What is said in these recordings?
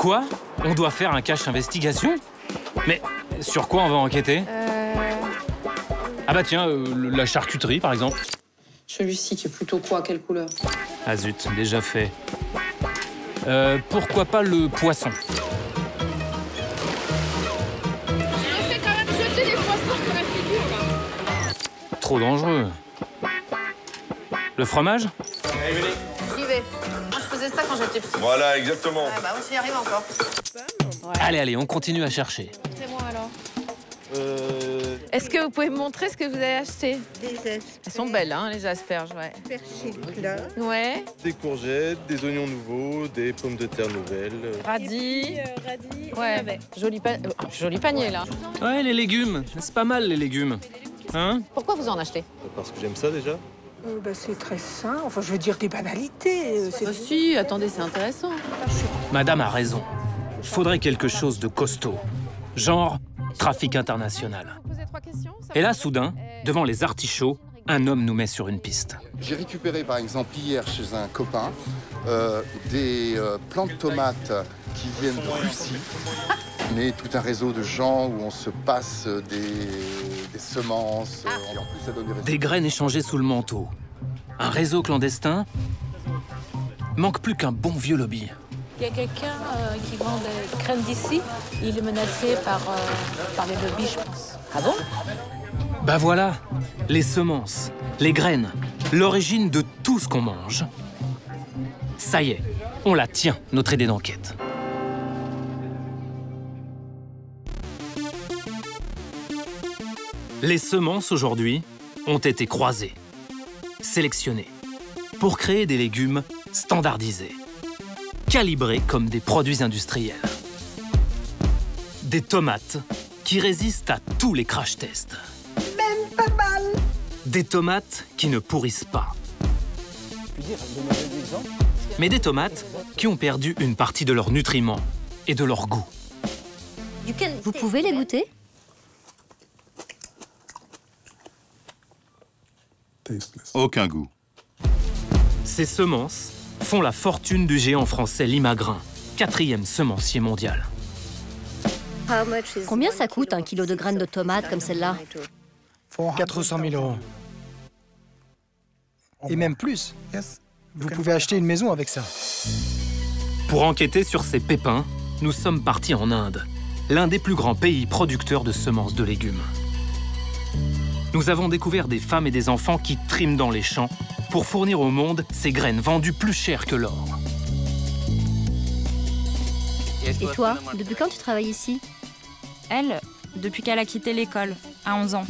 Quoi? On doit faire un cache investigation? Mais sur quoi on va enquêter? Ah bah tiens, la charcuterie par exemple. Celui-ci qui est plutôt quoi? Quelle couleur? Ah zut, déjà fait. Pourquoi pas le poisson? J'ai fait quand même jeter les poissons sur la figure, là. Trop dangereux. Le fromage? J'y vais. Moi, je faisais ça quand j'étais petite. Voilà, exactement. Ouais, bah, moi, j'y arrive encore. Ouais. Allez, on continue à chercher. C'est moi, alors. Est-ce que vous pouvez me montrer ce que vous avez acheté? Des asperges. Elles sont belles, hein, les asperges, ouais. Persil plat. Ouais. Des courgettes, des oignons nouveaux, des pommes de terre nouvelles. Radis. Radis Ouais. Joli panier, là. Ouais, les légumes. C'est pas mal, les légumes. Hein? Pourquoi vous en achetez? Parce que j'aime ça déjà. C'est très sain. Enfin, je veux dire des banalités. Si, attendez, c'est intéressant. Madame a raison. Faudrait quelque chose de costaud. Genre trafic international. Et là, soudain, devant les artichauts, un homme nous met sur une piste. J'ai récupéré par exemple hier chez un copain des plants de tomates qui viennent de Russie, mais tout un réseau de gens où on se passe des semences. Et en plus, ça donne des résultats. Des graines échangées sous le manteau. Un réseau clandestin. Manque plus qu'un bon vieux lobby. Il y a quelqu'un qui vend des graines d'ici. Il est menacé par les lobbies, je pense. Ah bon? Bah voilà, les semences, les graines, l'origine de tout ce qu'on mange. Ça y est, on la tient, notre idée d'enquête. Les semences aujourd'hui ont été croisées, sélectionnées, pour créer des légumes standardisés, calibrés comme des produits industriels. Des tomates qui résistent à tous les crash tests. Même pas mal. Des tomates qui ne pourrissent pas. Mais des tomates qui ont perdu une partie de leurs nutriments et de leur goût. Vous pouvez les goûter? Aucun goût. Ces semences font la fortune du géant français Limagrain, 4e semencier mondial. Combien ça coûte un kilo de graines de tomates comme celle-là? 400 000 €. Et même plus. Vous pouvez acheter une maison avec ça. Pour enquêter sur ces pépins, nous sommes partis en Inde, l'un des plus grands pays producteurs de semences de légumes. Nous avons découvert des femmes et des enfants qui triment dans les champs pour fournir au monde ces graines vendues plus cher que l'or. Et toi, depuis quand tu travailles ici? Elle, depuis qu'elle a quitté l'école, à 11 ans.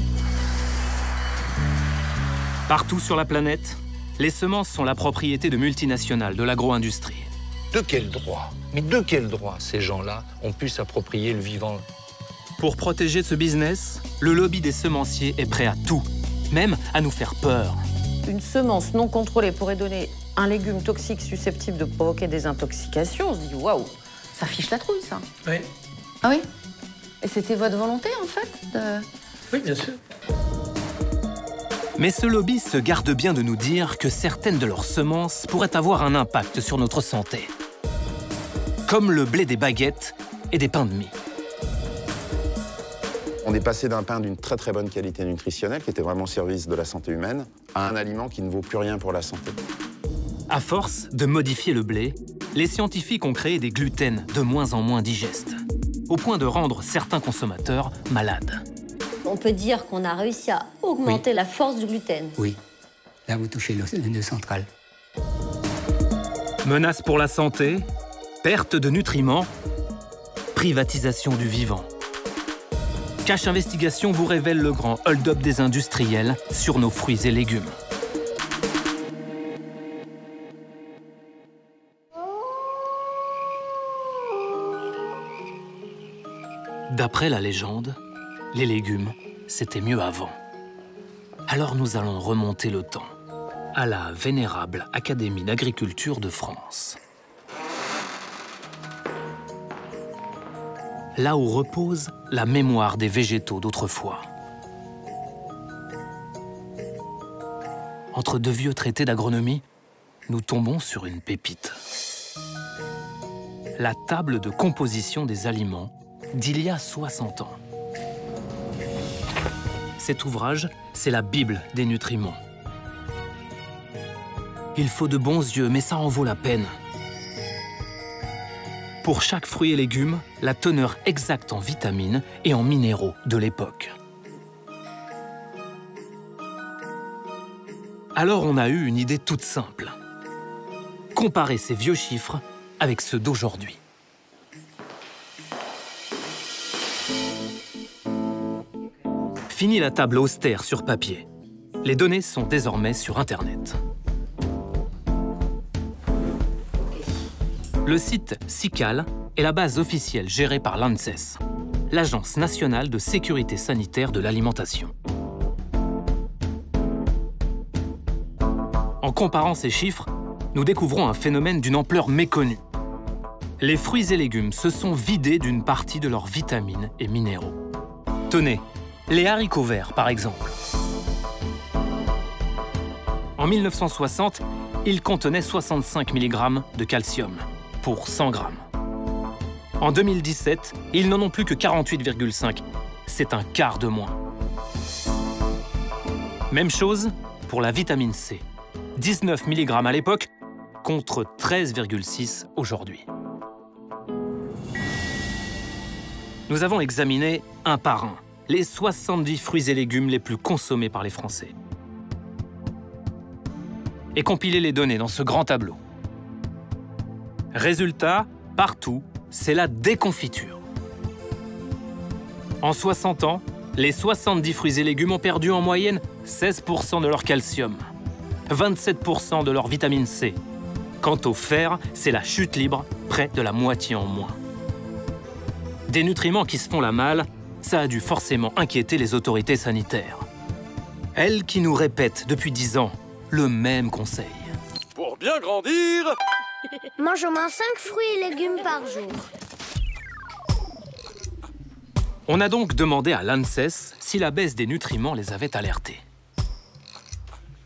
Partout sur la planète, les semences sont la propriété de multinationales de l'agro-industrie. De quel droit? Mais de quel droit ces gens-là ont pu s'approprier le vivant? Pour protéger ce business, le lobby des semenciers est prêt à tout, même à nous faire peur. Une semence non contrôlée pourrait donner un légume toxique susceptible de provoquer des intoxications. On se dit, waouh, ça fiche la trouille, ça. Oui. Ah oui? Et c'était votre volonté, en fait, de... Oui, bien sûr. Mais ce lobby se garde bien de nous dire que certaines de leurs semences pourraient avoir un impact sur notre santé. Comme le blé des baguettes et des pains de mie. On est passé d'un pain d'une très très bonne qualité nutritionnelle, qui était vraiment au service de la santé humaine, à un aliment qui ne vaut plus rien pour la santé. À force de modifier le blé, les scientifiques ont créé des gluten de moins en moins digestes, au point de rendre certains consommateurs malades. On peut dire qu'on a réussi à augmenter la force du gluten. Oui. Là, vous touchez le nœud central. Menaces pour la santé, perte de nutriments, privatisation du vivant. Cache Investigation vous révèle le grand hold-up des industriels sur nos fruits et légumes. D'après la légende, les légumes, c'était mieux avant. Alors nous allons remonter le temps, à la vénérable Académie d'agriculture de France. Là où repose la mémoire des végétaux d'autrefois. Entre deux vieux traités d'agronomie, nous tombons sur une pépite. la table de composition des aliments d'il y a 60 ans. Cet ouvrage, c'est la Bible des nutriments. Il faut de bons yeux, mais ça en vaut la peine. Pour chaque fruit et légume, la teneur exacte en vitamines et en minéraux de l'époque. Alors on a eu une idée toute simple. Comparer ces vieux chiffres avec ceux d'aujourd'hui. Fini la table austère sur papier. Les données sont désormais sur Internet. Le site SICAL est la base officielle gérée par l'ANSES, l'Agence nationale de sécurité sanitaire de l'alimentation. En comparant ces chiffres, nous découvrons un phénomène d'une ampleur méconnue. Les fruits et légumes se sont vidés d'une partie de leurs vitamines et minéraux. Tenez, les haricots verts par exemple. En 1960, ils contenaient 65 mg de calcium pour 100 grammes. En 2017, ils n'en ont plus que 48,5. C'est un quart de moins. Même chose pour la vitamine C. 19 mg à l'époque, contre 13,6 aujourd'hui. Nous avons examiné un par un les 70 fruits et légumes les plus consommés par les Français et compilé les données dans ce grand tableau. Résultat, partout, c'est la déconfiture. En 60 ans, les 70 fruits et légumes ont perdu en moyenne 16% de leur calcium, 27% de leur vitamine C. Quant au fer, c'est la chute libre, près de la moitié en moins. Des nutriments qui se font la malle, ça a dû forcément inquiéter les autorités sanitaires. Elles qui nous répètent depuis 10 ans le même conseil. Pour bien grandir, mange au moins 5 fruits et légumes par jour. On a donc demandé à l'ANSES si la baisse des nutriments les avait alertés.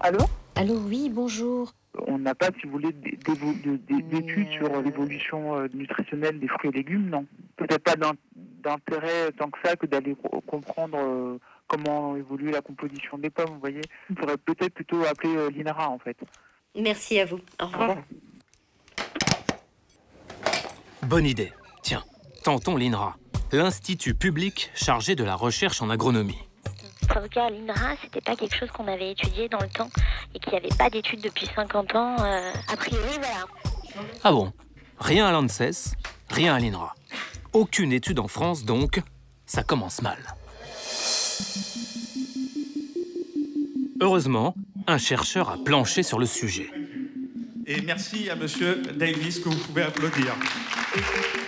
Allô? Allô, oui, bonjour. On n'a pas, si vous voulez, d'études sur l'évolution nutritionnelle des fruits et légumes, non. Peut-être pas d'intérêt tant que ça que d'aller comprendre comment évolue la composition des pommes, vous voyez. Il faudrait peut-être plutôt appeler l'INRA, en fait. Merci à vous. Au revoir. Bonne idée. Tiens, tentons l'INRA, l'institut public chargé de la recherche en agronomie. Sauf qu'à l'INRA, c'était pas quelque chose qu'on avait étudié dans le temps et qu'il n'y avait pas d'études depuis 50 ans. A priori, voilà. Ah bon? Rien à l'ANSES, rien à l'INRA. Aucune étude en France, donc, ça commence mal. Heureusement, un chercheur a planché sur le sujet. Et merci à Monsieur Davis que vous pouvez applaudir.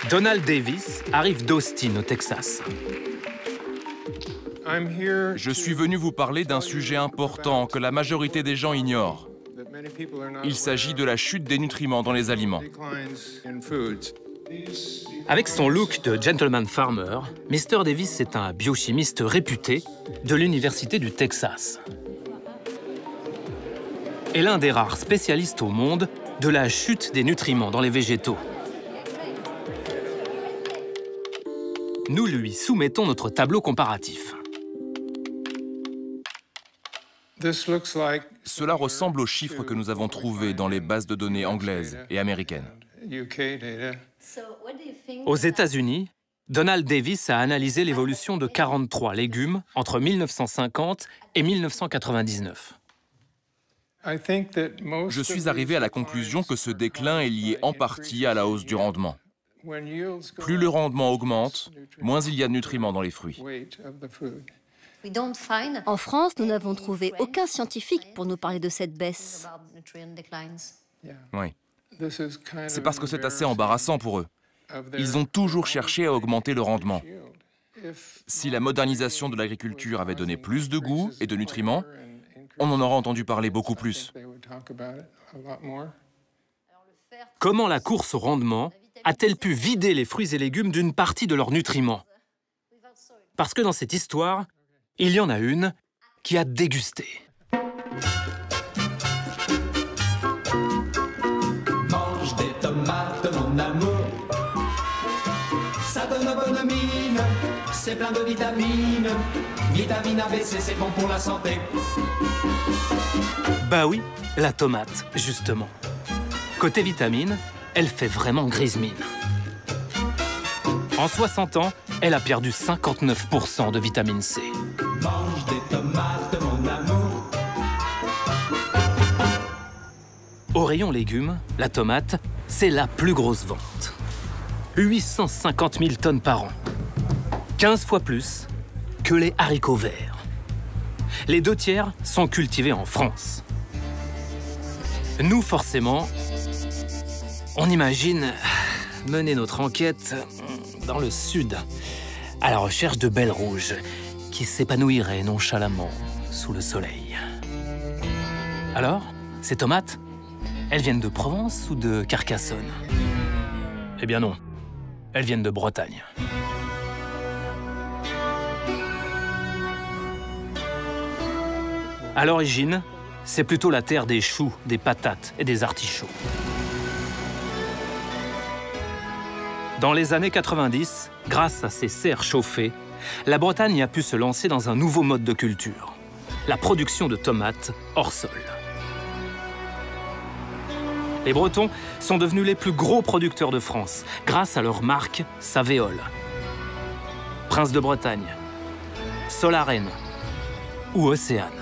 Donald Davis arrive d'Austin, au Texas. Je suis venu vous parler d'un sujet important que la majorité des gens ignorent. Il s'agit de la chute des nutriments dans les aliments. Avec son look de gentleman farmer, Mr. Davis est un biochimiste réputé de l'Université du Texas. Et l'un des rares spécialistes au monde de la chute des nutriments dans les végétaux. Nous lui soumettons notre tableau comparatif. Cela ressemble aux chiffres que nous avons trouvés dans les bases de données anglaises et américaines. Aux États-Unis, Donald Davis a analysé l'évolution de 43 légumes entre 1950 et 1999. Je suis arrivé à la conclusion que ce déclin est lié en partie à la hausse du rendement. Plus le rendement augmente, moins il y a de nutriments dans les fruits. En France, nous n'avons trouvé aucun scientifique pour nous parler de cette baisse. Oui. C'est parce que c'est assez embarrassant pour eux. Ils ont toujours cherché à augmenter le rendement. Si la modernisation de l'agriculture avait donné plus de goût et de nutriments, on en aurait entendu parler beaucoup plus. Comment la course au rendement a-t-elle pu vider les fruits et légumes d'une partie de leurs nutriments? Parce que dans cette histoire, il y en a une qui a dégusté. Mange des tomates, mon amour. bonne mine, c'est plein de vitamines. Vitamine A, B, C, c'est bon pour la santé. Bah oui, la tomate, justement. Côté vitamine, elle fait vraiment grise mine. En 60 ans, elle a perdu 59% de vitamine C. Mange des tomates, mon amour. Au rayon légumes, la tomate, c'est la plus grosse vente. 850 000 tonnes par an. 15 fois plus que les haricots verts. Les 2/3 sont cultivés en France. Nous, forcément, on imagine mener notre enquête dans le sud, à la recherche de belles rouges qui s'épanouiraient nonchalamment sous le soleil. Alors, ces tomates, elles viennent de Provence ou de Carcassonne? Eh bien non, elles viennent de Bretagne. À l'origine, c'est plutôt la terre des choux, des patates et des artichauts. Dans les années 90, grâce à ces serres chauffées, la Bretagne a pu se lancer dans un nouveau mode de culture, la production de tomates hors sol. Les Bretons sont devenus les plus gros producteurs de France grâce à leur marque Savéole, Prince de Bretagne, Solaren ou Océane.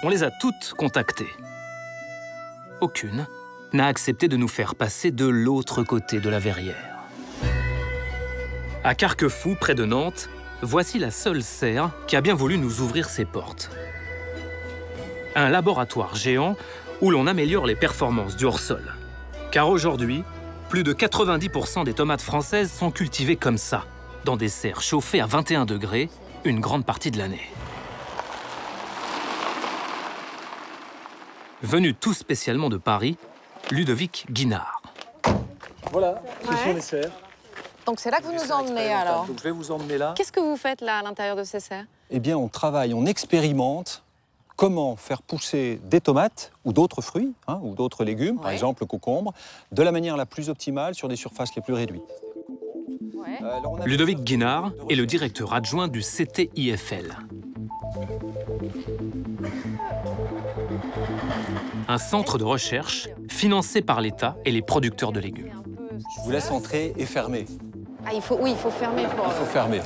On les a toutes contactées. Aucune n'a accepté de nous faire passer de l'autre côté de la verrière. À Carquefou, près de Nantes, voici la seule serre qui a bien voulu nous ouvrir ses portes. Un laboratoire géant où l'on améliore les performances du hors-sol. Car aujourd'hui, plus de 90% des tomates françaises sont cultivées comme ça, dans des serres chauffées à 21 degrés, une grande partie de l'année. Venu tout spécialement de Paris, Ludovic Guinard. Voilà, ce sont les serres. Donc c'est là que vous nous emmenez alors. Donc je vais vous emmener là. Qu'est-ce que vous faites là à l'intérieur de ces serres? Eh bien, on travaille, on expérimente comment faire pousser des tomates ou d'autres fruits, ou d'autres légumes, par exemple le concombre, de la manière la plus optimale sur des surfaces les plus réduites. Ludovic Guinard est le directeur adjoint du CTIFL. Un centre de recherche financé par l'État et les producteurs de légumes. Je vous laisse entrer et fermer. Ah, il faut fermer pour... Il faut fermer.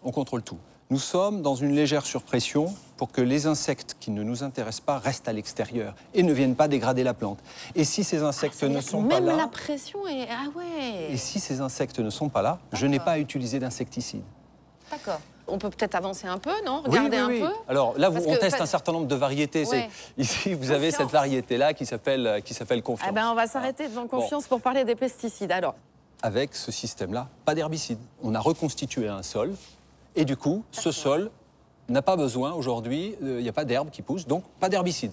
On contrôle tout. Nous sommes dans une légère surpression pour que les insectes qui ne nous intéressent pas restent à l'extérieur et ne viennent pas dégrader la plante. Et si ces insectes ne sont pas là... Même la pression est... Ah ouais. Et si ces insectes ne sont pas là, je n'ai pas à utiliser d'insecticide. D'accord. On peut peut-être avancer un peu, non? Regarder un peu. Alors là, on teste un certain nombre de variétés. Ouais. Ici, vous avez cette variété-là qui s'appelle Confiance. Eh ben, on va s'arrêter devant Confiance pour parler des pesticides. Alors. Avec ce système-là, pas d'herbicide. On a reconstitué un sol et du coup, ce sol n'a pas besoin aujourd'hui, il n'y a pas d'herbe qui pousse, donc pas d'herbicide.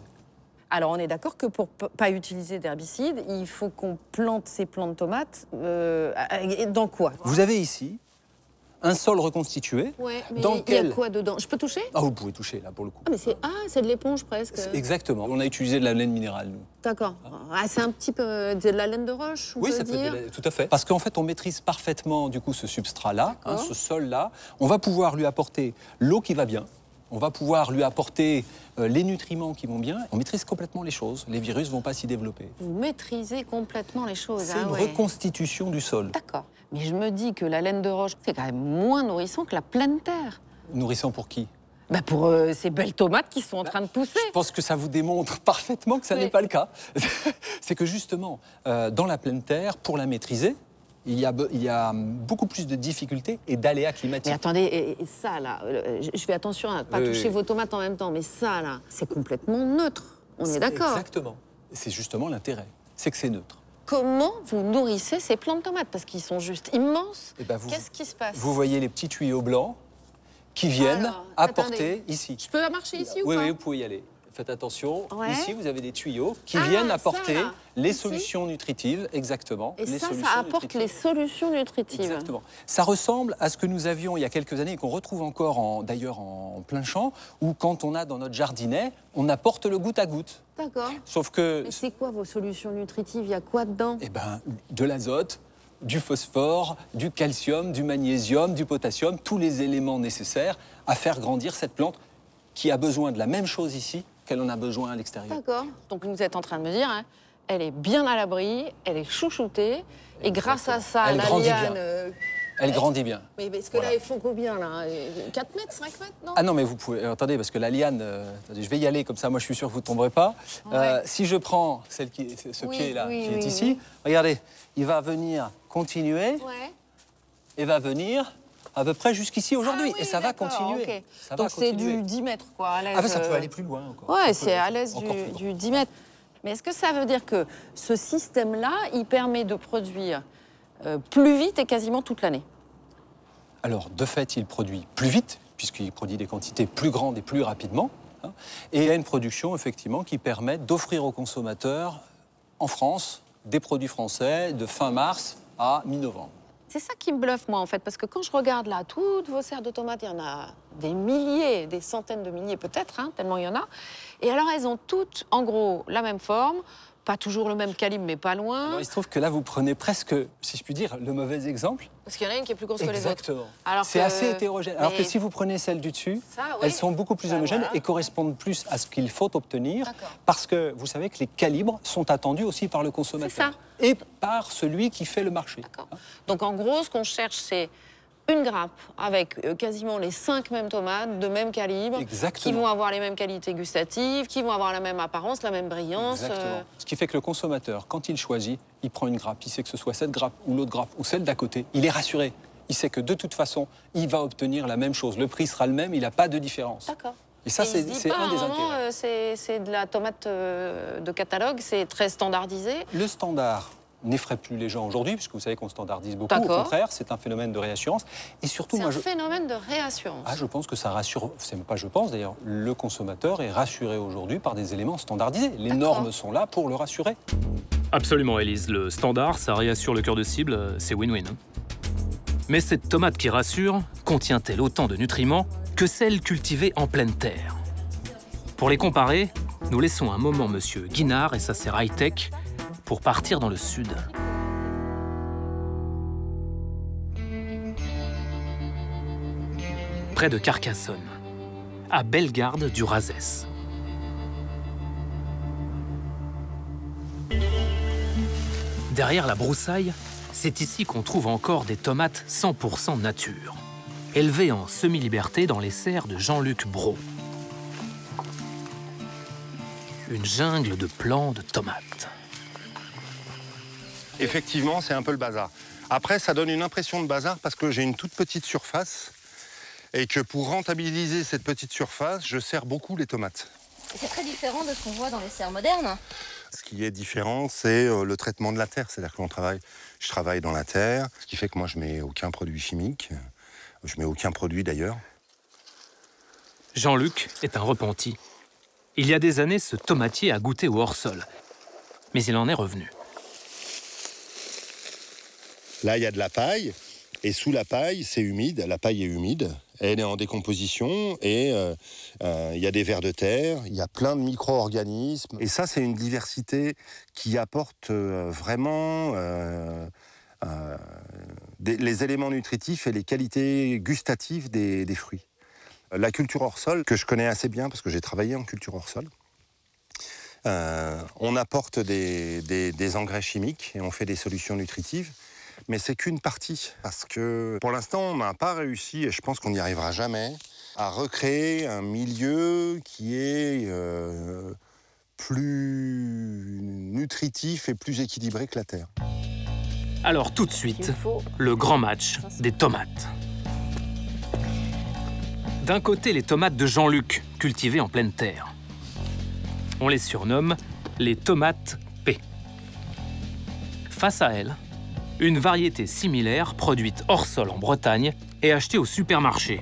Alors on est d'accord que pour pas utiliser d'herbicide, il faut qu'on plante ces plants de tomates dans quoi? Vous avez ici un sol reconstitué. Ouais, mais dans il y a quoi dedans? Je peux toucher? Ah, vous pouvez toucher, là, pour le coup. Ah, mais c'est de l'éponge, presque. Exactement. On a utilisé de la laine minérale, nous. D'accord. Ah, c'est un petit peu de la laine de roche, on oui, peut ça dire. peut être tout à fait. Parce qu'en fait, on maîtrise parfaitement, du coup, ce substrat-là, ce sol-là. On va pouvoir lui apporter l'eau qui va bien. On va pouvoir lui apporter les nutriments qui vont bien. On maîtrise complètement les choses. Les virus ne vont pas s'y développer. Vous maîtrisez complètement les choses. C'est une reconstitution du sol. D'accord. Mais je me dis que la laine de roche, c'est quand même moins nourrissant que la pleine terre. Nourrissant pour qui? Bah pour ces belles tomates qui sont en train de pousser. Je pense que ça vous démontre parfaitement que ça n'est pas le cas. C'est que justement, dans la pleine terre, pour la maîtriser, il y a beaucoup plus de difficultés et d'aléas climatiques. Mais attendez, et ça là, je fais attention à ne pas toucher vos tomates en même temps, mais ça là, c'est complètement neutre. On est d'accord? Exactement. C'est justement l'intérêt, c'est que c'est neutre. Comment vous nourrissez ces plants de tomates? Parce qu'ils sont juste immenses. Qu'est-ce qui se passe? Vous voyez les petits tuyaux blancs qui viennent apporter ici. Je peux marcher ici ou pas? Oui, vous pouvez y aller. faites attention. Ouais. Ici, vous avez des tuyaux qui viennent apporter ça, les solutions nutritives, exactement. Et ça apporte les solutions nutritives. Exactement. Ça ressemble à ce que nous avions il y a quelques années et qu'on retrouve encore d'ailleurs en plein champ, où quand on a dans notre jardinet, on apporte le goutte à goutte. D'accord. Sauf que... Mais c'est quoi vos solutions nutritives? Il y a quoi dedans? Eh bien, de l'azote, du phosphore, du calcium, du magnésium, du potassium, tous les éléments nécessaires à faire grandir cette plante qui a besoin de la même chose ici qu'elle en a besoin à l'extérieur. D'accord. Donc vous êtes en train de me dire, hein, elle est bien à l'abri, elle est chouchoutée, et grâce à ça, elle la grandit liane... bien. Elle grandit bien. Mais parce que là, ils font combien, là? 4 mètres, 5 mètres, non? Ah non, mais vous pouvez... attendez, parce que la liane... attendez, je vais y aller, comme ça, moi, je suis sûr que vous ne tomberez pas. Ouais. Si je prends ce pied-là, qui est ici, regardez, il va venir continuer, et va venir à peu près jusqu'ici aujourd'hui. Et ça va continuer. Okay. Ça Donc c'est continuer. du 10 mètres, quoi, à l'aise. Ah ben, ça peut aller plus loin encore. Ouais, c'est à l'aise du 10 mètres. Mais est-ce que ça veut dire que ce système-là, il permet de produire plus vite et quasiment toute l'année? Alors, de fait, il produit plus vite, puisqu'il produit des quantités plus grandes et plus rapidement. Hein, et il y a une production, effectivement, qui permet d'offrir aux consommateurs, en France, des produits français de fin mars à mi-novembre. C'est ça qui me bluffe, moi, en fait, parce que quand je regarde là, toutes vos serres de tomates, il y en a des milliers, des centaines de milliers peut-être, hein, tellement il y en a. Et alors, elles ont toutes, en gros, la même forme, pas toujours le même calibre, mais pas loin. Alors, il se trouve que là, vous prenez presque, si je puis dire, le mauvais exemple. Parce qu'il y en a une qui est plus grosse que les autres. Exactement. Alors c'est assez hétérogène. Alors que si vous prenez celle du dessus, elles sont beaucoup plus homogènes et correspondent plus à ce qu'il faut obtenir. Parce que vous savez que les calibres sont attendus aussi par le consommateur. Et par celui qui fait le marché. Donc en gros, ce qu'on cherche, c'est une grappe avec quasiment les 5 mêmes tomates de même calibre, qui vont avoir les mêmes qualités gustatives, qui vont avoir la même apparence, la même brillance. Exactement. Ce qui fait que le consommateur, quand il choisit, il prend une grappe, il sait que ce soit cette grappe ou l'autre grappe ou celle d'à côté, il est rassuré. Il sait que de toute façon, il va obtenir la même chose. Le prix sera le même, il n'a pas de différence. D'accord. Et ça, c'est un des intérêts. C'est de la tomate de catalogue, c'est très standardisé. Le standard n'effraie plus les gens aujourd'hui, puisque vous savez qu'on standardise beaucoup. Au contraire, c'est un phénomène de réassurance. Et surtout, c'est un phénomène de réassurance. Ah, je pense que ça rassure, c'est même pas je pense d'ailleurs, le consommateur est rassuré aujourd'hui par des éléments standardisés. Les normes sont là pour le rassurer. Absolument, Élise. Le standard, ça réassure le cœur de cible, c'est win-win. Mais cette tomate qui rassure, contient-elle autant de nutriments que celle cultivée en pleine terre? Pour les comparer, nous laissons un moment Monsieur Guinard et sa serre high-tech pour partir dans le sud. Près de Carcassonne, à Bellegarde du Razès. Derrière la broussaille, c'est ici qu'on trouve encore des tomates 100% nature, élevées en semi-liberté dans les serres de Jean-Luc Brault. Une jungle de plants de tomates. Effectivement, c'est un peu le bazar. Après, ça donne une impression de bazar parce que j'ai une toute petite surface et que pour rentabiliser cette petite surface, je serre beaucoup les tomates. C'est très différent de ce qu'on voit dans les serres modernes. Ce qui est différent, c'est le traitement de la terre. C'est-à-dire que je travaille dans la terre, ce qui fait que moi, je mets aucun produit chimique. Je mets aucun produit d'ailleurs. Jean-Luc est un repenti. Il y a des années, ce tomatier a goûté au hors-sol. Mais il en est revenu. Là, il y a de la paille, et sous la paille, c'est humide. La paille est humide, elle est en décomposition, et il y a des vers de terre, il y a plein de micro-organismes. Et ça, c'est une diversité qui apporte vraiment les éléments nutritifs et les qualités gustatives des fruits. La culture hors sol, que je connais assez bien, parce que j'ai travaillé en culture hors sol, on apporte des engrais chimiques et on fait des solutions nutritives. Mais c'est qu'une partie, parce que pour l'instant, on n'a pas réussi, et je pense qu'on n'y arrivera jamais, à recréer un milieu qui est plus nutritif et plus équilibré que la terre. Alors tout de suite, le grand match des tomates. D'un côté, les tomates de Jean-Luc, cultivées en pleine terre. On les surnomme les tomates P. Face à elles, une variété similaire produite hors sol en Bretagne et achetée au supermarché.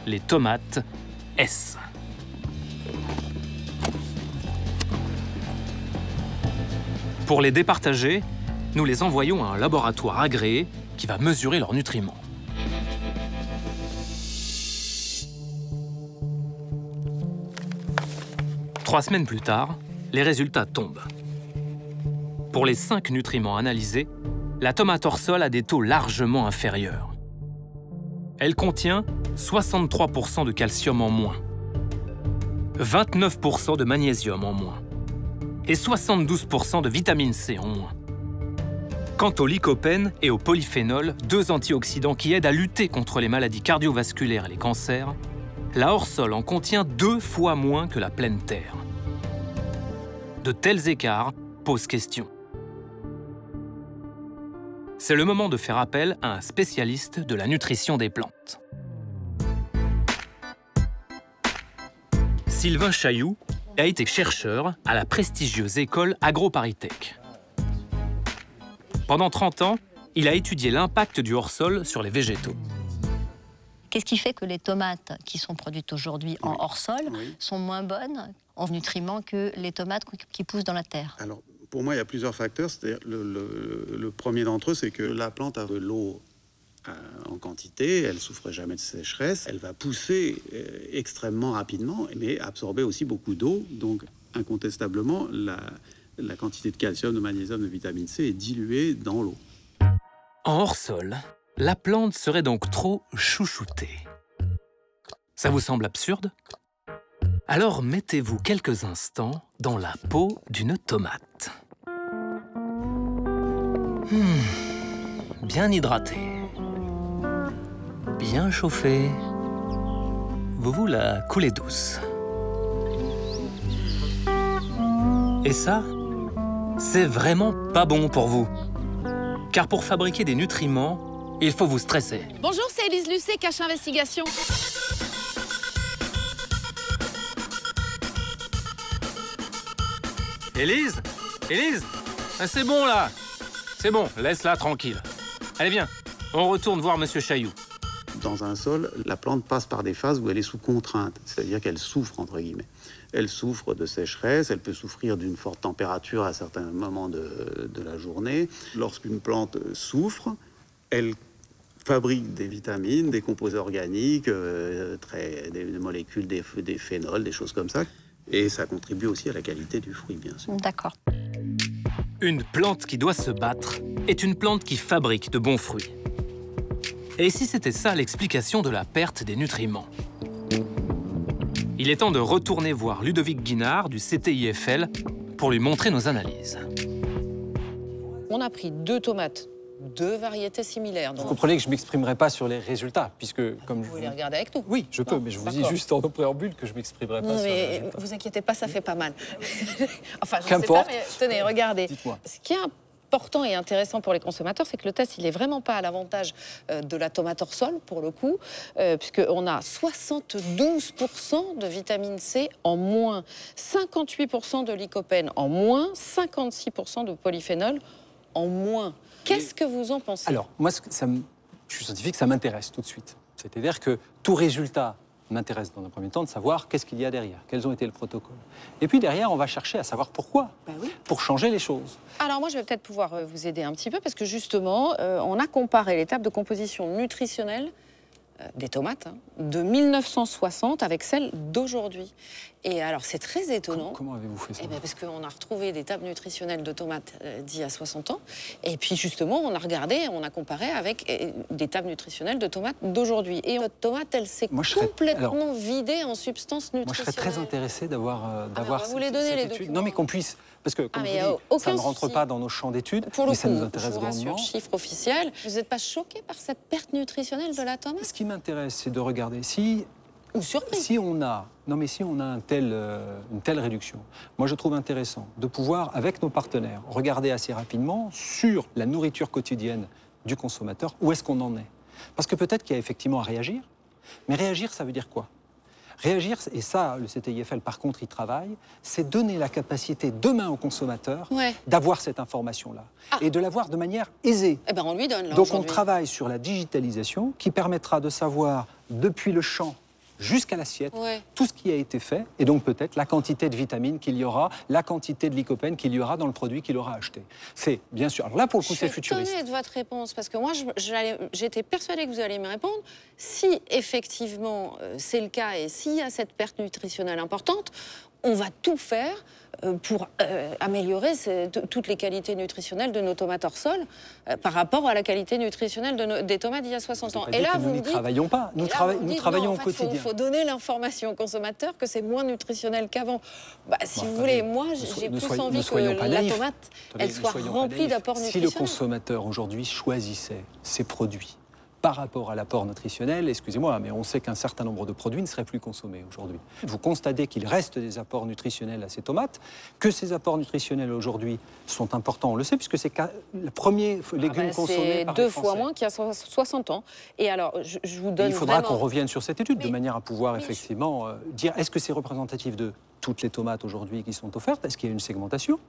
Les tomates S. Pour les départager, nous les envoyons à un laboratoire agréé qui va mesurer leurs nutriments. Trois semaines plus tard, les résultats tombent. Pour les 5 nutriments analysés, la tomate hors sol a des taux largement inférieurs. Elle contient 63% de calcium en moins, 29% de magnésium en moins et 72% de vitamine C en moins. Quant au lycopène et au polyphénol, 2 antioxydants qui aident à lutter contre les maladies cardiovasculaires et les cancers, la hors-sol en contient 2 fois moins que la pleine terre. De tels écarts posent question. C'est le moment de faire appel à un spécialiste de la nutrition des plantes. Sylvain Chailloux a été chercheur à la prestigieuse école AgroParisTech. Pendant 30 ans, il a étudié l'impact du hors-sol sur les végétaux. Qu'est-ce qui fait que les tomates qui sont produites aujourd'hui en hors-sol sont moins bonnes en nutriments que les tomates qui poussent dans la terre? Alors, pour moi, il y a plusieurs facteurs. Le premier d'entre eux, c'est que la plante a de l'eau en quantité, elle ne souffre jamais de sécheresse, elle va pousser extrêmement rapidement, mais absorber aussi beaucoup d'eau. Donc, incontestablement, la quantité de calcium, de magnésium, de vitamine C est diluée dans l'eau. En hors-sol, la plante serait donc trop chouchoutée. Ça vous semble absurde? Alors mettez-vous quelques instants dans la peau d'une tomate. Bien hydratée. Bien chauffée. Vous la coulez douce. Et ça, c'est vraiment pas bon pour vous. Car pour fabriquer des nutriments, il faut vous stresser. Bonjour, c'est Élise Lucet, Cache Investigation. Élise? Élise? C'est bon, là. C'est bon, laisse-la tranquille. Allez, viens, on retourne voir Monsieur Chailloux. Dans un sol, la plante passe par des phases où elle est sous contrainte, c'est-à-dire qu'elle souffre, entre guillemets. Elle souffre de sécheresse, elle peut souffrir d'une forte température à certains moments de la journée. Lorsqu'une plante souffre, elle fabrique des vitamines, des composés organiques, des molécules, des phénols, des choses comme ça. Et ça contribue aussi à la qualité du fruit, bien sûr. D'accord. Une plante qui doit se battre est une plante qui fabrique de bons fruits. Et si c'était ça l'explication de la perte des nutriments? Il est temps de retourner voir Ludovic Guinard du CTIFL pour lui montrer nos analyses. On a pris 2 tomates, 2 variétés similaires. Vous comprenez que je ne m'exprimerai pas sur les résultats, puisque comme Vous voulez les regarder avec nous? Oui, je peux, mais je vous dis juste en préambule que je ne m'exprimerai pas sur les résultats. Vous inquiétez pas, ça fait pas mal. Enfin, je ne sais Qu'importe. pas, mais tenez, regardez. Dites-moi. Ce qui est important et intéressant pour les consommateurs, c'est que le test, il n'est vraiment pas à l'avantage de la tomate hors sol, pour le coup, puisqu'on a 72% de vitamine C en moins, 58% de lycopène en moins, 56% de polyphénol en moins. Qu'est-ce que vous en pensez? Alors, moi, je suis scientifique, ça m'intéresse tout de suite. C'est-à-dire que tout résultat m'intéresse dans un premier temps de savoir qu'est-ce qu'il y a derrière, quels ont été le protocole. Et puis derrière, on va chercher à savoir pourquoi, pour changer les choses. Alors moi, je vais peut-être pouvoir vous aider un petit peu, parce que justement, on a comparé les tables de composition nutritionnelle des tomates de 1960 avec celles d'aujourd'hui. Et alors, c'est très étonnant. Comment avez-vous fait ça? Parce qu'on a retrouvé des tables nutritionnelles de tomates d'il y a 60 ans. Et puis, justement, on a regardé, on a comparé avec des tables nutritionnelles de tomates d'aujourd'hui. Et notre tomate, elle s'est complètement vidée en substances nutritionnelles. Moi, je serais très intéressé d'avoir vous les donnez, les étude. documents. Non, mais qu'on puisse... Parce que, comme vous dites, ça ne rentre pas dans nos champs d'études, mais ça nous intéresse grandement. Chiffre officiel. Vous n'êtes pas choqué par cette perte nutritionnelle de la tomate? Ce qui m'intéresse, c'est de regarder si on a une telle réduction. Moi, je trouve intéressant de pouvoir, avec nos partenaires, regarder assez rapidement sur la nourriture quotidienne du consommateur, où est-ce qu'on en est. Parce que peut-être qu'il y a effectivement à réagir, mais réagir, ça veut dire quoi? Réagir, et ça, le CTIFL, par contre, il travaille, c'est donner la capacité demain au consommateur d'avoir cette information-là. Et de l'avoir de manière aisée. Eh ben, on lui donne, là, donc, on travaille sur la digitalisation qui permettra de savoir, depuis le champ jusqu'à l'assiette, Ouais. tout ce qui a été fait, et donc peut-être la quantité de vitamines qu'il y aura, la quantité de lycopène qu'il y aura dans le produit qu'il aura acheté. C'est bien sûr. Alors là, pour le coup, c'est futuriste. Je suis étonnée de votre réponse, parce que moi, j'étais persuadée que vous alliez me répondre. Si effectivement c'est le cas et s'il y a cette perte nutritionnelle importante, on va tout faire pour améliorer toutes les qualités nutritionnelles de nos tomates hors sol par rapport à la qualité nutritionnelle des tomates d'il y a 60 ans. Et là, vous ne travaillons pas. Nous travaillons au quotidien. Il faut donner l'information aux consommateurs que c'est moins nutritionnel qu'avant. Bah, si vous voulez, moi, j'ai plus envie que la tomate elle soit remplie d'apports nutritionnels. Si le consommateur aujourd'hui choisissait ses produits par rapport à l'apport nutritionnel, excusez-moi, mais on sait qu'un certain nombre de produits ne seraient plus consommés aujourd'hui. Vous constatez qu'il reste des apports nutritionnels à ces tomates, que ces apports nutritionnels aujourd'hui sont importants, on le sait, puisque c'est le premier légume consommé par les Français. C'est 2 fois moins qu'il y a 60 ans. Et alors, je vous donne il faudra vraiment... qu'on revienne sur cette étude, de manière à pouvoir effectivement dire, est-ce que c'est représentatif de toutes les tomates aujourd'hui qui sont offertes? Est-ce qu'il y a une segmentation?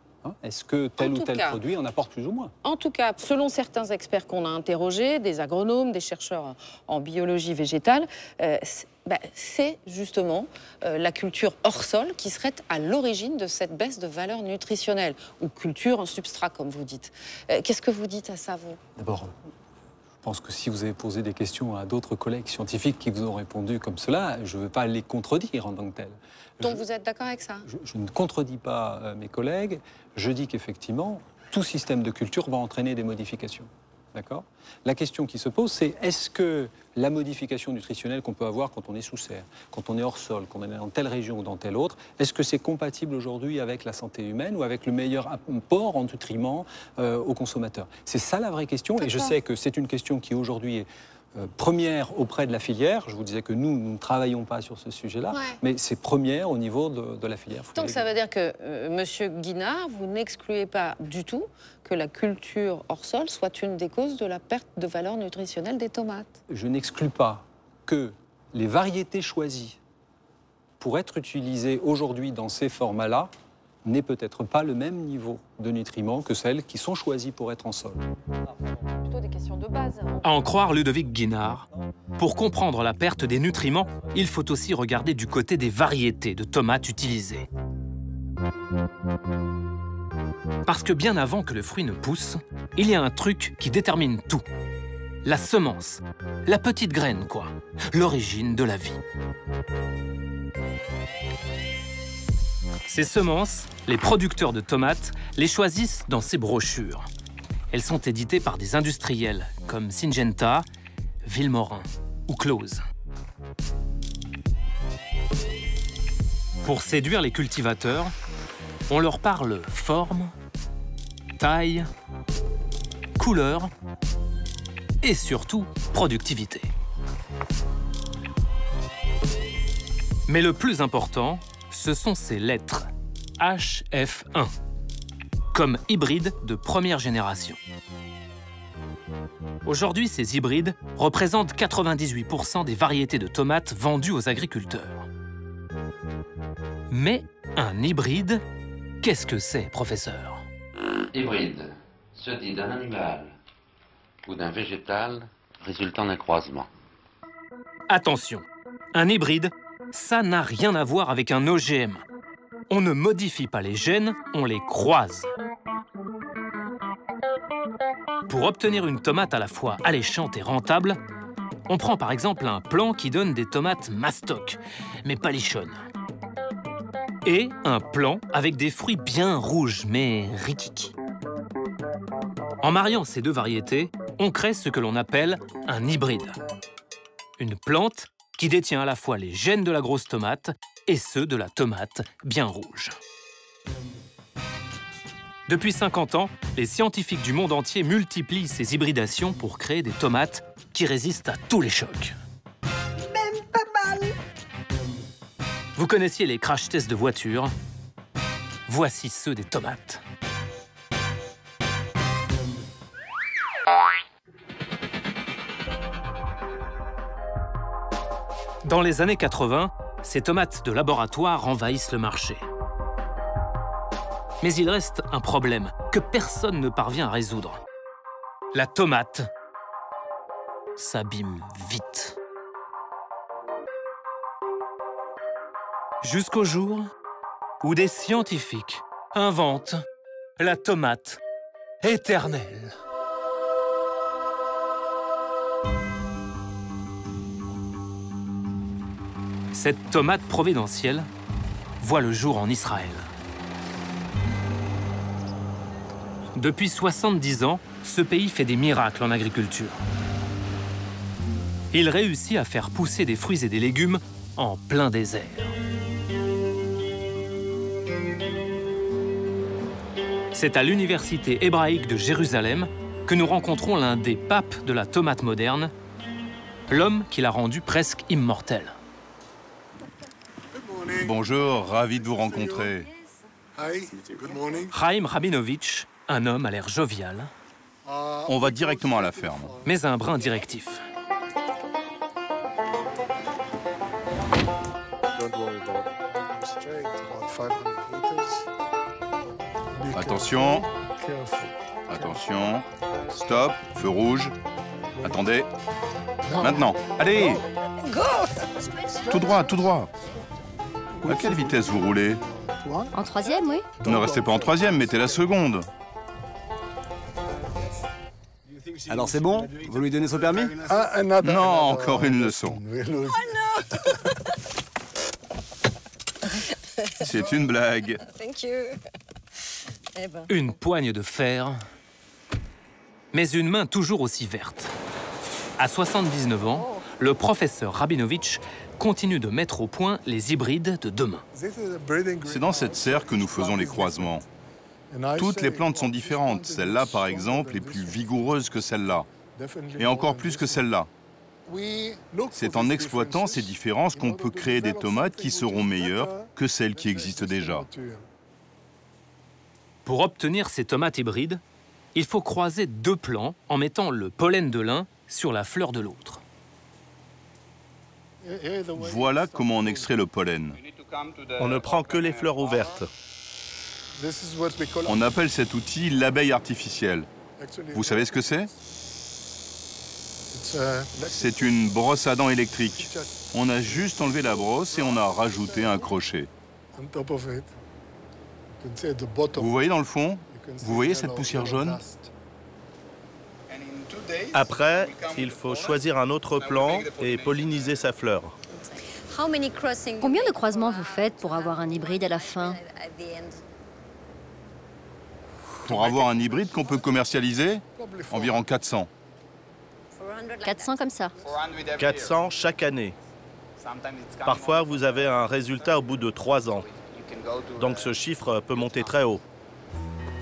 Est-ce que tel ou tel produit en apporte plus ou moins? En tout cas, selon certains experts qu'on a interrogés, des agronomes, des chercheurs en biologie végétale, c'est justement la culture hors sol qui serait à l'origine de cette baisse de valeur nutritionnelle, ou culture en substrat, comme vous dites. Qu'est-ce que vous dites à ça, vous? D'abord, je pense que si vous avez posé des questions à d'autres collègues scientifiques qui vous ont répondu comme cela, je ne veux pas les contredire en tant que tels. Donc vous êtes d'accord avec ça? Je ne contredis pas mes collègues. Je dis qu'effectivement, tout système de culture va entraîner des modifications. D'accord? La question qui se pose, c'est est-ce que la modification nutritionnelle qu'on peut avoir quand on est sous serre, quand on est hors sol, quand on est dans telle région ou dans telle autre, est-ce que c'est compatible aujourd'hui avec la santé humaine ou avec le meilleur apport en nutriments aux consommateurs? C'est ça la vraie question, et je sais que c'est une question qui aujourd'hui est première auprès de la filière. Je vous disais que nous ne travaillons pas sur ce sujet-là, mais c'est première au niveau de la filière. Donc ça veut dire que, Monsieur Guinard, vous n'excluez pas du tout que la culture hors sol soit une des causes de la perte de valeur nutritionnelle des tomates? Je n'exclus pas que les variétés choisies pour être utilisées aujourd'hui dans ces formats-là n'aient peut-être pas le même niveau de nutriments que celles qui sont choisies pour être en sol. Plutôt des questions de base. À en croire Ludovic Guinard, pour comprendre la perte des nutriments, il faut aussi regarder du côté des variétés de tomates utilisées. Parce que bien avant que le fruit ne pousse, il y a un truc qui détermine tout. La semence, la petite graine quoi, l'origine de la vie. Ces semences, les producteurs de tomates les choisissent dans ces brochures. Elles sont éditées par des industriels comme Syngenta, Villemorin ou Close. Pour séduire les cultivateurs, on leur parle forme, taille, couleur et surtout productivité. Mais le plus important, ce sont ces lettres HF1, comme hybride de première génération. Aujourd'hui, ces hybrides représentent 98% des variétés de tomates vendues aux agriculteurs. Mais un hybride, qu'est-ce que c'est, professeur? Hybride se dit d'un animal ou d'un végétal résultant d'un croisement. Attention, un hybride, ça n'a rien à voir avec un OGM. On ne modifie pas les gènes, on les croise. Pour obtenir une tomate à la fois alléchante et rentable, on prend par exemple un plant qui donne des tomates mastoc, mais pas lichonnes. Et un plant avec des fruits bien rouges, mais rikiki. En mariant ces deux variétés, on crée ce que l'on appelle un hybride. Une plante qui détient à la fois les gènes de la grosse tomate et ceux de la tomate bien rouge. Depuis 50 ans, les scientifiques du monde entier multiplient ces hybridations pour créer des tomates qui résistent à tous les chocs. Même pas mal. Vous connaissiez les crash tests de voitures? Voici ceux des tomates. Dans les années 80, ces tomates de laboratoire envahissent le marché. Mais il reste un problème que personne ne parvient à résoudre. La tomate s'abîme vite. Jusqu'au jour où des scientifiques inventent la tomate éternelle. Cette tomate providentielle voit le jour en Israël. Depuis 70 ans, ce pays fait des miracles en agriculture. Il réussit à faire pousser des fruits et des légumes en plein désert. C'est à l'université hébraïque de Jérusalem que nous rencontrons l'un des papes de la tomate moderne, l'homme qui l'a rendue presque immortelle. Bonjour, ravi de vous rencontrer. Chaim Rabinovitch, un homme à l'air jovial. On va directement à la ferme. Mais un brin directif. Attention. Attention. Stop. Feu rouge. Attendez. Maintenant. Allez. Tout droit, tout droit. À quelle vitesse vous roulez? En troisième, oui. Ne restez pas en troisième, mettez la seconde. Alors c'est bon? Vous lui donnez son permis? Non, encore une leçon. C'est une blague. Une poigne de fer, mais une main toujours aussi verte. À 79 ans, le professeur Rabinovitch continue de mettre au point les hybrides de demain. C'est dans cette serre que nous faisons les croisements. Toutes les plantes sont différentes. Celle-là, par exemple, est plus vigoureuse que celle-là. Et encore plus que celle-là. C'est en exploitant ces différences qu'on peut créer des tomates qui seront meilleures que celles qui existent déjà. Pour obtenir ces tomates hybrides, il faut croiser deux plants en mettant le pollen de l'un sur la fleur de l'autre. Voilà comment on extrait le pollen. On ne prend que les fleurs ouvertes. On appelle cet outil l'abeille artificielle. Vous savez ce que c'est? C'est une brosse à dents électrique. On a juste enlevé la brosse et on a rajouté un crochet. Vous voyez dans le fond? Vous voyez cette poussière jaune? Après, il faut choisir un autre plant et polliniser sa fleur. Combien de croisements vous faites pour avoir un hybride à la fin? Pour avoir un hybride qu'on peut commercialiser, environ 400. 400 comme ça? 400 chaque année. Parfois, vous avez un résultat au bout de 3 ans. Donc ce chiffre peut monter très haut.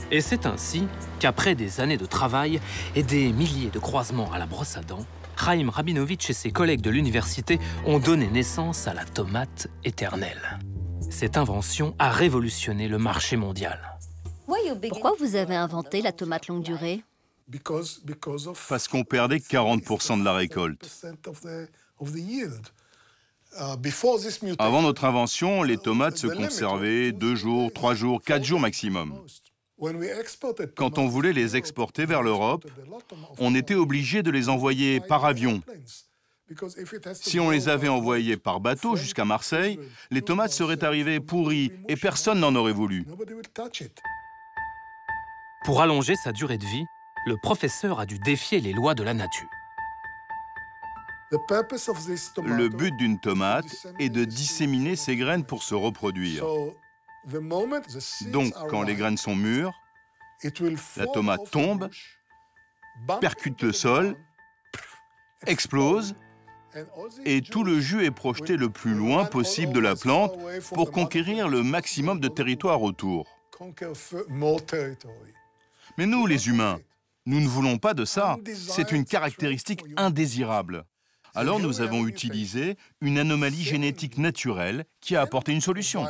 Et c'est ainsi qu'après des années de travail et des milliers de croisements à la brosse à dents, Chaim Rabinovitch et ses collègues de l'université ont donné naissance à la tomate éternelle. Cette invention a révolutionné le marché mondial. Pourquoi vous avez inventé la tomate longue durée? Parce qu'on perdait 40% de la récolte. Avant notre invention, les tomates se conservaient 2 jours, 3 jours, 4 jours maximum. Quand on voulait les exporter vers l'Europe, on était obligé de les envoyer par avion. Si on les avait envoyés par bateau jusqu'à Marseille, les tomates seraient arrivées pourries et personne n'en aurait voulu. Pour allonger sa durée de vie, le professeur a dû défier les lois de la nature. Le but d'une tomate est de disséminer ses graines pour se reproduire. Donc, quand les graines sont mûres, la tomate tombe, percute le sol, explose, et tout le jus est projeté le plus loin possible de la plante pour conquérir le maximum de territoire autour. Mais nous, les humains, nous ne voulons pas de ça. C'est une caractéristique indésirable. Alors nous avons utilisé une anomalie génétique naturelle qui a apporté une solution.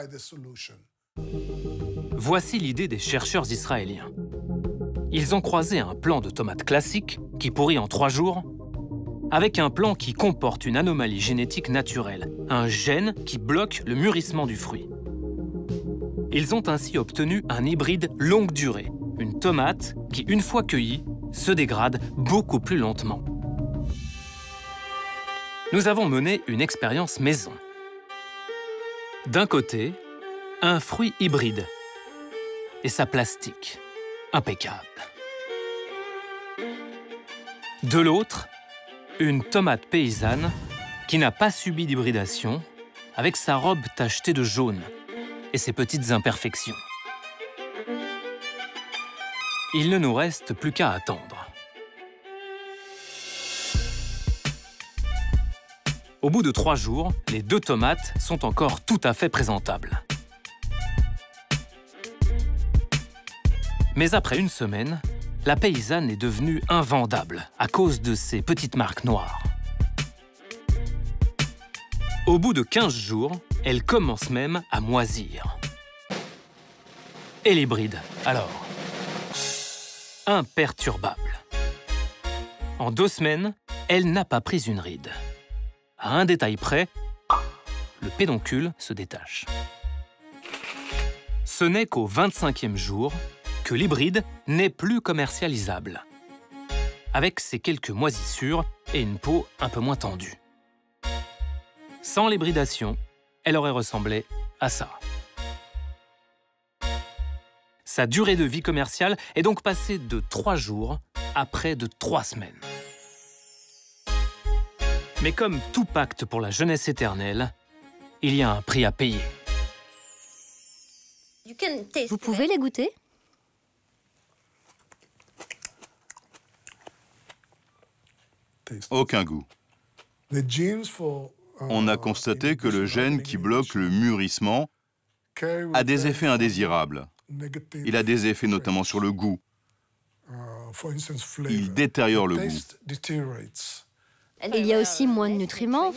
Voici l'idée des chercheurs israéliens. Ils ont croisé un plant de tomate classique, qui pourrit en 3 jours, avec un plant qui comporte une anomalie génétique naturelle, un gène qui bloque le mûrissement du fruit. Ils ont ainsi obtenu un hybride longue durée, une tomate qui, une fois cueillie, se dégrade beaucoup plus lentement. Nous avons mené une expérience maison. D'un côté, un fruit hybride et sa plastique, impeccable. De l'autre, une tomate paysanne qui n'a pas subi d'hybridation, avec sa robe tachetée de jaune et ses petites imperfections. Il ne nous reste plus qu'à attendre. Au bout de 3 jours, les 2 tomates sont encore tout à fait présentables. Mais après une semaine, la paysanne est devenue invendable à cause de ses petites marques noires. Au bout de 15 jours, elle commence même à moisir. Et l'hybride, alors? Imperturbable. En 2 semaines, elle n'a pas pris une ride. À un détail près, le pédoncule se détache. Ce n'est qu'au 25e jour que l'hybride n'est plus commercialisable, avec ses quelques moisissures et une peau un peu moins tendue. Sans l'hybridation, elle aurait ressemblé à ça. Sa durée de vie commerciale est donc passée de 3 jours à près de 3 semaines. Mais comme tout pacte pour la jeunesse éternelle, il y a un prix à payer. Vous pouvez les goûter? Aucun goût. On a constaté que le gène qui bloque le mûrissement a des effets indésirables. Il a des effets notamment sur le goût. Il détériore le goût. Il y a aussi moins de nutriments?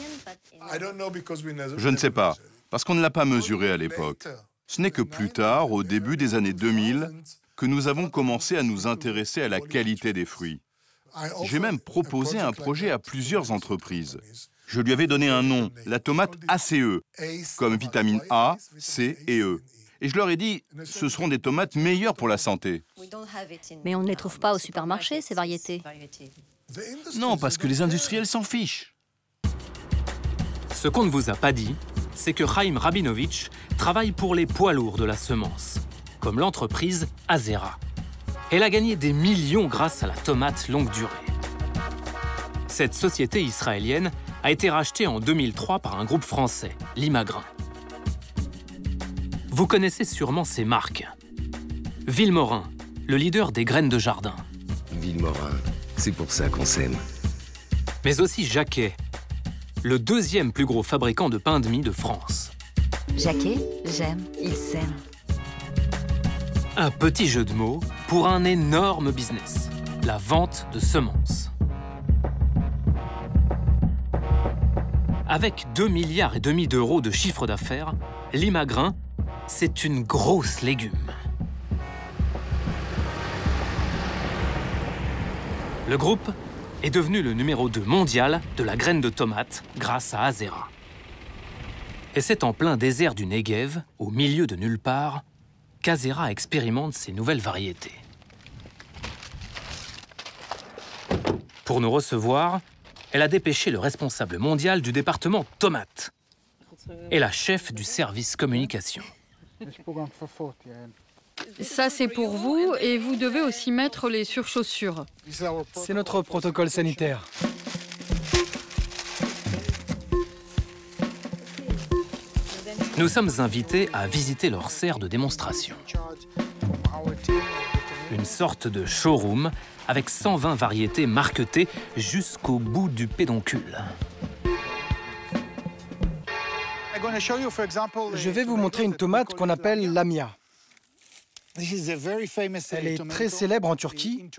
Je ne sais pas, parce qu'on ne l'a pas mesuré à l'époque. Ce n'est que plus tard, au début des années 2000, que nous avons commencé à nous intéresser à la qualité des fruits. J'ai même proposé un projet à plusieurs entreprises. Je lui avais donné un nom, la tomate ACE, comme vitamine A, C et E. Et je leur ai dit, ce seront des tomates meilleures pour la santé. Mais on ne les trouve pas au supermarché, ces variétés. Non, parce que les industriels s'en fichent. Ce qu'on ne vous a pas dit, c'est que Chaim Rabinovitch travaille pour les poids lourds de la semence, comme l'entreprise Azera. Elle a gagné des millions grâce à la tomate longue durée. Cette société israélienne a été rachetée en 2003 par un groupe français, Limagrain. Vous connaissez sûrement ces marques. Villemorin, le leader des graines de jardin. Villemorin, c'est pour ça qu'on s'aime. Mais aussi Jacquet, le 2e plus gros fabricant de pain de mie de France. Jacquet, j'aime, il s'aime. Un petit jeu de mots pour un énorme business, la vente de semences. Avec 2,5 milliards d'euros de chiffre d'affaires, Limagrain, c'est une grosse légume. Le groupe est devenu le numéro 2 mondial de la graine de tomate grâce à Azera. Et c'est en plein désert du Negev, au milieu de nulle part, qu'Azera expérimente ces nouvelles variétés. Pour nous recevoir, elle a dépêché le responsable mondial du département tomates et la chef du service communication. Ça, c'est pour vous, et vous devez aussi mettre les surchaussures. C'est notre protocole sanitaire. Nous sommes invités à visiter leur serre de démonstration. Une sorte de showroom avec 120 variétés marquetées jusqu'au bout du pédoncule. Je vais vous montrer une tomate qu'on appelle Lamia. Elle est très célèbre en Turquie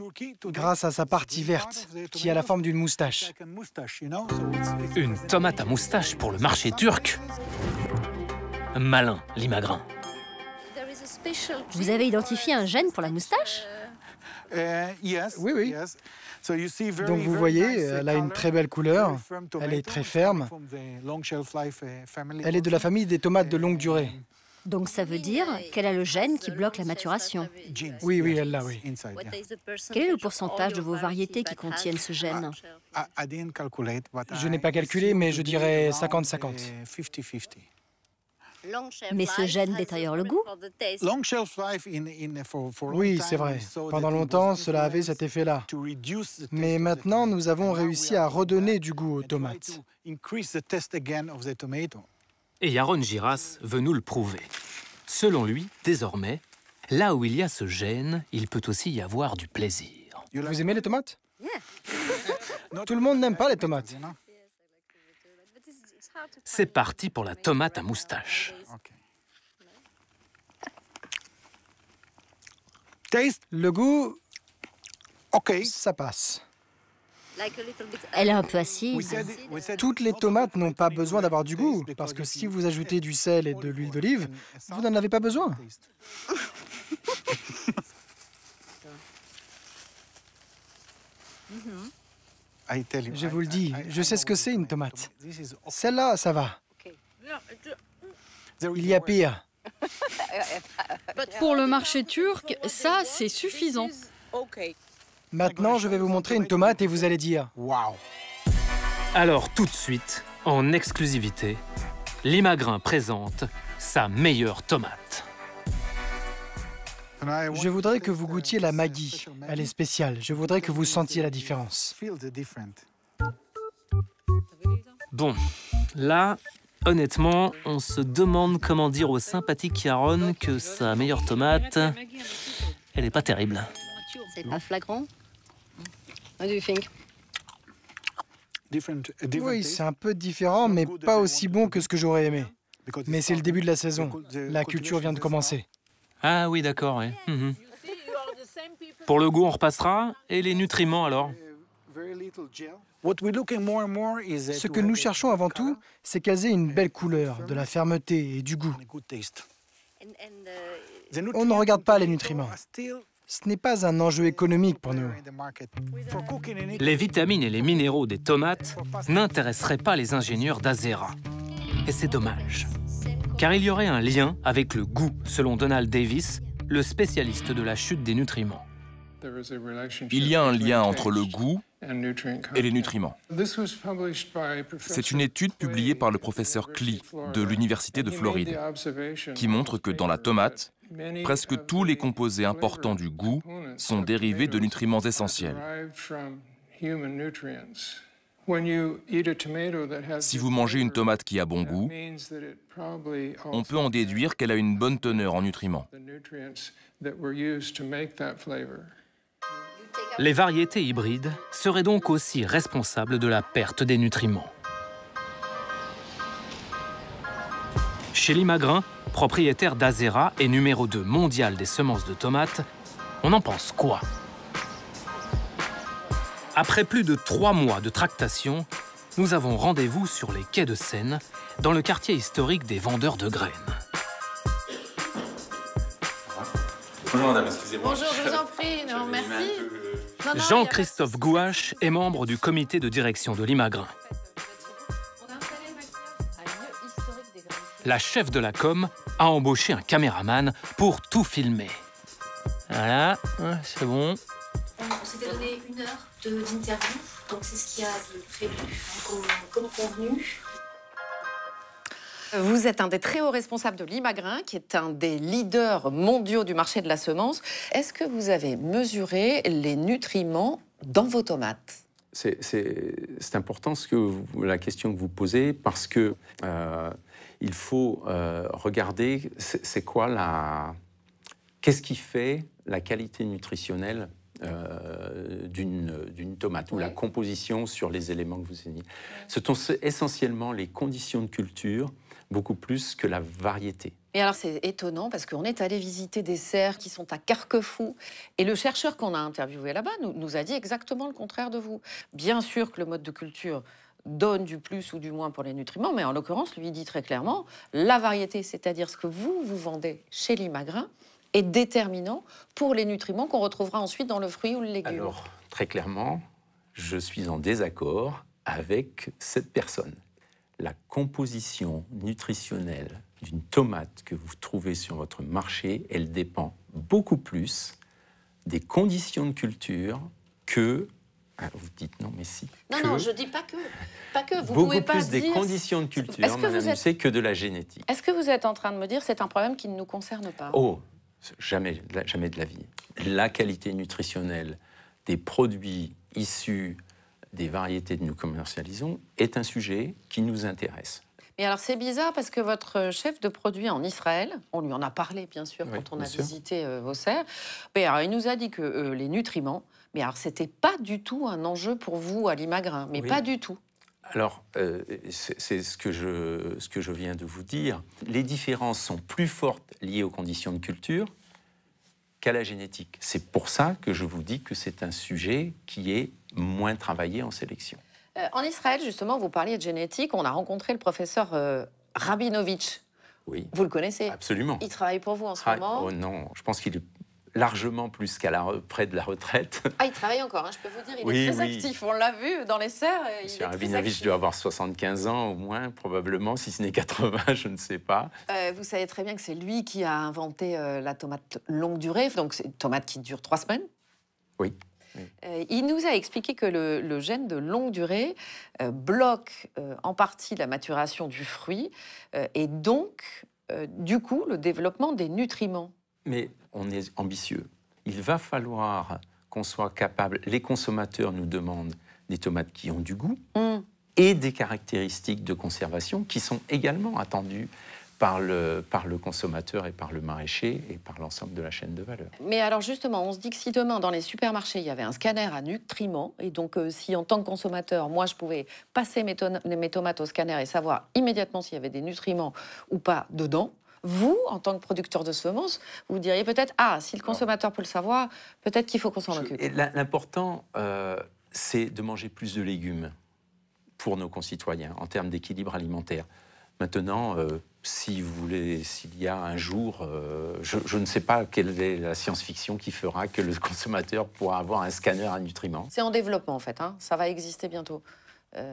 grâce à sa partie verte, qui a la forme d'une moustache. Une tomate à moustache pour le marché turc? Malin, Limagrain. Vous avez identifié un gène pour la moustache? Oui, oui. Donc vous voyez, elle a une très belle couleur, elle est très ferme. Elle est de la famille des tomates de longue durée. Donc ça veut dire qu'elle a le gène qui bloque la maturation. Oui, oui, elle l'a, oui. Quel est le pourcentage de vos variétés qui contiennent ce gène? Je n'ai pas calculé, mais je dirais 50-50. Mais ce gène détériore le goût. Oui, c'est vrai. Pendant longtemps, cela avait cet effet-là. Mais maintenant, nous avons réussi à redonner du goût aux tomates. Et Yaron Giras veut nous le prouver. Selon lui, désormais, là où il y a ce gène, il peut aussi y avoir du plaisir. Vous aimez les tomates? Tout le monde n'aime pas les tomates. C'est parti pour la tomate à moustache. Le goût, ça passe. Elle est un peu acide. Toutes les tomates n'ont pas besoin d'avoir du goût, parce que si vous ajoutez du sel et de l'huile d'olive, vous n'en avez pas besoin. Je vous le dis, je sais ce que c'est une tomate. Celle-là, ça va. Il y a pire. Pour le marché turc, ça, c'est suffisant. Maintenant, je vais vous montrer une tomate et vous allez dire « Waouh ». Alors, tout de suite, en exclusivité, Limagrin présente sa meilleure tomate. Je voudrais que vous goûtiez la Maggi. Elle est spéciale. Je voudrais que vous sentiez la différence. Bon, là, honnêtement, on se demande comment dire au sympathique Yaron que sa meilleure tomate, elle n'est pas terrible. C'est pas flagrant? What do you think? Oui, c'est un peu différent, mais pas aussi bon que ce que j'aurais aimé. Mais c'est le début de la saison. La culture vient de commencer. Ah oui, d'accord, oui. Pour le goût, on repassera. Et les nutriments, alors? Ce que nous cherchons avant tout, c'est qu'elles aient une belle couleur, de la fermeté et du goût. On ne regarde pas les nutriments. Ce n'est pas un enjeu économique pour nous. Les vitamines et les minéraux des tomates n'intéresseraient pas les ingénieurs d'Azera. Et c'est dommage. Car il y aurait un lien avec le goût, selon Donald Davis, le spécialiste de la chute des nutriments. Il y a un lien entre le goût et les nutriments. C'est une étude publiée par le professeur Klee de l'Université de Floride qui montre que dans la tomate, presque tous les composés importants du goût sont dérivés de nutriments essentiels. Si vous mangez une tomate qui a bon goût, on peut en déduire qu'elle a une bonne teneur en nutriments. Les variétés hybrides seraient donc aussi responsables de la perte des nutriments. Chez Limagrin, propriétaire d'Azera et numéro 2 mondial des semences de tomates, on en pense quoi? Après plus de 3 mois de tractation, nous avons rendez-vous sur les quais de Seine, dans le quartier historique des vendeurs de graines. Bonjour madame, excusez-moi. Bonjour, je vous en prie, non, merci. Jean-Christophe Gouache est membre du comité de direction de Limagrin. La chef de la com a embauché un caméraman pour tout filmer. Voilà, c'est bon. On s'était donné 1 heure d'interview, donc c'est ce qu'il y a de prévu, comme convenu. Vous êtes un des très hauts responsables de Limagrin, qui est un des leaders mondiaux du marché de la semence. Est-ce que vous avez mesuré les nutriments dans vos tomates? C'est important la question que vous posez, parce que il faut regarder c'est quoi qu'est-ce qui fait la qualité nutritionnelle d'une tomate, ou la composition sur les éléments que vous avez dit. Ce sont essentiellement les conditions de culture, beaucoup plus que la variété. Et alors c'est étonnant parce qu'on est allé visiter des serres qui sont à Carquefou et le chercheur qu'on a interviewé là-bas nous a dit exactement le contraire de vous. Bien sûr que le mode de culture donne du plus ou du moins pour les nutriments, mais en l'occurrence, lui dit très clairement, la variété, c'est-à-dire ce que vous vendez chez Limagrin, est déterminant pour les nutriments qu'on retrouvera ensuite dans le fruit ou le légume. Alors, très clairement, je suis en désaccord avec cette personne. La composition nutritionnelle d'une tomate que vous trouvez sur votre marché, elle dépend beaucoup plus des conditions de culture que Vous dites non, mais si. Non, je dis pas que. Pas que. Vous beaucoup pouvez pas plus dire... des conditions de culture, Madame Musset, que de la génétique. Est-ce que vous êtes en train de me dire que c'est un problème qui ne nous concerne pas? Oh, jamais de la vie. La qualité nutritionnelle des produits issus des variétés que nous commercialisons est un sujet qui nous intéresse. Mais alors c'est bizarre parce que votre chef de produit en Israël, on lui en a parlé bien sûr quand on a visité vos serres, mais alors, il nous a dit que les nutriments, mais alors c'était pas du tout un enjeu pour vous à Limagrin, mais pas du tout. Alors, c'est ce que je viens de vous dire. Les différences sont plus fortes liées aux conditions de culture qu'à la génétique. C'est pour ça que je vous dis que c'est un sujet qui est moins travaillé en sélection. En Israël, justement, vous parliez de génétique. On a rencontré le professeur Rabinovitch. Oui. Vous le connaissez? Absolument. Il travaille pour vous en ce moment? Oh non, je pense qu'il est largement plus près de la retraite. Ah, il travaille encore, hein, je peux vous dire. Il est très actif. On l'a vu dans les serres. Monsieur Rabinovitch doit avoir 75 ans au moins, probablement, si ce n'est 80, je ne sais pas. Vous savez très bien que c'est lui qui a inventé la tomate longue durée. Donc, c'est une tomate qui dure 3 semaines. Oui. Il nous a expliqué que le gène de longue durée bloque en partie la maturation du fruit et donc, du coup, le développement des nutriments. Mais on est ambitieux. Il va falloir qu'on soit capable... Les consommateurs nous demandent des tomates qui ont du goût et des caractéristiques de conservation qui sont également attendues par le consommateur et par le maraîcher et par l'ensemble de la chaîne de valeur. Mais alors justement, on se dit que si demain, dans les supermarchés, il y avait un scanner à nutriments, et donc si en tant que consommateur, moi, je pouvais passer mes tomates au scanner et savoir immédiatement s'il y avait des nutriments ou pas dedans, vous, en tant que producteur de semences, vous diriez peut-être, si le consommateur peut le savoir, peut-être qu'il faut qu'on s'en occupe. L'important, c'est de manger plus de légumes pour nos concitoyens, en termes d'équilibre alimentaire. Maintenant, s'il y a un jour, je ne sais pas quelle est la science-fiction qui fera que le consommateur pourra avoir un scanner à nutriments. C'est en développement, en fait, hein. Ça va exister bientôt.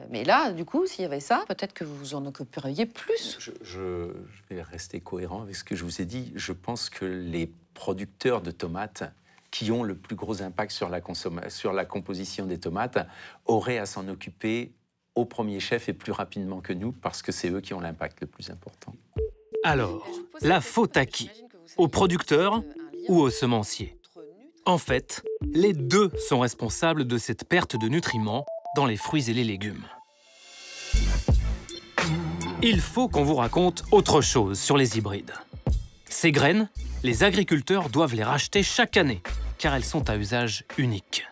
Mais là, du coup, s'il y avait ça, peut-être que vous vous en occuperiez plus. Je vais rester cohérent avec ce que je vous ai dit. Je pense que les producteurs de tomates qui ont le plus gros impact sur la composition des tomates auraient à s'en occuper au premier chef et plus rapidement que nous, parce que c'est eux qui ont l'impact le plus important. Alors, la faute à qui? Aux producteurs ou aux semenciers? En fait, les deux sont responsables de cette perte de nutriments dans les fruits et les légumes. Il faut qu'on vous raconte autre chose sur les hybrides. Ces graines, les agriculteurs doivent les racheter chaque année, car elles sont à usage unique.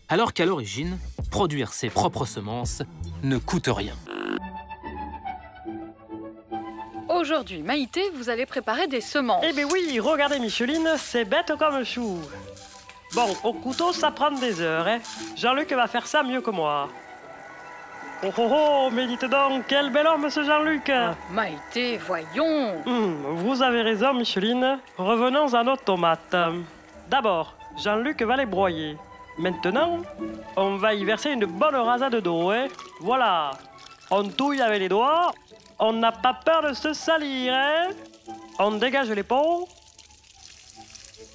Alors qu'à l'origine, produire ses propres semences ne coûte rien. Aujourd'hui, Maïté, vous allez préparer des semences. Eh bien oui, regardez Micheline, c'est bête comme chou. Bon, au couteau, ça prend des heures, hein. Jean-Luc va faire ça mieux que moi. Oh oh oh, mais dites donc, quel bel homme ce Jean-Luc. Maïté, voyons. Vous avez raison, Micheline. Revenons à nos tomates. D'abord, Jean-Luc va les broyer. Maintenant, on va y verser une bonne rasade d'eau, hein. Voilà. On touille avec les doigts. On n'a pas peur de se salir, hein. On dégage les pots.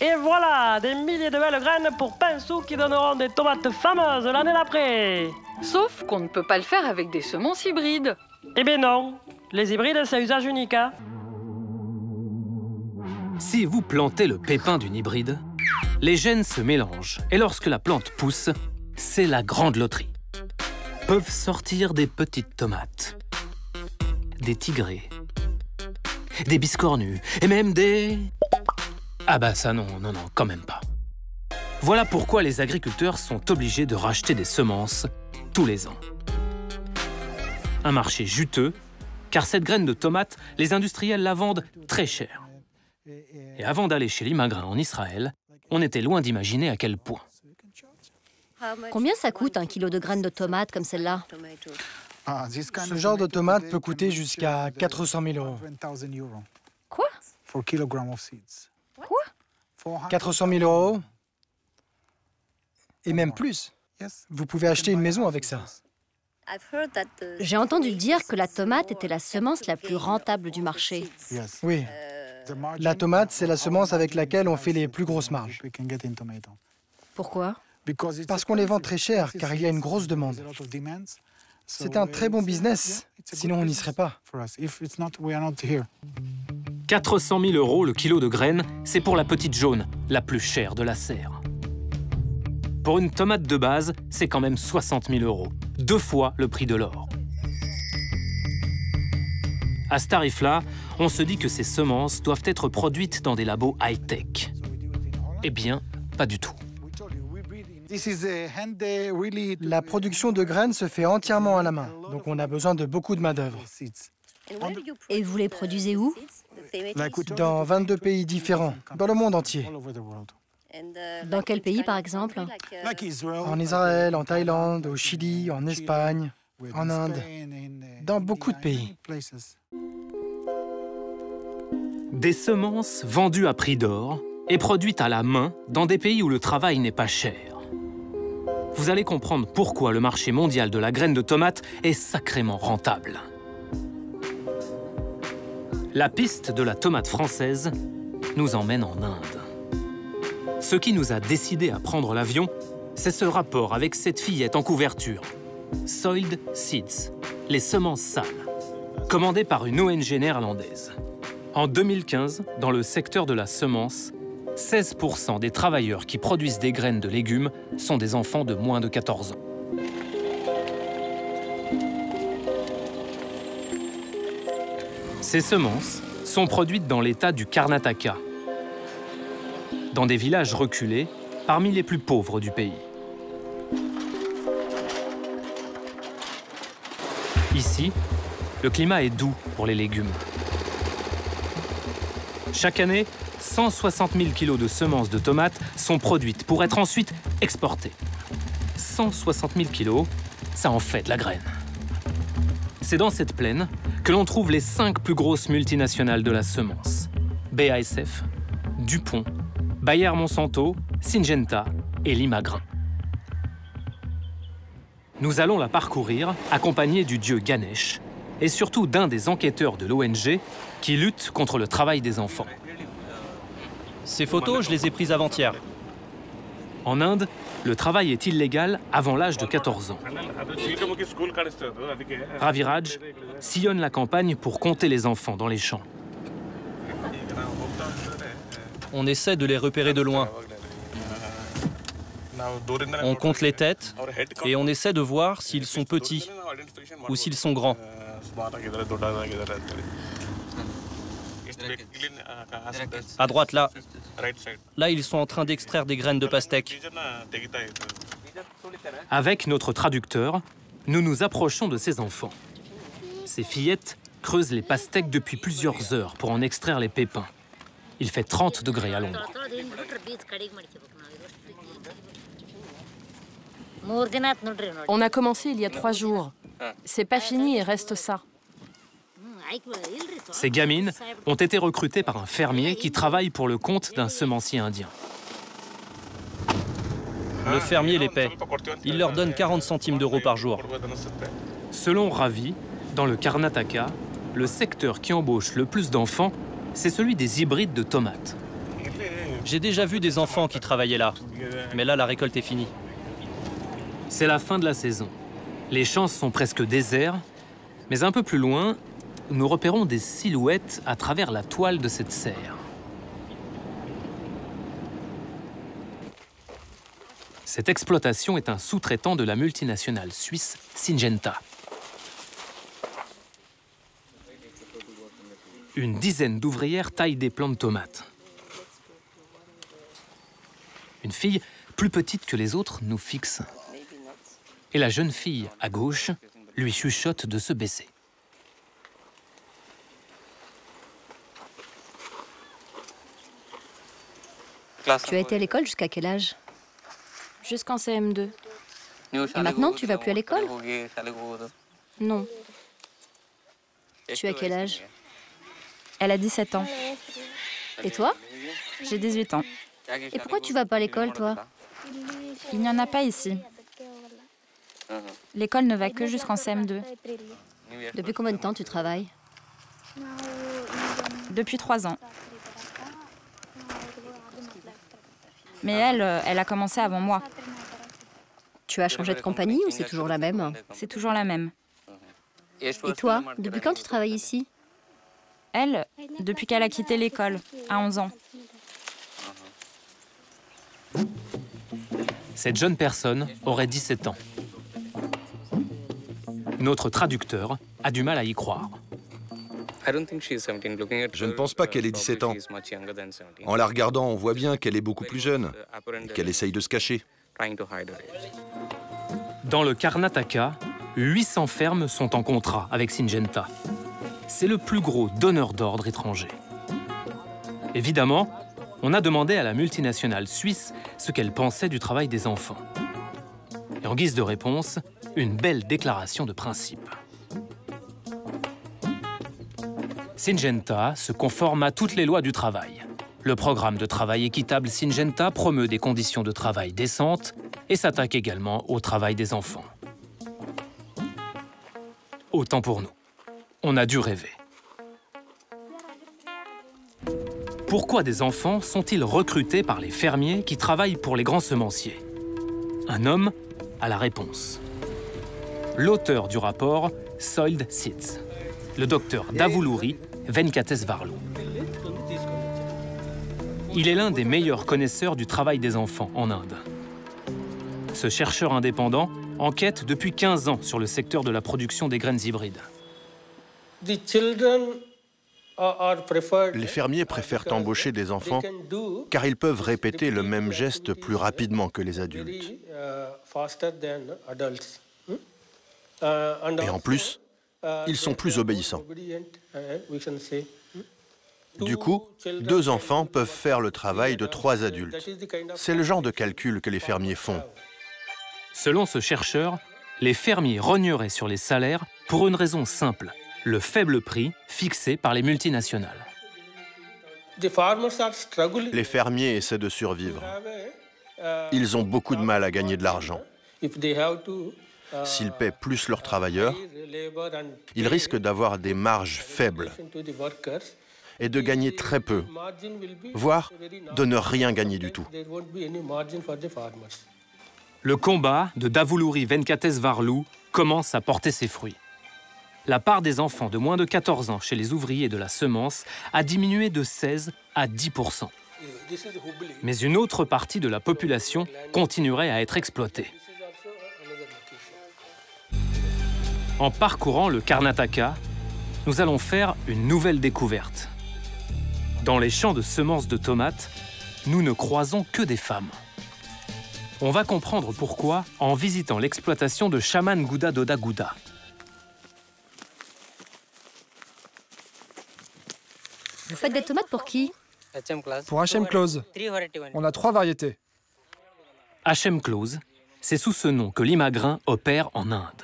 Et voilà, des milliers de belles graines pour pinceaux qui donneront des tomates fameuses l'année d'après. Sauf qu'on ne peut pas le faire avec des semences hybrides. Eh bien non, les hybrides, c'est usage unique, hein. Si vous plantez le pépin d'une hybride, les gènes se mélangent et lorsque la plante pousse, c'est la grande loterie. Peuvent sortir des petites tomates, des tigrés, des biscornus et même des... Ah bah ça non, quand même pas. Voilà pourquoi les agriculteurs sont obligés de racheter des semences tous les ans. Un marché juteux, car cette graine de tomate, les industriels la vendent très cher. Et avant d'aller chez Limagrin en Israël, on était loin d'imaginer à quel point. Combien ça coûte un kilo de graines de tomates comme celle-là? Ce genre de tomate peut coûter jusqu'à 400 000 €. Quoi? Quoi? 400 000 €? Et même plus. Vous pouvez acheter une maison avec ça. J'ai entendu dire que la tomate était la semence la plus rentable du marché. Oui. La tomate, c'est la semence avec laquelle on fait les plus grosses marges. Pourquoi? Parce qu'on les vend très cher, car il y a une grosse demande. C'est un très bon business, sinon on n'y serait pas. 400 000 € le kilo de graines, c'est pour la petite jaune, la plus chère de la serre. Pour une tomate de base, c'est quand même 60 000 €, 2 fois le prix de l'or. À ce tarif-là, on se dit que ces semences doivent être produites dans des labos high-tech. Eh bien, pas du tout. La production de graines se fait entièrement à la main, donc on a besoin de beaucoup de main-d'œuvre. Et vous les produisez où? Dans 22 pays différents, dans le monde entier. Dans quel pays, par exemple? En Israël, en Thaïlande, au Chili, en Espagne, en Inde, dans beaucoup de pays. Des semences vendues à prix d'or et produites à la main dans des pays où le travail n'est pas cher. Vous allez comprendre pourquoi le marché mondial de la graine de tomate est sacrément rentable. La piste de la tomate française nous emmène en Inde. Ce qui nous a décidé à prendre l'avion, c'est ce rapport avec cette fillette en couverture. Soiled Seeds, les semences sales, commandées par une ONG néerlandaise. En 2015, dans le secteur de la semence, 16% des travailleurs qui produisent des graines de légumes sont des enfants de moins de 14 ans. Ces semences sont produites dans l'État du Karnataka, dans des villages reculés, parmi les plus pauvres du pays. Ici, le climat est doux pour les légumes. Chaque année, 160 000 kilos de semences de tomates sont produites pour être ensuite exportées. 160 000 kilos, ça en fait de la graine. C'est dans cette plaine que l'on trouve les 5 plus grosses multinationales de la semence. BASF, DuPont, Bayer Monsanto, Syngenta et Limagrain. Nous allons la parcourir, accompagnés du dieu Ganesh, et surtout d'un des enquêteurs de l'ONG qui lutte contre le travail des enfants. Ces photos, je les ai prises avant-hier. En Inde, le travail est illégal avant l'âge de 14 ans. Raviraj sillonne la campagne pour compter les enfants dans les champs. On essaie de les repérer de loin. On compte les têtes et on essaie de voir s'ils sont petits ou s'ils sont grands. À droite, là. Là, ils sont en train d'extraire des graines de pastèque. Avec notre traducteur, nous nous approchons de ces enfants. Ces fillettes creusent les pastèques depuis plusieurs heures pour en extraire les pépins. Il fait 30 degrés à l'ombre. On a commencé il y a 3 jours. C'est pas fini et reste ça. Ces gamines ont été recrutées par un fermier qui travaille pour le compte d'un semencier indien. Le fermier les paie. Il leur donne 40 centimes d'euros par jour. Selon Ravi, dans le Karnataka, le secteur qui embauche le plus d'enfants, c'est celui des hybrides de tomates. J'ai déjà vu des enfants qui travaillaient là, mais là, la récolte est finie. C'est la fin de la saison. Les champs sont presque déserts, mais un peu plus loin, nous repérons des silhouettes à travers la toile de cette serre. Cette exploitation est un sous-traitant de la multinationale suisse Syngenta. Une dizaine d'ouvrières taillent des plants de tomates. Une fille, plus petite que les autres, nous fixe. Et la jeune fille, à gauche, lui chuchote de se baisser. Tu as été à l'école jusqu'à quel âge? Jusqu'en CM2. Et maintenant, tu vas plus à l'école? Non. Tu as quel âge? Elle a 17 ans. Et toi? J'ai 18 ans. Et pourquoi tu vas pas à l'école, toi? Il n'y en a pas ici. L'école ne va que jusqu'en CM2. Depuis combien de temps tu travailles? Depuis 3 ans. Mais elle a commencé avant moi. Tu as changé de compagnie ou c'est toujours la même? C'est toujours la même. Et toi, depuis quand tu travailles ici? Elle, depuis qu'elle a quitté l'école, à 11 ans. Cette jeune personne aurait 17 ans. Notre traducteur a du mal à y croire. Je ne pense pas qu'elle ait 17 ans. En la regardant, on voit bien qu'elle est beaucoup plus jeune, qu'elle essaye de se cacher. Dans le Karnataka, 800 fermes sont en contrat avec Syngenta. C'est le plus gros donneur d'ordre étranger. Évidemment, on a demandé à la multinationale suisse ce qu'elle pensait du travail des enfants. Et en guise de réponse, une belle déclaration de principe. Syngenta se conforme à toutes les lois du travail. Le programme de travail équitable Syngenta promeut des conditions de travail décentes et s'attaque également au travail des enfants. Autant pour nous. On a dû rêver. Pourquoi des enfants sont-ils recrutés par les fermiers qui travaillent pour les grands semenciers? Un homme a la réponse. L'auteur du rapport Soiled Seeds, le docteur Davuluri Venkatesvarlu. Il est l'un des meilleurs connaisseurs du travail des enfants en Inde. Ce chercheur indépendant enquête depuis 15 ans sur le secteur de la production des graines hybrides. Les fermiers préfèrent embaucher des enfants car ils peuvent répéter le même geste plus rapidement que les adultes. Et en plus, ils sont plus obéissants. Du coup, 2 enfants peuvent faire le travail de 3 adultes. C'est le genre de calcul que les fermiers font. Selon ce chercheur, les fermiers rogneraient sur les salaires pour une raison simple, le faible prix fixé par les multinationales. Les fermiers essaient de survivre. Ils ont beaucoup de mal à gagner de l'argent. S'ils paient plus leurs travailleurs, ils risquent d'avoir des marges faibles et de gagner très peu, voire de ne rien gagner du tout. Le combat de Davuluri Venkatesvarlu commence à porter ses fruits. La part des enfants de moins de 14 ans chez les ouvriers de la semence a diminué de 16 à 10%. Mais une autre partie de la population continuerait à être exploitée. En parcourant le Karnataka, nous allons faire une nouvelle découverte. Dans les champs de semences de tomates, nous ne croisons que des femmes. On va comprendre pourquoi en visitant l'exploitation de Shaman Gouda Doda Gouda. Vous faites des tomates pour qui? Pour H.M. Close. On a 3 variétés. H.M. Close, c'est sous ce nom que l'Imagrin opère en Inde.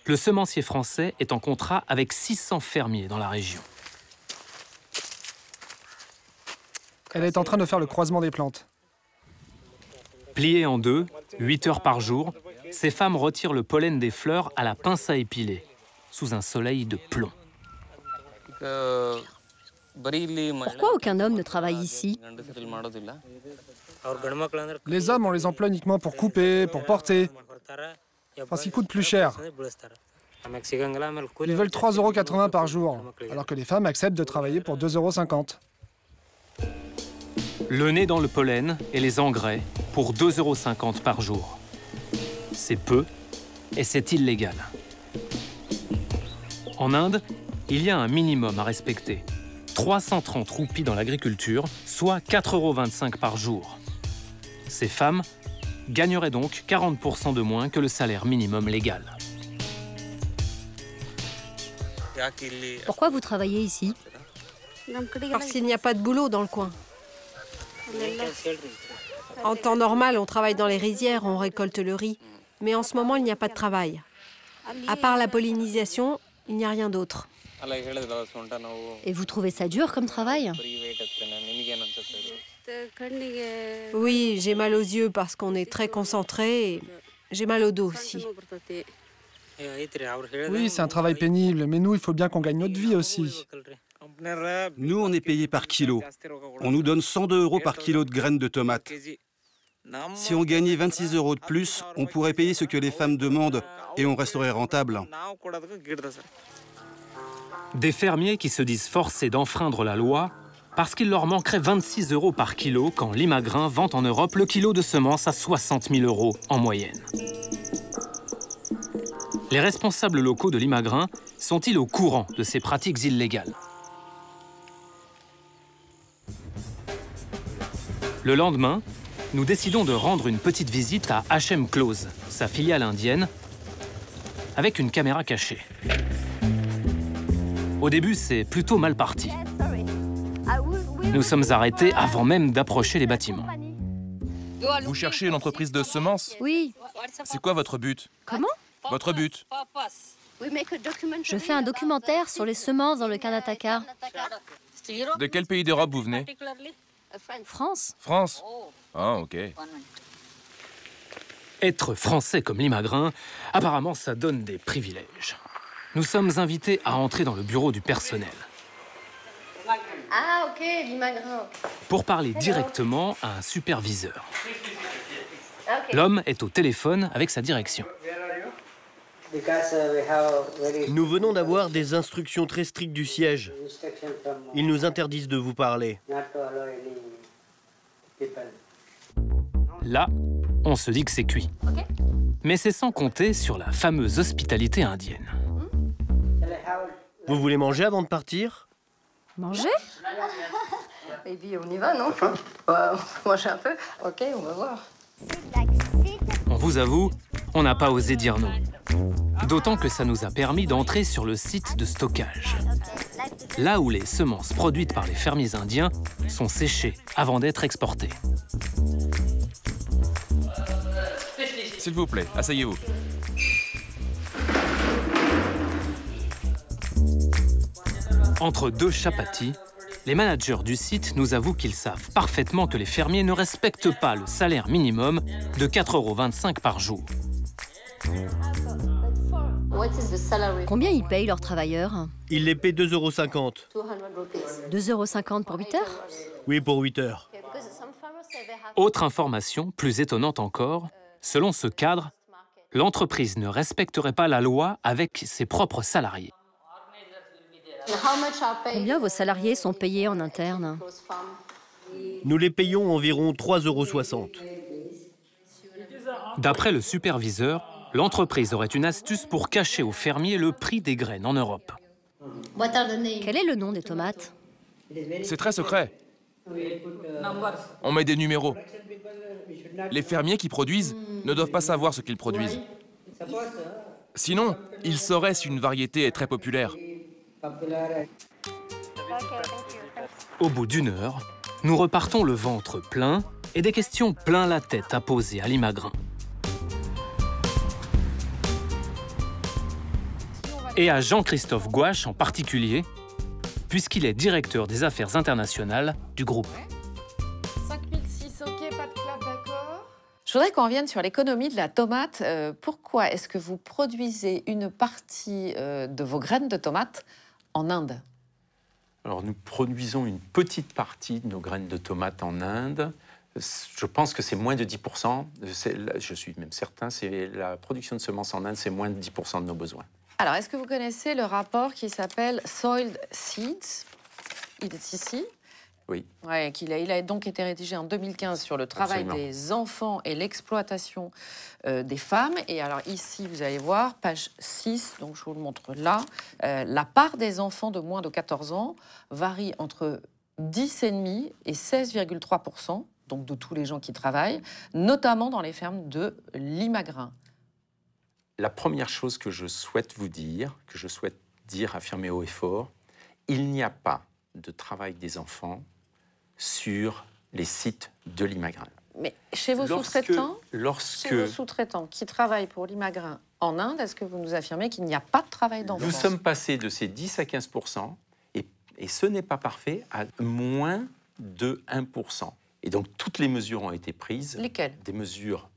Le semencier français est en contrat avec 600 fermiers dans la région. Elle est en train de faire le croisement des plantes. Pliées en 2, 8 heures par jour, ces femmes retirent le pollen des fleurs à la pince à épiler, sous un soleil de plomb. Pourquoi aucun homme ne travaille ici? Les hommes, on les emploie uniquement pour couper, pour porter, parce qu'ils coûtent plus cher. Ils veulent 3,80 € par jour, alors que les femmes acceptent de travailler pour 2,50 €. Le nez dans le pollen et les engrais pour 2,50 € par jour. C'est peu et c'est illégal. En Inde, il y a un minimum à respecter. 330 roupies dans l'agriculture, soit 4,25 € par jour. Ces femmes gagneraient donc 40% de moins que le salaire minimum légal. Pourquoi vous travaillez ici? Parce qu'il n'y a pas de boulot dans le coin. En temps normal, on travaille dans les rizières, on récolte le riz. Mais en ce moment, il n'y a pas de travail. À part la pollinisation, il n'y a rien d'autre. Et vous trouvez ça dur comme travail? Oui, j'ai mal aux yeux parce qu'on est très concentré et j'ai mal au dos aussi. Oui, c'est un travail pénible, mais nous, il faut bien qu'on gagne notre vie aussi. Nous, on est payé par kilo. On nous donne 102 € par kilo de graines de tomates. Si on gagnait 26 € de plus, on pourrait payer ce que les femmes demandent et on resterait rentable. Des fermiers qui se disent forcés d'enfreindre la loi parce qu'il leur manquerait 26 € par kilo quand Limagrain vend en Europe le kilo de semences à 60 000 € en moyenne. Les responsables locaux de Limagrain sont-ils au courant de ces pratiques illégales? Le lendemain, nous décidons de rendre une petite visite à H.M. Close, sa filiale indienne, avec une caméra cachée. Au début, c'est plutôt mal parti. Nous sommes arrêtés avant même d'approcher les bâtiments. Vous cherchez une entreprise de semences? Oui. C'est quoi votre but? Comment? Votre but? Je fais un documentaire sur les semences dans le Karnataka. De quel pays d'Europe vous venez? France. France? Ah, ok. Être français comme Limagrain, apparemment, ça donne des privilèges. Nous sommes invités à entrer dans le bureau du personnel Ah, ok, Limagrain. pour parler directement à un superviseur. L'homme est au téléphone avec sa direction. Nous venons d'avoir des instructions très strictes du siège. Ils nous interdisent de vous parler. Là, on se dit que c'est cuit. Mais c'est sans compter sur la fameuse hospitalité indienne. Vous voulez manger avant de partir? Manger? Et puis on y va, non? Manger un peu? Ok, on va voir. On vous avoue, on n'a pas osé dire non. D'autant que ça nous a permis d'entrer sur le site de stockage. Là où les semences produites par les fermiers indiens sont séchées avant d'être exportées. S'il vous plaît, asseyez-vous. Entre deux chapatis, les managers du site nous avouent qu'ils savent parfaitement que les fermiers ne respectent pas le salaire minimum de 4,25 € par jour. Combien ils payent leurs travailleurs? Ils les paient 2,50 €. 2,50 € pour 8 heures? Oui, pour 8 heures. Autre information, plus étonnante encore, selon ce cadre, l'entreprise ne respecterait pas la loi avec ses propres salariés. Combien vos salariés sont payés en interne? Nous les payons environ 3,60 €. D'après le superviseur, l'entreprise aurait une astuce pour cacher aux fermiers le prix des graines en Europe. Quel est le nom des tomates? C'est très secret. On met des numéros. Les fermiers qui produisent ne doivent pas savoir ce qu'ils produisent. Sinon, ils sauraient si une variété est très populaire. Au bout d'une heure, nous repartons le ventre plein et des questions plein la tête à poser à Limagrain. Et à Jean-Christophe Gouache en particulier, puisqu'il est directeur des affaires internationales du groupe. 5006, ok, pas de clap, d'accord. Je voudrais qu'on revienne sur l'économie de la tomate. Pourquoi est-ce que vous produisez une partie de vos graines de tomates en Inde? Alors, nous produisons une petite partie de nos graines de tomates en Inde. Je pense que c'est moins de 10%. Je suis même certain, la production de semences en Inde, c'est moins de 10% de nos besoins. Alors, est-ce que vous connaissez le rapport qui s'appelle Soiled Seeds? Il est ici. Oui. Ouais, il a donc été rédigé en 2015 sur le travail des enfants et l'exploitation des femmes. Et alors ici, vous allez voir, page 6, donc je vous le montre là, la part des enfants de moins de 14 ans varie entre 10,5 et 16,3%, donc de tous les gens qui travaillent, notamment dans les fermes de Limagrain. La première chose que je souhaite vous dire, affirmer haut et fort, il n'y a pas de travail des enfants sur les sites de Limagrain. Mais chez vos sous-traitants, chez vos sous-traitants qui travaillent pour Limagrain en Inde, est-ce que vous nous affirmez qu'il n'y a pas de travail d'enfants? Nous sommes passés de ces 10 à 15%, et ce n'est pas parfait, à moins de 1%. Et donc toutes les mesures ont été prises. Lesquelles? Des mesures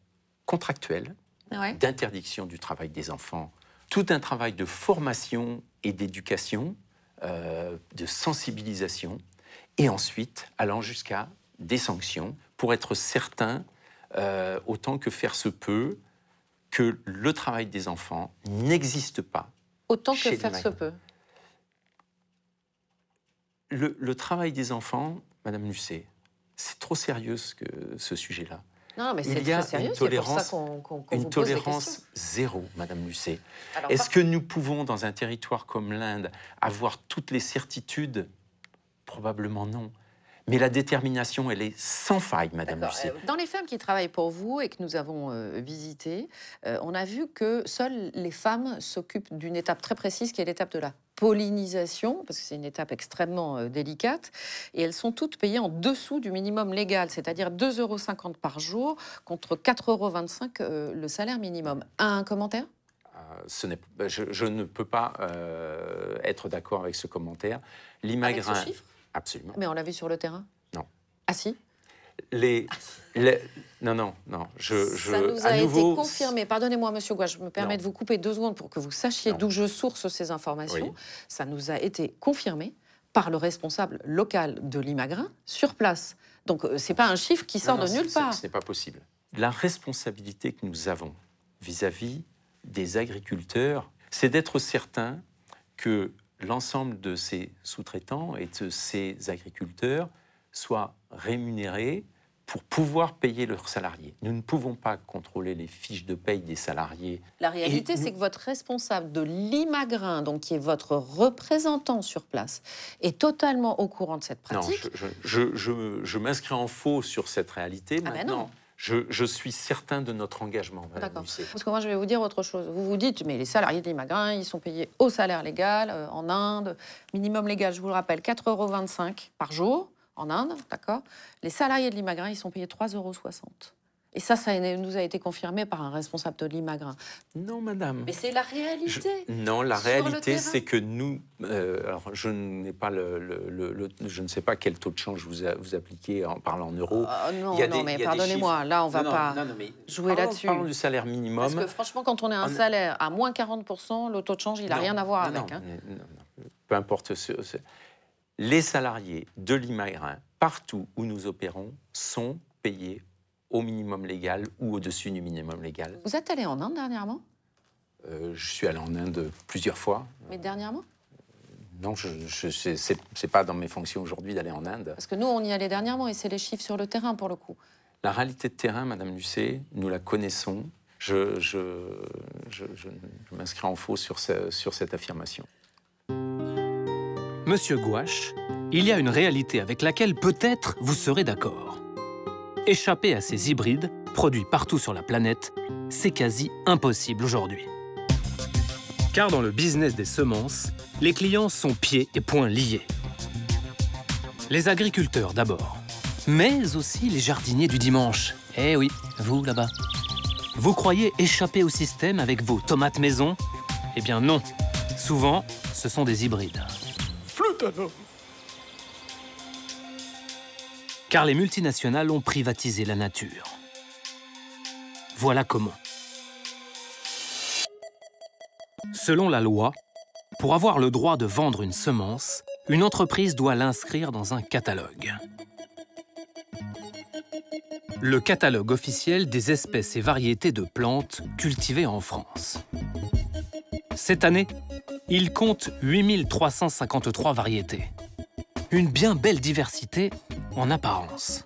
contractuelles, ouais, d'interdiction du travail des enfants, tout un travail de formation et d'éducation, de sensibilisation, et ensuite allant jusqu'à des sanctions pour être certain autant que faire se peut que le travail des enfants n'existe pas. Autant que faire se peut. Le travail des enfants, Madame Lucet, c'est trop sérieux ce sujet-là. Non, mais c'est très sérieux, c'est pour ça qu'on vous pose des questions. Une tolérance zéro, Madame Lucet. Est-ce que nous pouvons, dans un territoire comme l'Inde, avoir toutes les certitudes? Probablement non. Mais la détermination, elle est sans faille, Madame Lucet. Dans les femmes qui travaillent pour vous et que nous avons visitées, on a vu que seules les femmes s'occupent d'une étape très précise, qui est l'étape de la pollinisation, parce que c'est une étape extrêmement délicate, et elles sont toutes payées en dessous du minimum légal, c'est-à-dire 2,50 € par jour contre 4,25 € le salaire minimum. Un commentaire? Je ne peux pas être d'accord avec ce commentaire. L'imagrin... Avec ce chiffre? Absolument. Mais on l'a vu sur le terrain? Non. Ah si? Non. Ça nous a été confirmé. Pardonnez-moi, Monsieur Gouache, je me permets de vous couper 2 secondes pour que vous sachiez d'où je source ces informations. Oui. Ça nous a été confirmé par le responsable local de l'Imagrin sur place. Donc, c'est pas un chiffre qui sort de nulle part. Ce n'est pas possible. La responsabilité que nous avons vis-à-vis des agriculteurs, c'est d'être certain que l'ensemble de ces sous-traitants et de ces agriculteurs soient rémunérés pour pouvoir payer leurs salariés. Nous ne pouvons pas contrôler les fiches de paye des salariés. La réalité, c'est que votre responsable de l'Imagrin, donc qui est votre représentant sur place, est totalement au courant de cette pratique. Non, je m'inscris en faux sur cette réalité. Maintenant, je suis certain de notre engagement, Madame Lucet. Parce que moi, je vais vous dire autre chose. Vous vous dites, mais les salariés de l'Imagrin, ils sont payés au salaire légal, en Inde. Minimum légal, je vous le rappelle, 4,25 € par jour. En Inde, d'accord. Les salariés de l'Imagrin, ils sont payés 3,60 €. Et ça nous a été confirmé par un responsable de l'Imagrin. Non, madame. Mais c'est la réalité. Non, la réalité, c'est que nous... alors, je n'ai pas je ne sais pas quel taux de change vous appliquez en parlant en euros. Non, mais pardonnez-moi, là, on ne va pas jouer là-dessus. Parlons du salaire minimum. Parce que franchement, quand on a un salaire à moins 40%, le taux de change, il n'a rien à voir avec. Non. Peu importe les salariés de l'Imagrin, partout où nous opérons, sont payés au minimum légal ou au-dessus du minimum légal. Vous êtes allé en Inde dernièrement? Je suis allé en Inde plusieurs fois. Mais dernièrement? Non, c'est pas dans mes fonctions aujourd'hui d'aller en Inde. Parce que nous, on y allait dernièrement et c'est les chiffres sur le terrain pour le coup. La réalité de terrain, Madame Lucet, nous la connaissons. Je m'inscris en faux sur cette affirmation. Monsieur Gouache, il y a une réalité avec laquelle peut-être vous serez d'accord. Échapper à ces hybrides, produits partout sur la planète, c'est quasi impossible aujourd'hui. Car dans le business des semences, les clients sont pieds et poings liés. Les agriculteurs d'abord, mais aussi les jardiniers du dimanche. Eh oui, vous là-bas. Vous croyez échapper au système avec vos tomates maison? Eh bien non. Souvent, ce sont des hybrides. Car les multinationales ont privatisé la nature. Voilà comment. Selon la loi, pour avoir le droit de vendre une semence, une entreprise doit l'inscrire dans un catalogue. Le catalogue officiel des espèces et variétés de plantes cultivées en France. Cette année, il compte 8353 variétés. Une bien belle diversité en apparence.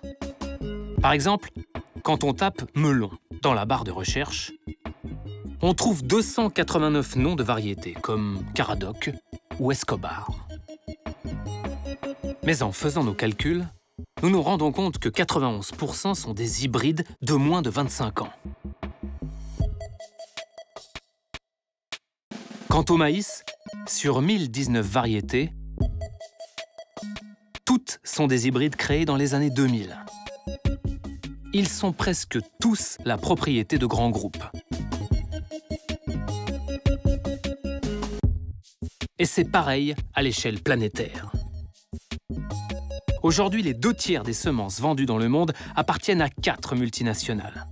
Par exemple, quand on tape « melon » dans la barre de recherche, on trouve 289 noms de variétés, comme Caradoc ou Escobar. Mais en faisant nos calculs, nous nous rendons compte que 91% sont des hybrides de moins de 25 ans. Quant au maïs, sur 1019 variétés, toutes sont des hybrides créés dans les années 2000. Ils sont presque tous la propriété de grands groupes. Et c'est pareil à l'échelle planétaire. Aujourd'hui, les 2/3 des semences vendues dans le monde appartiennent à 4 multinationales.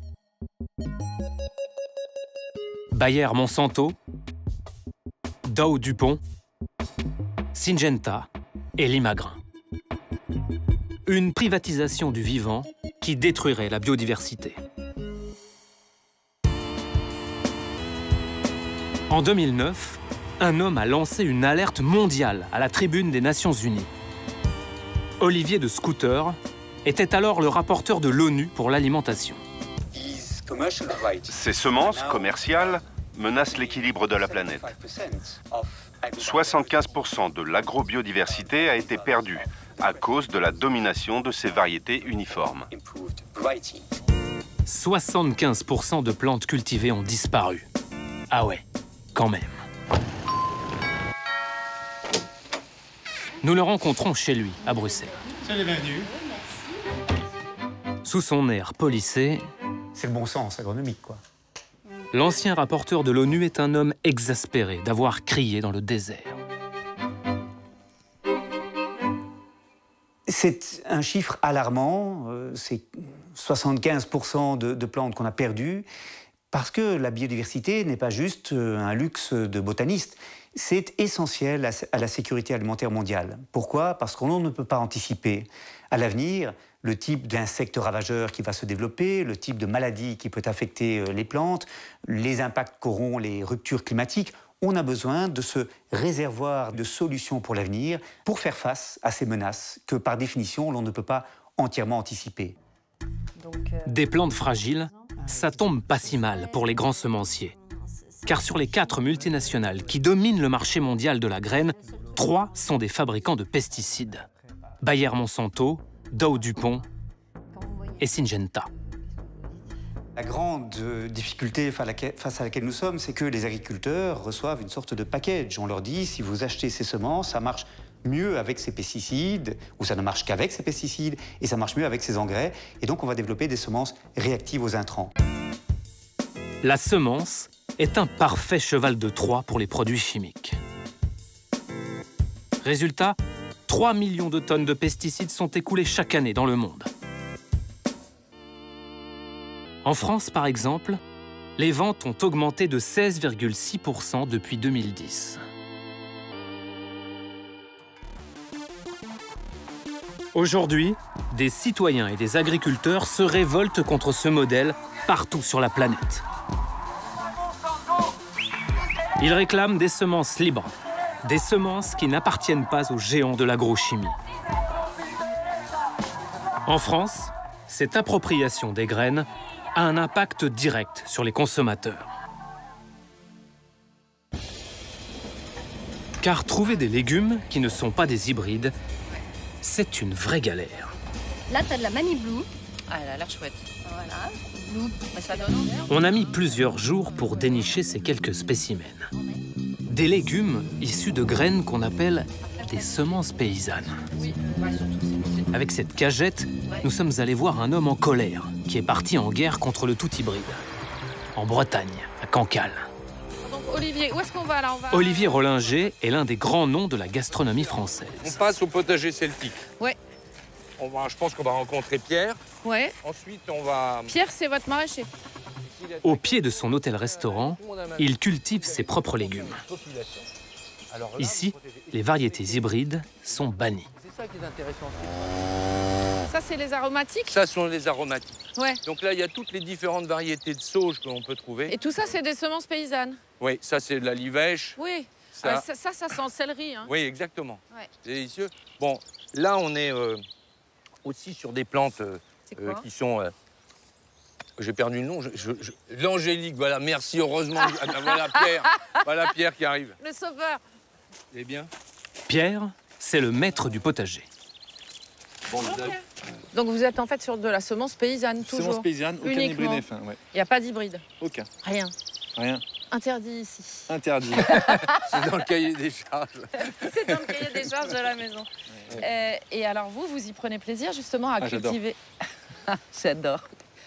Bayer-Monsanto, Dow-DuPont, Syngenta et l'Imagrin. Une privatisation du vivant qui détruirait la biodiversité. En 2009, un homme a lancé une alerte mondiale à la tribune des Nations Unies. Olivier de Scooter était alors le rapporteur de l'ONU pour l'alimentation. Ces semences commerciales menacent l'équilibre de la planète. 75% de l'agrobiodiversité a été perdue à cause de la domination de ces variétés uniformes. 75% de plantes cultivées ont disparu. Ah ouais, quand même. Nous le rencontrons chez lui, à Bruxelles. Salut, bienvenue. Sous son air polissé... C'est le bon sens agronomique, quoi. L'ancien rapporteur de l'ONU est un homme exaspéré d'avoir crié dans le désert. C'est un chiffre alarmant, c'est 75% de plantes qu'on a perdues, parce que la biodiversité n'est pas juste un luxe de botanistes, c'est essentiel à la sécurité alimentaire mondiale. Pourquoi? Parce qu'on ne peut pas anticiper à l'avenir le type d'insectes ravageurs qui va se développer, le type de maladie qui peut affecter les plantes, les impacts qu'auront les ruptures climatiques. On a besoin de ce réservoir de solutions pour l'avenir pour faire face à ces menaces que, par définition, l'on ne peut pas entièrement anticiper. Des plantes fragiles, ça tombe pas si mal pour les grands semenciers. Car sur les 4 multinationales qui dominent le marché mondial de la graine, 3 sont des fabricants de pesticides. Bayer-Monsanto, Dow-DuPont et Syngenta. La grande difficulté face à laquelle nous sommes, c'est que les agriculteurs reçoivent une sorte de package. On leur dit, si vous achetez ces semences, ça marche mieux avec ces pesticides, ou ça ne marche qu'avec ces pesticides, et ça marche mieux avec ces engrais. Et donc, on va développer des semences réactives aux intrants. La semence est un parfait cheval de Troie pour les produits chimiques. Résultat, 3 millions de tonnes de pesticides sont écoulées chaque année dans le monde. En France, par exemple, les ventes ont augmenté de 16,6% depuis 2010. Aujourd'hui, des citoyens et des agriculteurs se révoltent contre ce modèle partout sur la planète. Ils réclament des semences libres, des semences qui n'appartiennent pas aux géants de l'agrochimie. En France, cette appropriation des graines a un impact direct sur les consommateurs. Car trouver des légumes qui ne sont pas des hybrides, c'est une vraie galère. Là, tu as de la Mamie Blue. Ah, elle a l'air chouette. Voilà. Blue. Bah, ça donne envie. On a mis plusieurs jours pour dénicher ces quelques spécimens. Des légumes issus de graines qu'on appelle des semences paysannes. Avec cette cagette, nous sommes allés voir un homme en colère qui est parti en guerre contre le tout hybride. En Bretagne, à Cancale. Donc, Olivier, où est-ce qu'on va là? Olivier Rollinger est l'un des grands noms de la gastronomie française. On passe au potager celtique. Ouais. Je pense qu'on va rencontrer Pierre. Ouais. Ensuite, on va... Pierre, c'est votre maraîcher. Au pied de son hôtel-restaurant, il cultive ses propres légumes. Ici, les variétés hybrides sont bannies. C'est ça qui est intéressant. Ça, c'est les aromatiques? Ça sont les aromatiques. Ouais. Donc là, il y a toutes les différentes variétés de sauge que l'on peut trouver. Et tout ça, c'est des semences paysannes? Oui, ça, c'est de la livèche. Oui. Ça, ça sent le céleri. Hein. Oui, exactement. Ouais. C'est délicieux. Bon, là, on est aussi sur des plantes qui sont... J'ai perdu le nom. L'angélique, voilà, merci, heureusement. Voilà Pierre. Voilà Pierre qui arrive. Le sauveur. Eh bien. Pierre, c'est le maître du potager. Bon, donc vous êtes en fait sur de la semence paysanne, toujours? Semence paysanne, aucun hybride F1, ouais. Il n'y a pas d'hybride? Aucun. Rien? Rien. Interdit ici. Interdit. C'est dans le cahier des charges. C'est dans le cahier des charges de la maison. Ouais. Et alors vous y prenez plaisir justement à cultiver? J'adore.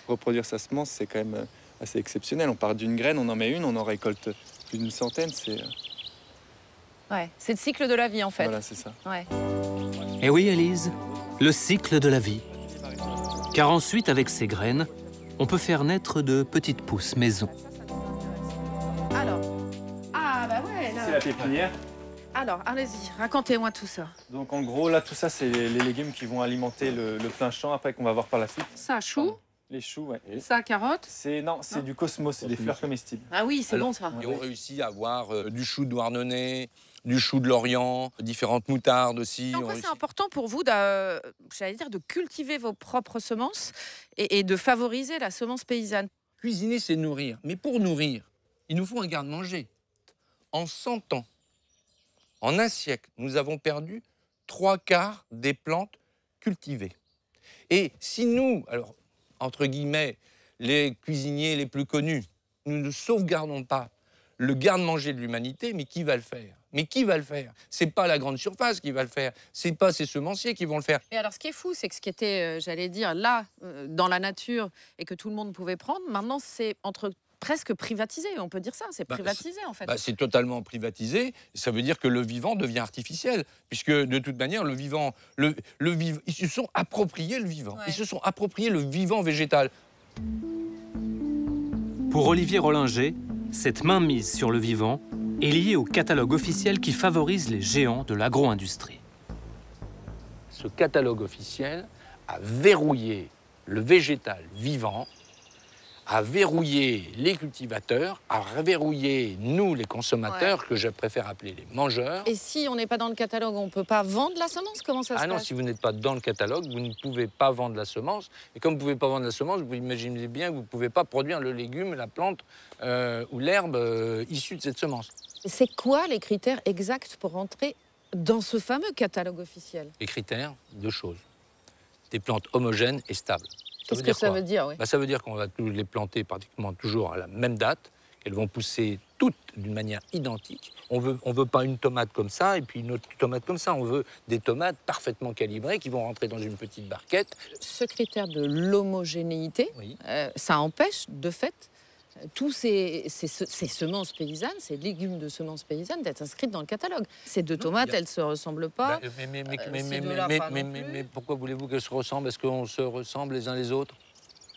Reproduire sa semence, c'est quand même assez exceptionnel. On part d'une graine, on en met une, on en récolte plus d'une centaine. Ouais, c'est le cycle de la vie en fait. Voilà, c'est ça. Ouais. Et oui, Élise, le cycle de la vie. Car ensuite, avec ces graines, on peut faire naître de petites pousses maison. Alors, bah ouais, là... C'est la pépinière. Alors, allez-y, racontez-moi tout ça. Donc en gros, là, tout ça, c'est les légumes qui vont alimenter le plein champ après qu'on va voir par la suite. Ça, chou. Les choux, ouais. Ça, carotte? Non, c'est du cosmos, c'est des fleurs comestibles. Ah oui, c'est bon ça. Et on réussit à avoir du chou de Douarnenez, du chou de Lorient, différentes moutardes aussi. Pourquoi c'est important pour vous de cultiver vos propres semences et de favoriser la semence paysanne? Cuisiner, c'est nourrir. Mais pour nourrir, il nous faut un garde-manger. En 100 ans, en un siècle, nous avons perdu 3/4 des plantes cultivées. Et si nous, alors, entre guillemets, les cuisiniers les plus connus, nous ne sauvegardons pas le garde-manger de l'humanité, mais qui va le faire? Mais qui va le faire? C'est pas la grande surface qui va le faire, c'est pas ces semenciers qui vont le faire. Et alors, ce qui est fou, c'est que ce qui était, j'allais dire, là, dans la nature, et que tout le monde pouvait prendre, maintenant, c'est presque privatisé, on peut dire ça, c'est privatisé en fait. C'est totalement privatisé, ça veut dire que le vivant devient artificiel, puisque de toute manière, le vivant, ils se sont appropriés le vivant, ils se sont appropriés le vivant végétal. Pour Olivier Rollinger, cette mainmise sur le vivant est liée au catalogue officiel qui favorise les géants de l'agro-industrie. Ce catalogue officiel a verrouillé le végétal vivant, a verrouillé les cultivateurs, a verrouillé nous, les consommateurs, que je préfère appeler les mangeurs. Et si on n'est pas dans le catalogue, on ne peut pas vendre la semence? Comment ça se passe? Ah non, si vous n'êtes pas dans le catalogue, vous ne pouvez pas vendre la semence. Et comme vous ne pouvez pas vendre la semence, vous imaginez bien que vous ne pouvez pas produire le légume, la plante ou l'herbe issue de cette semence. C'est quoi les critères exacts pour entrer dans ce fameux catalogue officiel? Les critères, 2 choses. Des plantes homogènes et stables. Qu'est-ce que ça veut dire? Ça veut dire qu'on va les planter pratiquement toujours à la même date, qu'elles vont pousser toutes d'une manière identique. On veut pas une tomate comme ça et puis une autre tomate comme ça. On veut des tomates parfaitement calibrées qui vont rentrer dans une petite barquette. Ce critère de l'homogénéité, ça empêche de fait tous ces semences paysannes, ces légumes de semences paysannes d'être inscrites dans le catalogue. Ces 2 tomates, elles ne se ressemblent pas. Mais pourquoi voulez-vous qu'elles se ressemblent? Est-ce qu'on se ressemble les uns les autres?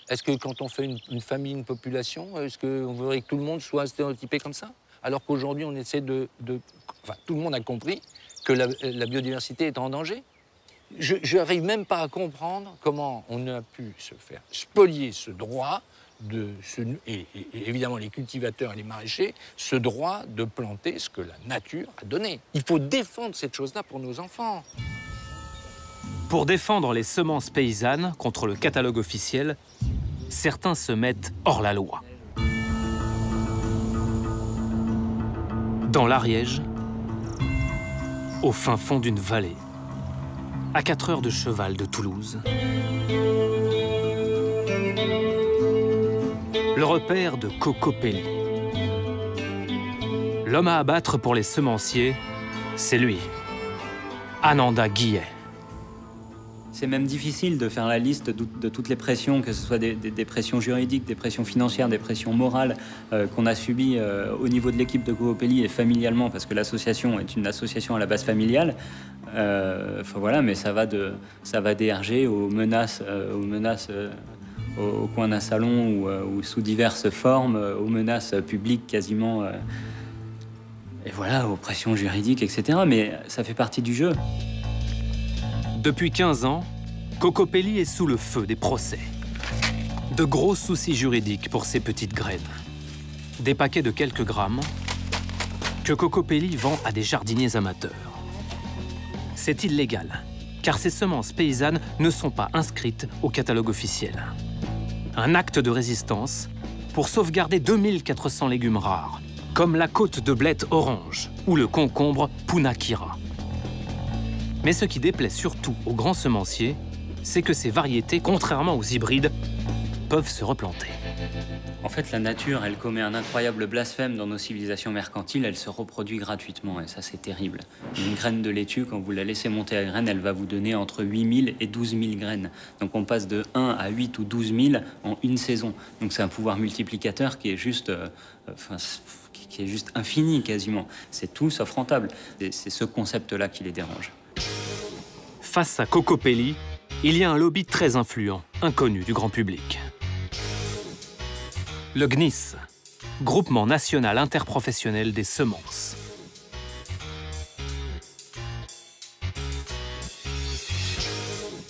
Est-ce que quand on fait une famille, une population, est-ce qu'on voudrait que tout le monde soit stéréotypé comme ça? Alors qu'aujourd'hui, on essaie Enfin, tout le monde a compris que la biodiversité est en danger. Je n'arrive même pas à comprendre comment on a pu se faire spolier ce droit et évidemment les cultivateurs et les maraîchers, ce droit de planter ce que la nature a donné. Il faut défendre cette chose-là pour nos enfants. Pour défendre les semences paysannes contre le catalogue officiel, certains se mettent hors la loi. Dans l'Ariège, au fin fond d'une vallée, à 4 heures de cheval de Toulouse, le repère de Cocopelli. L'homme à abattre pour les semenciers, c'est lui, Ananda Guillet. C'est même difficile de faire la liste de toutes les pressions, que ce soit des pressions juridiques, des pressions financières, des pressions morales qu'on a subies au niveau de l'équipe de Cocopelli et familialement, parce que l'association est une association à la base familiale. Voilà, mais ça va des RG aux menaces au coin d'un salon ou sous diverses formes, aux menaces publiques quasiment, et voilà, aux pressions juridiques, etc. Mais ça fait partie du jeu. Depuis 15 ans, Cocopelli est sous le feu des procès. De gros soucis juridiques pour ces petites graines. Des paquets de quelques grammes que Cocopelli vend à des jardiniers amateurs. C'est illégal, car ces semences paysannes ne sont pas inscrites au catalogue officiel. Un acte de résistance pour sauvegarder 2400 légumes rares, comme la côte de blettes orange ou le concombre Punakira. Mais ce qui déplaît surtout aux grands semenciers, c'est que ces variétés, contrairement aux hybrides, peuvent se replanter. En fait, la nature, elle commet un incroyable blasphème dans nos civilisations mercantiles, elle se reproduit gratuitement, et ça, c'est terrible. Une graine de laitue, quand vous la laissez monter à graines, elle va vous donner entre 8000 et 12 000 graines. Donc on passe de 1 à 8 ou 12 000 en une saison. Donc c'est un pouvoir multiplicateur qui est juste... qui est juste infini, quasiment. C'est tout sauf rentable. C'est ce concept-là qui les dérange. Face à Cocopelli, il y a un lobby très influent, inconnu du grand public. Le GNIS, Groupement National Interprofessionnel des Semences.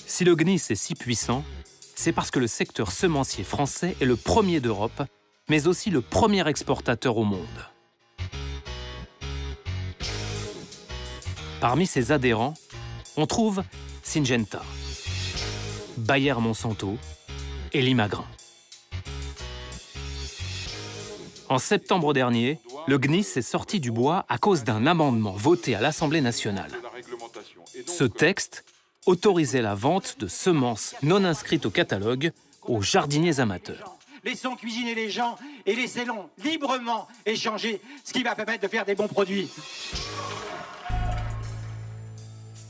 Si le GNIS est si puissant, c'est parce que le secteur semencier français est le premier d'Europe, mais aussi le premier exportateur au monde. Parmi ses adhérents, on trouve Syngenta, Bayer Monsanto et Limagrain. En septembre dernier, le GNIS est sorti du bois à cause d'un amendement voté à l'Assemblée nationale. Ce texte autorisait la vente de semences non inscrites au catalogue aux jardiniers amateurs. Laissons cuisiner les gens et laissez-les librement échanger, ce qui va permettre de faire des bons produits.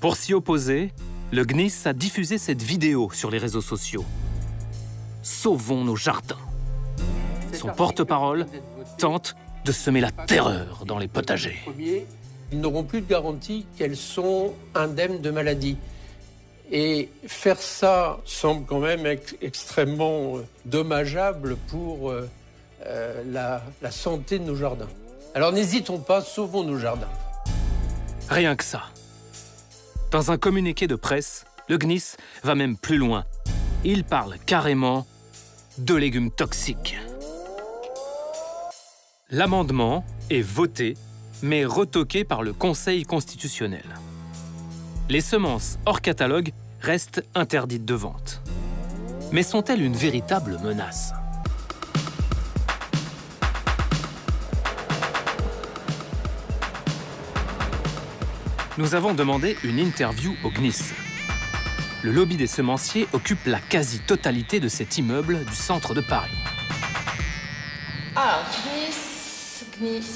Pour s'y opposer, le GNIS a diffusé cette vidéo sur les réseaux sociaux. Sauvons nos jardins. Son porte-parole tente de semer la terreur dans les potagers. Ils n'auront plus de garantie qu'elles sont indemnes de maladie. Et faire ça semble quand même extrêmement dommageable pour la santé de nos jardins. Alors n'hésitons pas, sauvons nos jardins. Rien que ça. Dans un communiqué de presse, le GNIS va même plus loin. Il parle carrément de légumes toxiques. L'amendement est voté, mais retoqué par le Conseil constitutionnel. Les semences hors catalogue restent interdites de vente. Mais sont-elles une véritable menace? Nous avons demandé une interview au GNIS. Le lobby des semenciers occupe la quasi-totalité de cet immeuble du centre de Paris. Alors, GNIS.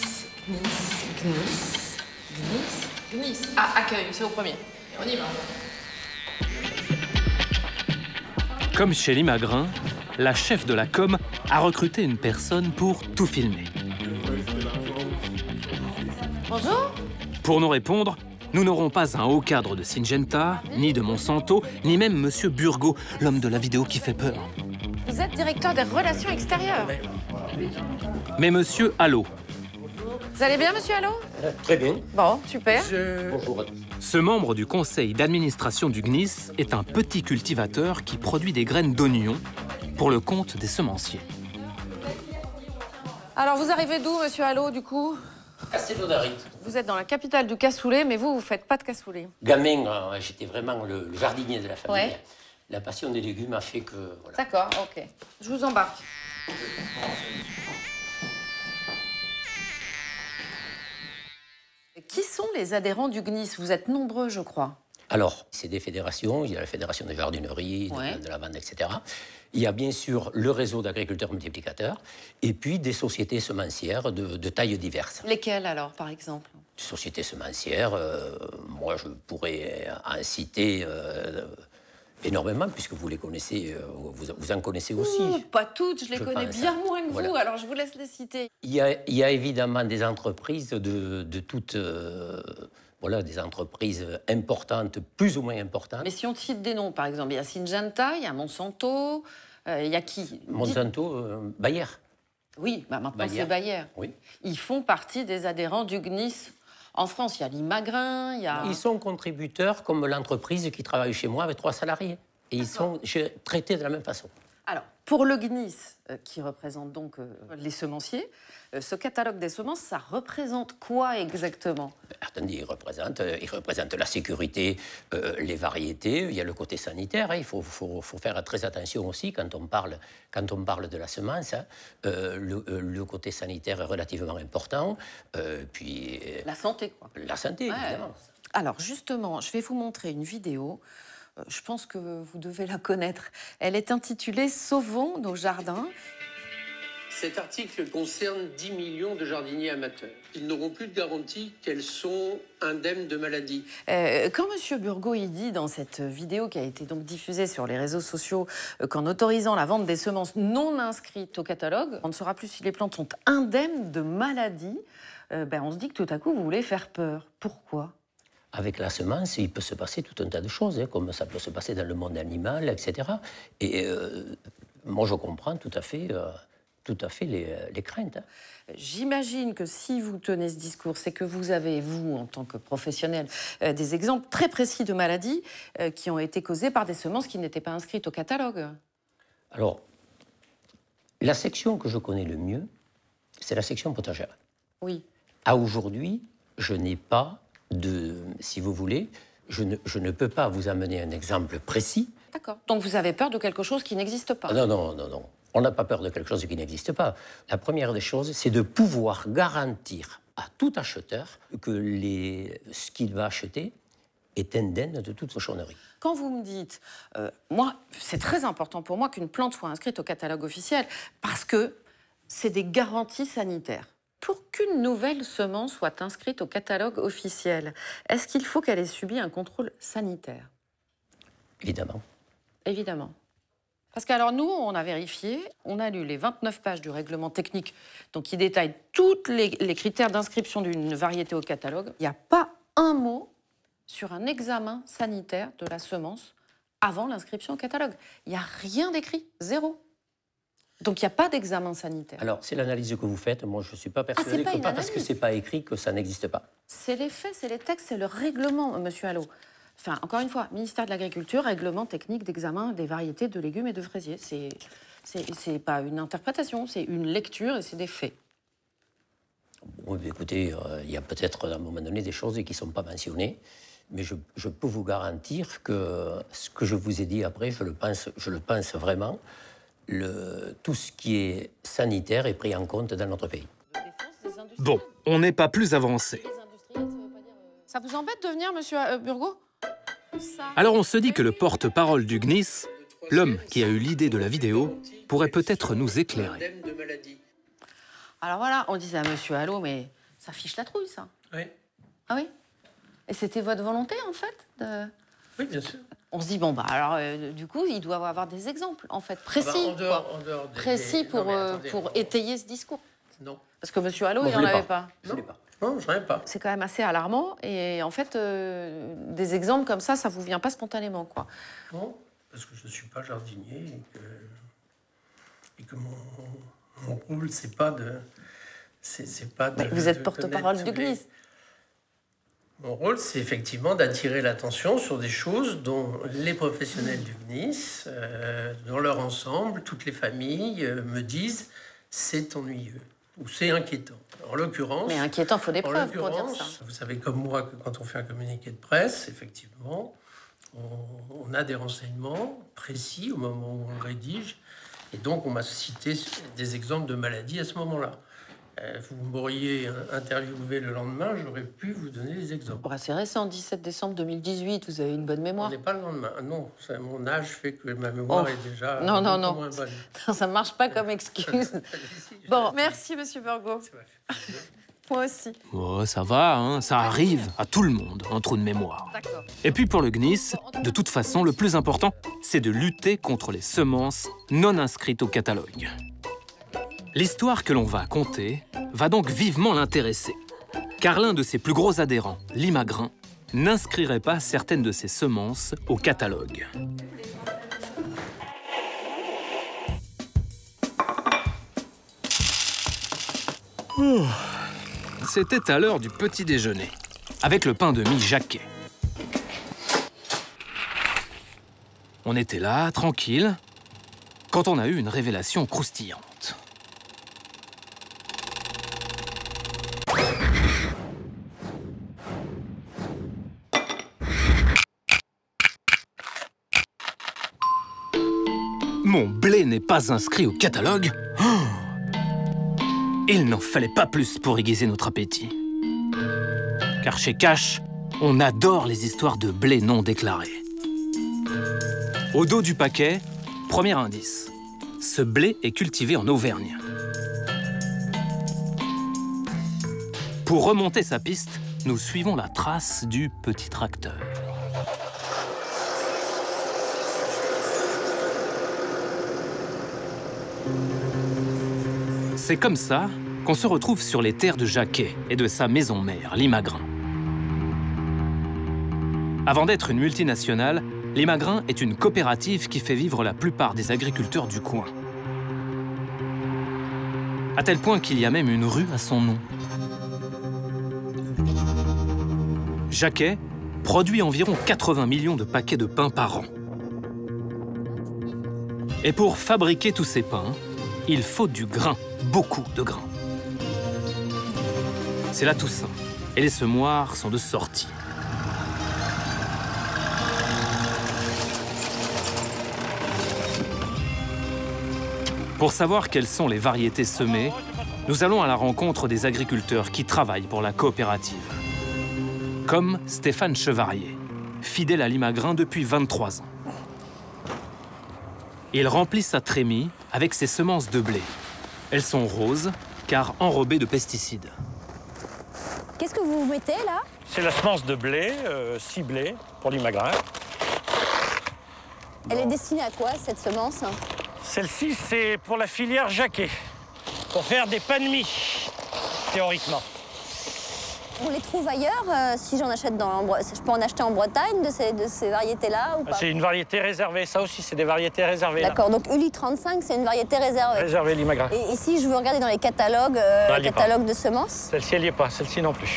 Ah, accueil, c'est au premier. On y va. Comme chez Limagrain, la chef de la com a recruté une personne pour tout filmer. Bonjour. Pour nous répondre, nous n'aurons pas un haut cadre de Syngenta, ni de Monsanto, ni même Monsieur Burgot, l'homme de la vidéo qui fait peur. Vous êtes directeur des relations extérieures. Mais Monsieur Allot. Vous allez bien, Monsieur Allot? Très bien. Bon, super. Bonjour. Ce membre du conseil d'administration du GNIS est un petit cultivateur qui produit des graines d'oignon pour le compte des semenciers. Alors, vous arrivez d'où, Monsieur Allot, du coup? Castelnaudary. Vous êtes dans la capitale du cassoulet, mais vous faites pas de cassoulet. Gamin, j'étais vraiment le jardinier de la famille. Ouais. La passion des légumes a fait que... Voilà. D'accord, ok. Je vous embarque. Qui sont les adhérents du GNIS? Vous êtes nombreux, je crois. Alors, c'est des fédérations. Il y a la fédération des jardineries, de la vente, etc. Il y a bien sûr le réseau d'agriculteurs multiplicateurs et puis des sociétés semencières de tailles diverses. Lesquelles, alors, par exemple? Sociétés semencières, moi, je pourrais en citer énormément, puisque vous les connaissez, vous en connaissez aussi. Pas toutes, je les connais bien moins que vous, alors je vous laisse les citer. Il y a évidemment des entreprises de toutes... voilà, des entreprises importantes, plus ou moins importantes. Mais si on cite des noms, par exemple, il y a Syngenta, il y a Monsanto, il y a qui? Monsanto, Bayer. Oui, bah maintenant c'est Bayer. Oui. Ils font partie des adhérents du GNIS. En France, il y a Limagrain, il y a... Ils sont contributeurs comme l'entreprise qui travaille chez moi avec 3 salariés. Et ils sont traités de la même façon. Alors, pour le GNIS, qui représente donc les semenciers, ce catalogue des semences, ça représente quoi exactement? Attendez, il représente la sécurité, les variétés, il y a le côté sanitaire. Hein, il faut faire très attention aussi quand on parle de la semence. Hein, le côté sanitaire est relativement important. Puis, la santé, quoi. La santé, évidemment. Alors, justement, je vais vous montrer une vidéo. Je pense que vous devez la connaître. Elle est intitulée « Sauvons nos jardins ». Cet article concerne 10 millions de jardiniers amateurs. Ils n'auront plus de garantie qu'elles sont indemnes de maladie. Quand M. Burgot il dit dans cette vidéo qui a été donc diffusée sur les réseaux sociaux qu'en autorisant la vente des semences non inscrites au catalogue, on ne saura plus si les plantes sont indemnes de maladie, on se dit que tout à coup vous voulez faire peur. Pourquoi ? Avec la semence, il peut se passer tout un tas de choses, hein, comme ça peut se passer dans le monde animal, etc. Et moi, je comprends tout à fait les craintes. Hein. J'imagine que si vous tenez ce discours, c'est que vous avez, vous, en tant que professionnel, des exemples très précis de maladies qui ont été causées par des semences qui n'étaient pas inscrites au catalogue. Alors, la section que je connais le mieux, c'est la section potagère. Oui. À aujourd'hui, je n'ai pas de... Si vous voulez, je ne peux pas vous amener un exemple précis. D'accord. Donc vous avez peur de quelque chose qui n'existe pas? Non, non, non, non. On n'a pas peur de quelque chose qui n'existe pas. La première des choses, c'est de pouvoir garantir à tout acheteur que ce qu'il va acheter est indemne de toute cochonnerie. Quand vous me dites, moi, c'est très important pour moi qu'une plante soit inscrite au catalogue officiel parce que c'est des garanties sanitaires. Pour qu'une nouvelle semence soit inscrite au catalogue officiel, est-ce qu'il faut qu'elle ait subi un contrôle sanitaire? Évidemment. Évidemment. Parce qu'alors nous, on a vérifié, on a lu les 29 pages du règlement technique, donc qui détaille tous les critères d'inscription d'une variété au catalogue. Il n'y a pas un mot sur un examen sanitaire de la semence avant l'inscription au catalogue. Il n'y a rien d'écrit, zéro. Donc il n'y a pas d'examen sanitaire. Alors, c'est l'analyse que vous faites. Moi, je ne suis pas persuadé que pas parce que ce n'est pas écrit que ça n'existe pas. C'est les faits, c'est les textes, c'est le règlement, monsieur Allo. Enfin, encore une fois, ministère de l'Agriculture, règlement technique d'examen des variétés de légumes et de fraisiers. C'est pas une interprétation, c'est une lecture et c'est des faits. Bon, écoutez, il y a peut-être à un moment donné des choses qui ne sont pas mentionnées, mais je peux vous garantir que ce que je vous ai dit après, je le pense vraiment, tout ce qui est sanitaire est pris en compte dans notre pays. Bon, on n'est pas plus avancé. Ça vous embête de venir, monsieur Burgot? Alors on se dit que le porte-parole du CNIS, l'homme qui a eu l'idée de la vidéo, pourrait peut-être nous éclairer. Alors voilà, on disait à monsieur Allo, mais ça fiche la trouille, ça. Oui. Ah oui? Et c'était votre volonté, en fait? Oui, bien sûr. On se dit, bon, bah alors, du coup, il doit avoir des exemples, en fait, précis. En dehors précis pour étayer ce discours. Non. Parce que monsieur Allo, il n'en avait pas. Je ne l'ai pas. Non, je n'en ai pas. C'est quand même assez alarmant. Et en fait, des exemples comme ça ne vous vient pas spontanément, quoi. Non, parce que je ne suis pas jardinier et que mon rôle, c'est pas de... vous êtes porte-parole du CNIS. Mon rôle, c'est effectivement d'attirer l'attention sur des choses dont les professionnels du CNIS, dans leur ensemble, toutes les familles, me disent c'est ennuyeux ou c'est inquiétant. En l'occurrence... Mais inquiétant, il faut des preuves pour dire ça. Vous savez comme moi que quand on fait un communiqué de presse, effectivement, on a des renseignements précis au moment où on le rédige. Et donc, on m'a cité des exemples de maladies à ce moment-là. Vous m'auriez interviewé le lendemain, j'aurais pu vous donner des exemples. C'est récent, 17 décembre 2018, vous avez une bonne mémoire. On n'est pas le lendemain. Non, mon âge fait que ma mémoire est déjà non. moins bonne. Non, ça ne marche pas comme excuse. Bon, merci, monsieur Burgot. Moi aussi. Oh, ça va, hein, ça arrive à tout le monde, un trou de mémoire. Et puis pour le CNIS, de toute façon, le plus important, c'est de lutter contre les semences non inscrites au catalogue. L'histoire que l'on va conter va donc vivement l'intéresser, car l'un de ses plus gros adhérents, Limagrin, n'inscrirait pas certaines de ses semences au catalogue. C'était à l'heure du petit déjeuner, avec le pain de mie Jacquet. On était là, tranquille, quand on a eu une révélation croustillante. Mon blé n'est pas inscrit au catalogue. Il n'en fallait pas plus pour aiguiser notre appétit. Car chez Cash, on adore les histoires de blé non déclaré. Au dos du paquet, premier indice. Ce blé est cultivé en Auvergne. Pour remonter sa piste, nous suivons la trace du petit tracteur. C'est comme ça qu'on se retrouve sur les terres de Jacquet et de sa maison mère, Limagrin. Avant d'être une multinationale, Limagrin est une coopérative qui fait vivre la plupart des agriculteurs du coin. À tel point qu'il y a même une rue à son nom. Jacquet produit environ 80 millions de paquets de pain par an. Et pour fabriquer tous ces pains, il faut du grain, beaucoup de grain. C'est la Toussaint, et les semoirs sont de sortie. Pour savoir quelles sont les variétés semées, nous allons à la rencontre des agriculteurs qui travaillent pour la coopérative. Comme Stéphane Chevarier, fidèle à Limagrin depuis 23 ans. Il remplit sa trémie avec ses semences de blé. Elles sont roses, car enrobées de pesticides. Qu'est-ce que vous mettez là? C'est la semence de blé, ciblée pour Limagrin. Elle est destinée à quoi, cette semence? Celle-ci, c'est pour la filière Jacquet, pour faire des pains de mie, théoriquement. On les trouve ailleurs, si j'en achète je peux en acheter en Bretagne de ces variétés-là ou pas? C'est une variété réservée, ça aussi, c'est des variétés réservées. D'accord, donc Uli 35, c'est une variété réservée. Réservée Limagrin. Et si je veux regarder dans les catalogues, catalogues de semences? Celle-ci, elle n'y est pas, celle-ci non plus.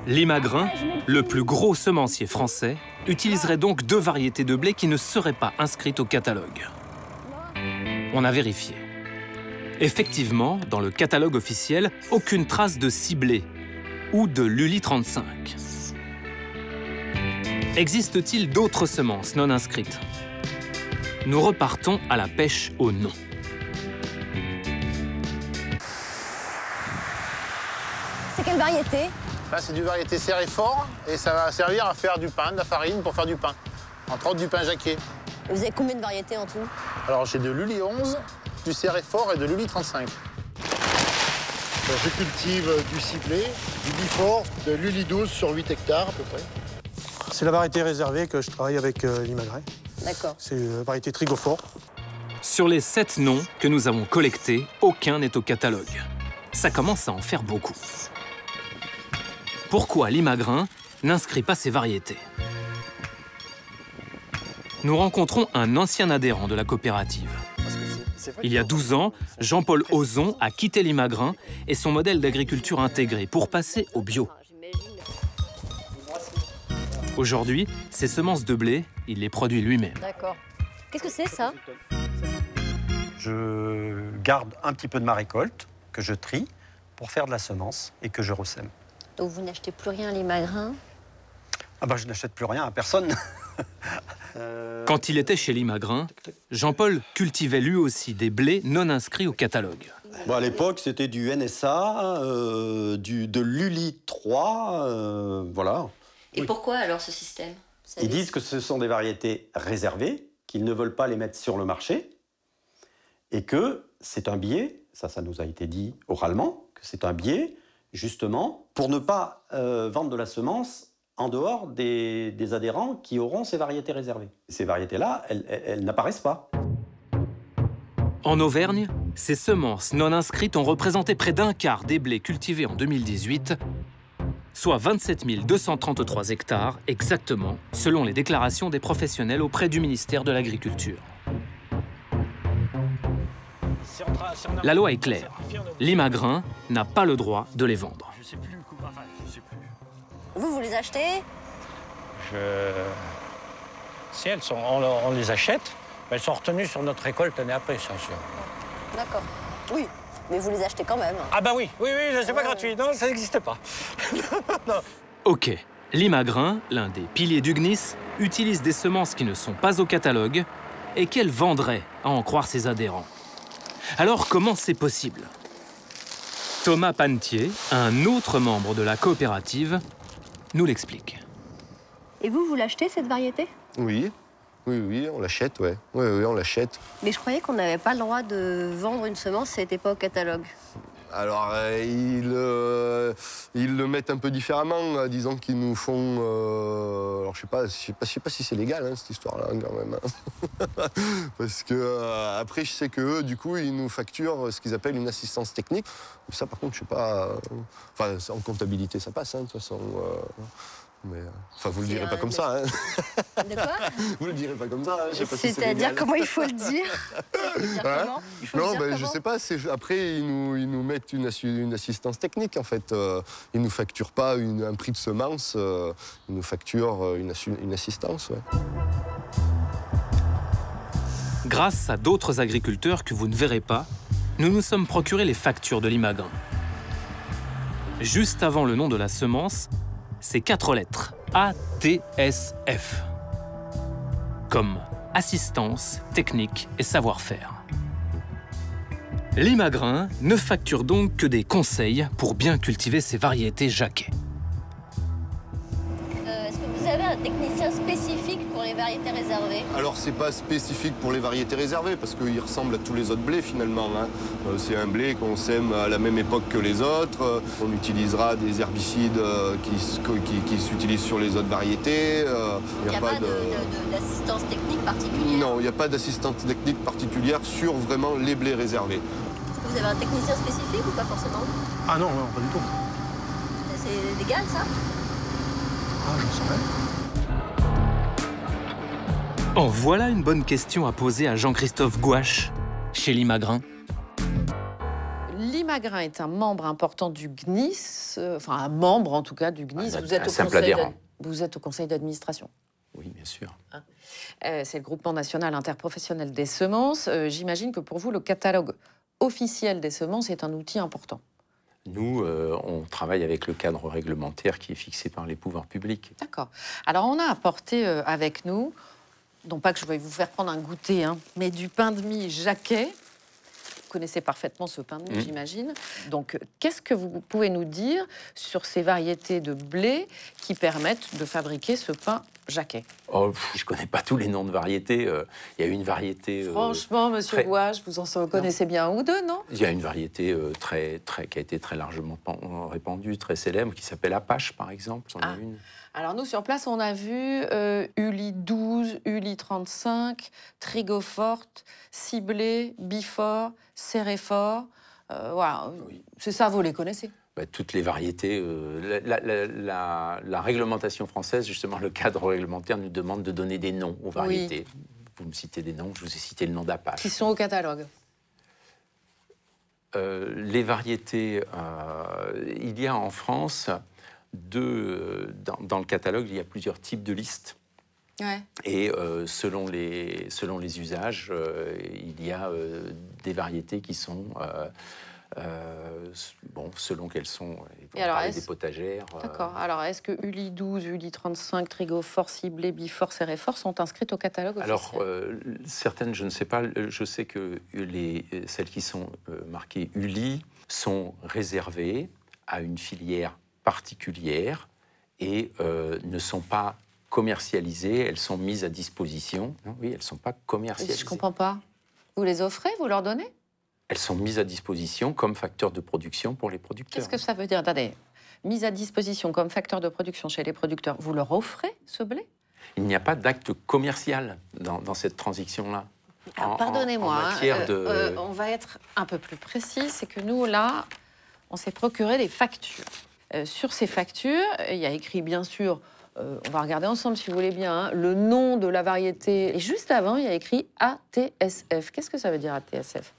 Limagrin, le plus gros semencier français, utiliserait donc 2 variétés de blé qui ne seraient pas inscrites au catalogue. On a vérifié. Effectivement, dans le catalogue officiel, aucune trace de ciblé ou de Luli 35. Existe-t-il d'autres semences non inscrites? Nous repartons à la pêche au nom. C'est quelle variété? Là, c'est du variété serré fort et ça va servir à faire du pain, de la farine pour faire du pain. Entre autres, du pain Jacquet. Et vous avez combien de variétés en tout? Alors, j'ai de l'Uli 11, du serré fort et de l'Uli 35. Je cultive du ciblé, du bifort, de l'Uli 12 sur 8 hectares à peu près. C'est la variété réservée que je travaille avec Limagrin. D'accord. C'est la variété Trigofort. Sur les 7 noms que nous avons collectés, aucun n'est au catalogue. Ça commence à en faire beaucoup. Pourquoi Limagrin n'inscrit pas ces variétés? Nous rencontrons un ancien adhérent de la coopérative. Il y a 12 ans, Jean-Paul Ozon a quitté Limagrin et son modèle d'agriculture intégrée pour passer au bio. Aujourd'hui, ces semences de blé, il les produit lui-même. D'accord. Qu'est-ce que c'est, ça? Je garde un petit peu de ma récolte, que je trie, pour faire de la semence et que je ressème. Donc vous n'achetez plus rien à Limagrin? Ah bah je n'achète plus rien à personne. Quand il était chez Limagrin, Jean-Paul cultivait lui aussi des blés non inscrits au catalogue. Bon, à l'époque, c'était du NSA, de l'Uli 3, voilà. Et pourquoi alors ce système? Ils disent que ce sont des variétés réservées, qu'ils ne veulent pas les mettre sur le marché, et que c'est un biais, ça nous a été dit oralement, que c'est un biais, justement, pour ne pas vendre de la semence en dehors des adhérents qui auront ces variétés réservées. Ces variétés-là, elles n'apparaissent pas. En Auvergne, ces semences non inscrites ont représenté près d'un quart des blés cultivés en 2018, soit 27 233 hectares exactement, selon les déclarations des professionnels auprès du ministère de l'Agriculture. La loi est claire. Limagrin n'a pas le droit de les vendre. Vous les achetez? Si on les achète, mais elles sont retenues sur notre récolte l'année après, bien sûr. D'accord. Oui, mais vous les achetez quand même. Ah bah oui, c'est pas gratuit. Non, ça n'existe pas. Non. Ok. Limagrin, l'un des piliers du GNIS, utilise des semences qui ne sont pas au catalogue et qu'elle vendrait, à en croire ses adhérents. Alors comment c'est possible? Thomas Panetier, un autre membre de la coopérative, nous l'explique. Et vous l'achetez, cette variété? Oui, on l'achète, ouais. Oui, on l'achète. Mais je croyais qu'on n'avait pas le droit de vendre une semence si elle n'était pas au catalogue. Alors, ils le mettent un peu différemment, disons qu'ils nous font... alors, je sais pas si c'est légal, hein, cette histoire-là, quand même. Hein. Parce que, après, je sais qu'eux, du coup, ils nous facturent ce qu'ils appellent une assistance technique. Ça, par contre, je sais pas... Enfin, en comptabilité, ça passe, hein, de toute façon. Mais, enfin, vous le direz pas comme ça, hein. De quoi? Vous le direz pas comme ça, hein. Je sais pas si c'est C'est-à-dire comment il faut le dire? Non, ben, je sais pas. Après, ils nous mettent une assistance technique, en fait. Ils nous facturent pas un prix de semence, ils nous facturent une assistance, ouais. Grâce à d'autres agriculteurs que vous ne verrez pas, nous nous sommes procuré les factures de l'Imagrin. Juste avant le nom de la semence, c'est 4 lettres, ATSF, comme assistance, technique et savoir-faire. L'Imagrin ne facture donc que des conseils pour bien cultiver ses variétés Jacquet. Est-ce que vous avez un technicien spécifique pour les variétés réservées? Alors c'est pas spécifique pour les variétés réservées parce qu'il ressemble à tous les autres blés finalement. Hein. C'est un blé qu'on sème à la même époque que les autres. On utilisera des herbicides qui s'utilisent sur les autres variétés. Il n'y a pas d'assistance technique particulière? Non, il n'y a pas d'assistance technique particulière sur vraiment les blés réservés. Est-ce que vous avez un technicien spécifique ou pas forcément? Ah non, pas du tout. C'est légal ça? Ah, j'en sais rien. En voilà une bonne question à poser à Jean-Christophe Gouache, chez l'Imagrin. L'Imagrin est un membre important du GNIS, enfin un membre en tout cas du GNIS. Vous êtes au conseil d'administration. Oui, bien sûr. C'est le groupement national interprofessionnel des semences. J'imagine que pour vous, le catalogue officiel des semences est un outil important. Nous, on travaille avec le cadre réglementaire qui est fixé par les pouvoirs publics. D'accord. Alors, on a apporté avec nous, non pas que je vais vous faire prendre un goûter, hein, mais du pain de mie Jacquet. Vous connaissez parfaitement ce pain de mie, j'imagine. Donc, qu'est-ce que vous pouvez nous dire sur ces variétés de blé qui permettent de fabriquer ce pain Jacquet? Oh, je ne connais pas tous les noms de variétés. Il y a une variété... Franchement, monsieur Gouache, vous en connaissez bien un ou deux, non? Il y a une variété qui a été très largement répandue, très célèbre, qui s'appelle Apache, par exemple. C'en est une. Alors nous, sur place, on a vu Uli 12, Uli 35, Trigo Forte, Ciblé, Bifort, Céréfort. Voilà, oui. C'est ça, vous les connaissez? Toutes les variétés. La réglementation française, justement, le cadre réglementaire nous demande de donner des noms aux variétés. Oui. Vous me citez des noms, je vous ai cité le nom d'Apache. Qui sont au catalogue? Les variétés, il y a en France... dans le catalogue, il y a plusieurs types de listes. Ouais. Et selon les usages, il y a des variétés qui sont, selon qu'elles sont, on parlait des potagères. D'accord. Alors, est-ce que Uli 12, Uli 35, Trigo Fort, Ciblé, Bifort, Céréfort sont inscrites au catalogue officiel? Alors, certaines, je ne sais pas. Je sais que celles qui sont marquées Uli sont réservées à une filière particulières et ne sont pas commercialisées, elles sont mises à disposition. Non, oui, elles ne sont pas commercialisées. Je ne comprends pas. Vous les offrez, vous leur donnez? Elles sont mises à disposition comme facteur de production pour les producteurs. Qu'est-ce que ça veut dire? Attendez, mise à disposition comme facteur de production chez les producteurs, vous leur offrez ce blé? Il n'y a pas d'acte commercial dans cette transition-là. Pardonnez-moi, on va être un peu plus précis, c'est que nous, là, on s'est procuré des factures. Sur ces factures, il y a écrit, bien sûr, on va regarder ensemble si vous voulez bien, hein, le nom de la variété. Et juste avant, il y a écrit ATSF. Qu'est-ce que ça veut dire ATSF?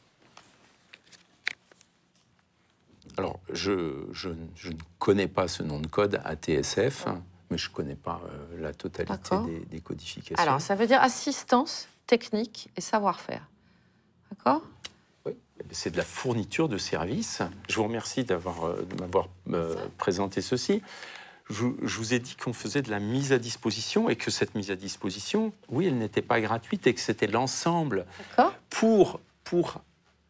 Alors, je ne connais pas ce nom de code ATSF, mais je ne connais pas la totalité des codifications. Alors, ça veut dire assistance technique et savoir-faire. D'accord? C'est de la fourniture de services. Je vous remercie de m'avoir présenté ceci. Je vous ai dit qu'on faisait de la mise à disposition et que cette mise à disposition, oui, elle n'était pas gratuite et que c'était l'ensemble pour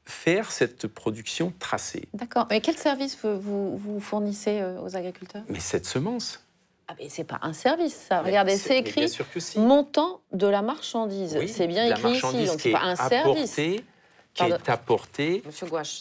faire cette production tracée. D'accord. Mais quel service vous fournissez aux agriculteurs? Mais cette semence. Ah mais c'est pas un service, ça. Regardez, c'est écrit montant de la marchandise. Oui, c'est bien écrit ici, donc c'est pas un service. Qui est apporté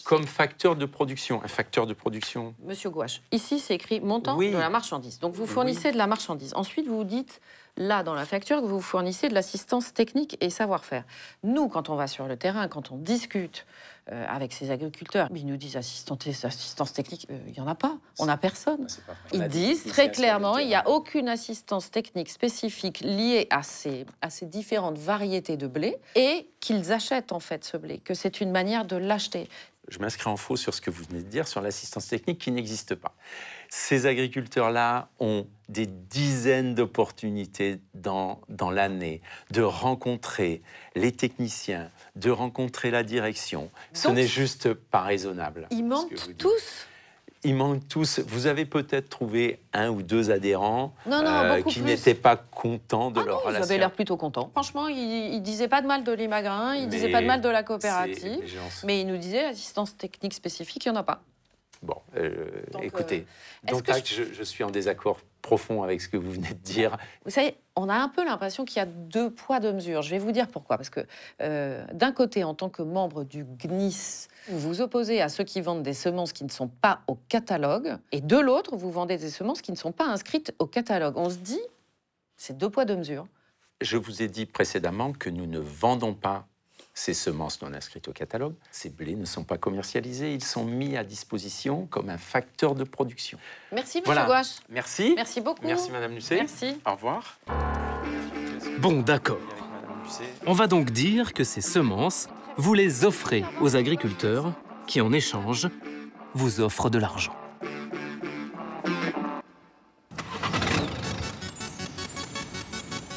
comme facteur de production. Un facteur de production. Monsieur Gouache, ici, c'est écrit montant de la marchandise. Donc, vous fournissez de la marchandise. Ensuite, vous dites, là, dans la facture, que vous fournissez de l'assistance technique et savoir-faire. Nous, quand on va sur le terrain, quand on discute avec ces agriculteurs, ils nous disent assistance technique, il n'y en a pas. On n'a personne. Ils disent très clairement, il n'y a aucune assistance technique spécifique liée à ces différentes variétés de blé et qu'ils achètent en fait ce blé, que c'est une manière de l'acheter. Je m'inscris en faux sur ce que vous venez de dire, sur l'assistance technique qui n'existe pas. Ces agriculteurs-là ont des dizaines d'opportunités dans l'année de rencontrer les techniciens, de rencontrer la direction. Ce n'est juste pas raisonnable. Ils mentent tous? Ils manquent tous. Vous avez peut-être trouvé 1 ou 2 adhérents qui n'étaient pas contents de leur relation. Ils avaient l'air plutôt contents. Franchement, ils disaient pas de mal de l'Imagrin, ils disaient pas de mal de la coopérative, mais ils nous disaient l'assistance technique spécifique, il n'y en a pas. Bon, écoutez, je suis en désaccord profond avec ce que vous venez de dire. Vous savez, on a un peu l'impression qu'il y a 2 poids, 2 mesures. Je vais vous dire pourquoi. Parce que d'un côté, en tant que membre du GNIS, vous vous opposez à ceux qui vendent des semences qui ne sont pas au catalogue, et de l'autre, vous vendez des semences qui ne sont pas inscrites au catalogue. On se dit, c'est 2 poids, 2 mesures. Je vous ai dit précédemment que nous ne vendons pas ces semences non inscrites au catalogue. Ces blés ne sont pas commercialisés, ils sont mis à disposition comme un facteur de production. Merci, M. Gouache. Merci. Merci beaucoup. Merci, Madame Lucet. Merci. Au revoir. Bon, d'accord. On va donc dire que ces semences, vous les offrez aux agriculteurs qui, en échange, vous offrent de l'argent.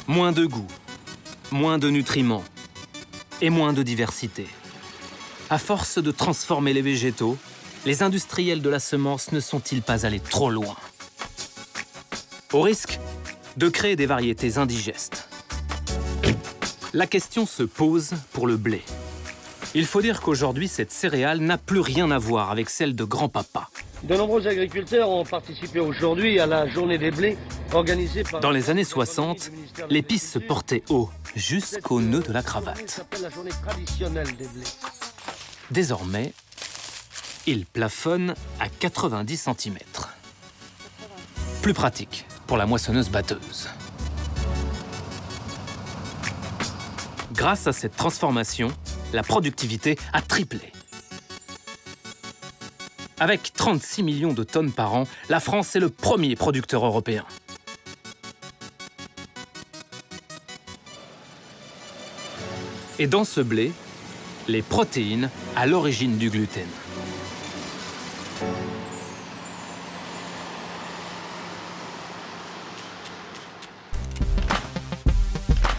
Moins de goût, moins de nutriments et moins de diversité. À force de transformer les végétaux, les industriels de la semence ne sont-ils pas allés trop loin? Au risque de créer des variétés indigestes. La question se pose pour le blé. Il faut dire qu'aujourd'hui, cette céréale n'a plus rien à voir avec celle de grand-papa. De nombreux agriculteurs ont participé aujourd'hui à la journée des blés organisée par... Dans les années 60, l'épice se portait haut, jusqu'au nœud de la cravate. La journée traditionnelle des blés. Désormais, il plafonne à 90 cm. Plus pratique pour la moissonneuse-batteuse. Grâce à cette transformation, la productivité a triplé. Avec 36 millions de tonnes par an, la France est le premier producteur européen. Et dans ce blé, les protéines à l'origine du gluten.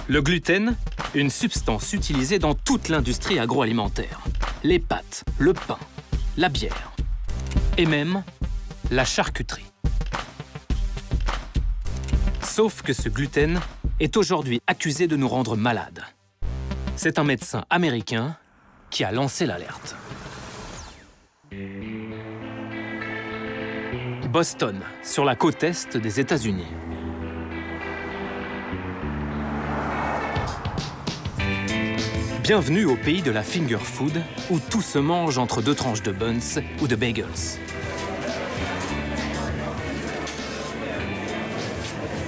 Le gluten, une substance utilisée dans toute l'industrie agroalimentaire. Les pâtes, le pain, la bière et même la charcuterie. Sauf que ce gluten est aujourd'hui accusé de nous rendre malades. C'est un médecin américain qui a lancé l'alerte. Boston, sur la côte est des États-Unis. Bienvenue au pays de la finger food, où tout se mange entre 2 tranches de buns ou de bagels.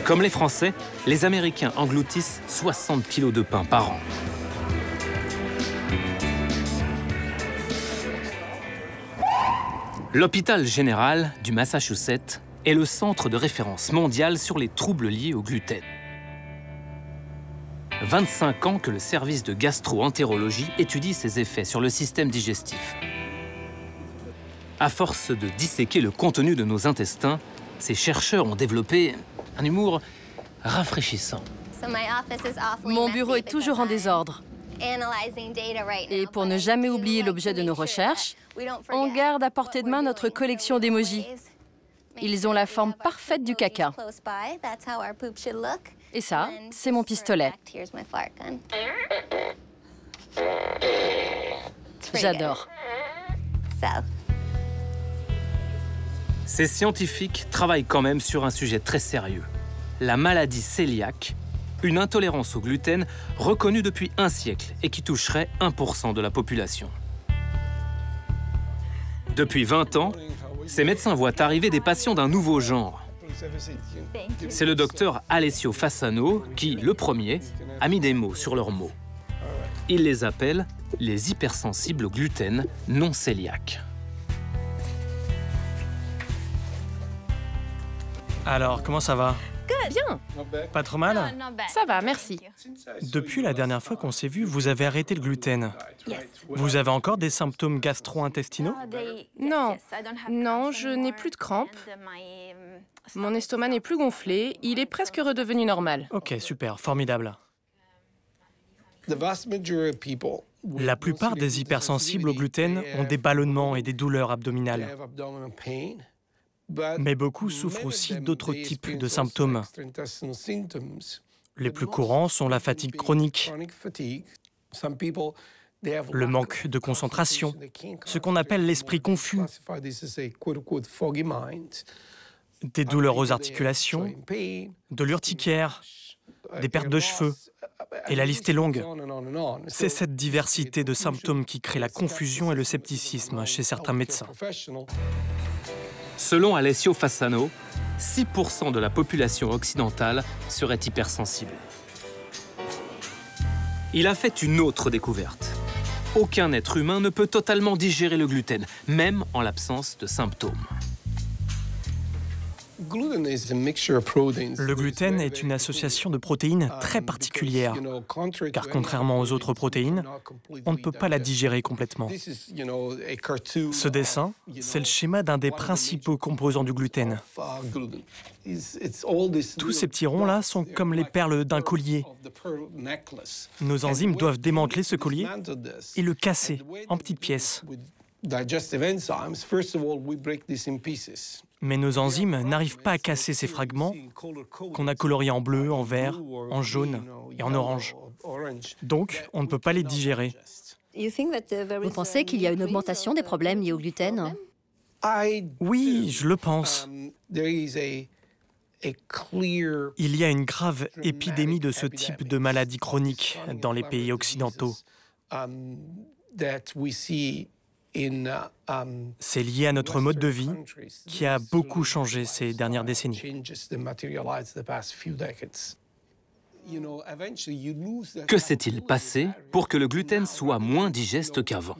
Comme les Français, les Américains engloutissent 60 kilos de pain par an. L'hôpital général du Massachusetts est le centre de référence mondial sur les troubles liés au gluten. 25 ans que le service de gastro-entérologie étudie ses effets sur le système digestif. À force de disséquer le contenu de nos intestins, ces chercheurs ont développé un humour rafraîchissant. Mon bureau est toujours en désordre. Et pour ne jamais oublier l'objet de nos recherches, on garde à portée de main notre collection d'émojis. Ils ont la forme parfaite du caca. Et ça, c'est mon pistolet. J'adore. Ces scientifiques travaillent quand même sur un sujet très sérieux. La maladie cœliaque, une intolérance au gluten reconnue depuis un siècle et qui toucherait 1% de la population. Depuis 20 ans, ces médecins voient arriver des patients d'un nouveau genre. C'est le docteur Alessio Fassano qui, le premier, a mis des mots sur leurs mots. Il les appelle les hypersensibles au gluten non cœliaques. Alors, comment ça va? Bien. Pas trop mal? Ça va, merci. Depuis la dernière fois qu'on s'est vu, vous avez arrêté le gluten. Vous avez encore des symptômes gastro-intestinaux? Non, non, je n'ai plus de crampes. Mon estomac n'est plus gonflé, il est presque redevenu normal. Ok, super, formidable. La plupart des hypersensibles au gluten ont des ballonnements et des douleurs abdominales. Mais beaucoup souffrent aussi d'autres types de symptômes. Les plus courants sont la fatigue chronique, le manque de concentration, ce qu'on appelle l'esprit confus, des douleurs aux articulations, de l'urticaire, des pertes de cheveux. Et la liste est longue. C'est cette diversité de symptômes qui crée la confusion et le scepticisme chez certains médecins. Selon Alessio Fassano, 6% de la population occidentale serait hypersensible. Il a fait une autre découverte. Aucun être humain ne peut totalement digérer le gluten, même en l'absence de symptômes. Le gluten est une association de protéines très particulière, car contrairement aux autres protéines, on ne peut pas la digérer complètement. Ce dessin, c'est le schéma d'un des principaux composants du gluten. Tous ces petits ronds-là sont comme les perles d'un collier. Nos enzymes doivent démanteler ce collier et le casser en petites pièces. Mais nos enzymes n'arrivent pas à casser ces fragments qu'on a coloriés en bleu, en vert, en jaune et en orange. Donc, on ne peut pas les digérer. Vous pensez qu'il y a une augmentation des problèmes liés au gluten? Oui, je le pense. Il y a une grave épidémie de ce type de maladie chronique dans les pays occidentaux. C'est lié à notre mode de vie qui a beaucoup changé ces dernières décennies. Que s'est-il passé pour que le gluten soit moins digeste qu'avant?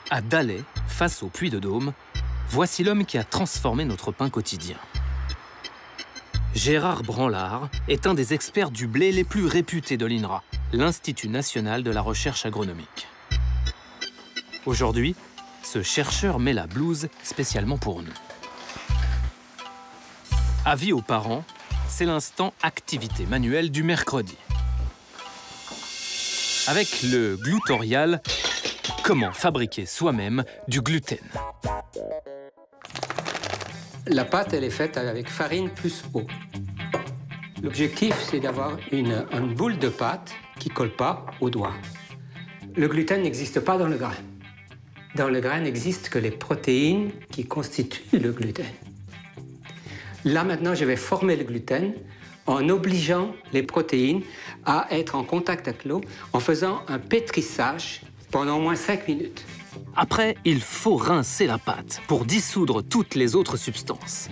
À Dalais, face au Puy de Dôme, voici l'homme qui a transformé notre pain quotidien. Gérard Branlard est un des experts du blé les plus réputés de l'INRA, l'Institut national de la recherche agronomique. Aujourd'hui, ce chercheur met la blouse spécialement pour nous. Avis aux parents, c'est l'instant activité manuelle du mercredi. Avec le glutorial, comment fabriquer soi-même du gluten. La pâte, elle est faite avec farine plus eau. L'objectif, c'est d'avoir une boule de pâte qui ne colle pas au doigt. Le gluten n'existe pas dans le grain. Dans le grain n'existent que les protéines qui constituent le gluten. Là, maintenant, je vais former le gluten en obligeant les protéines à être en contact avec l'eau, en faisant un pétrissage pendant au moins 5 minutes. Après, il faut rincer la pâte pour dissoudre toutes les autres substances.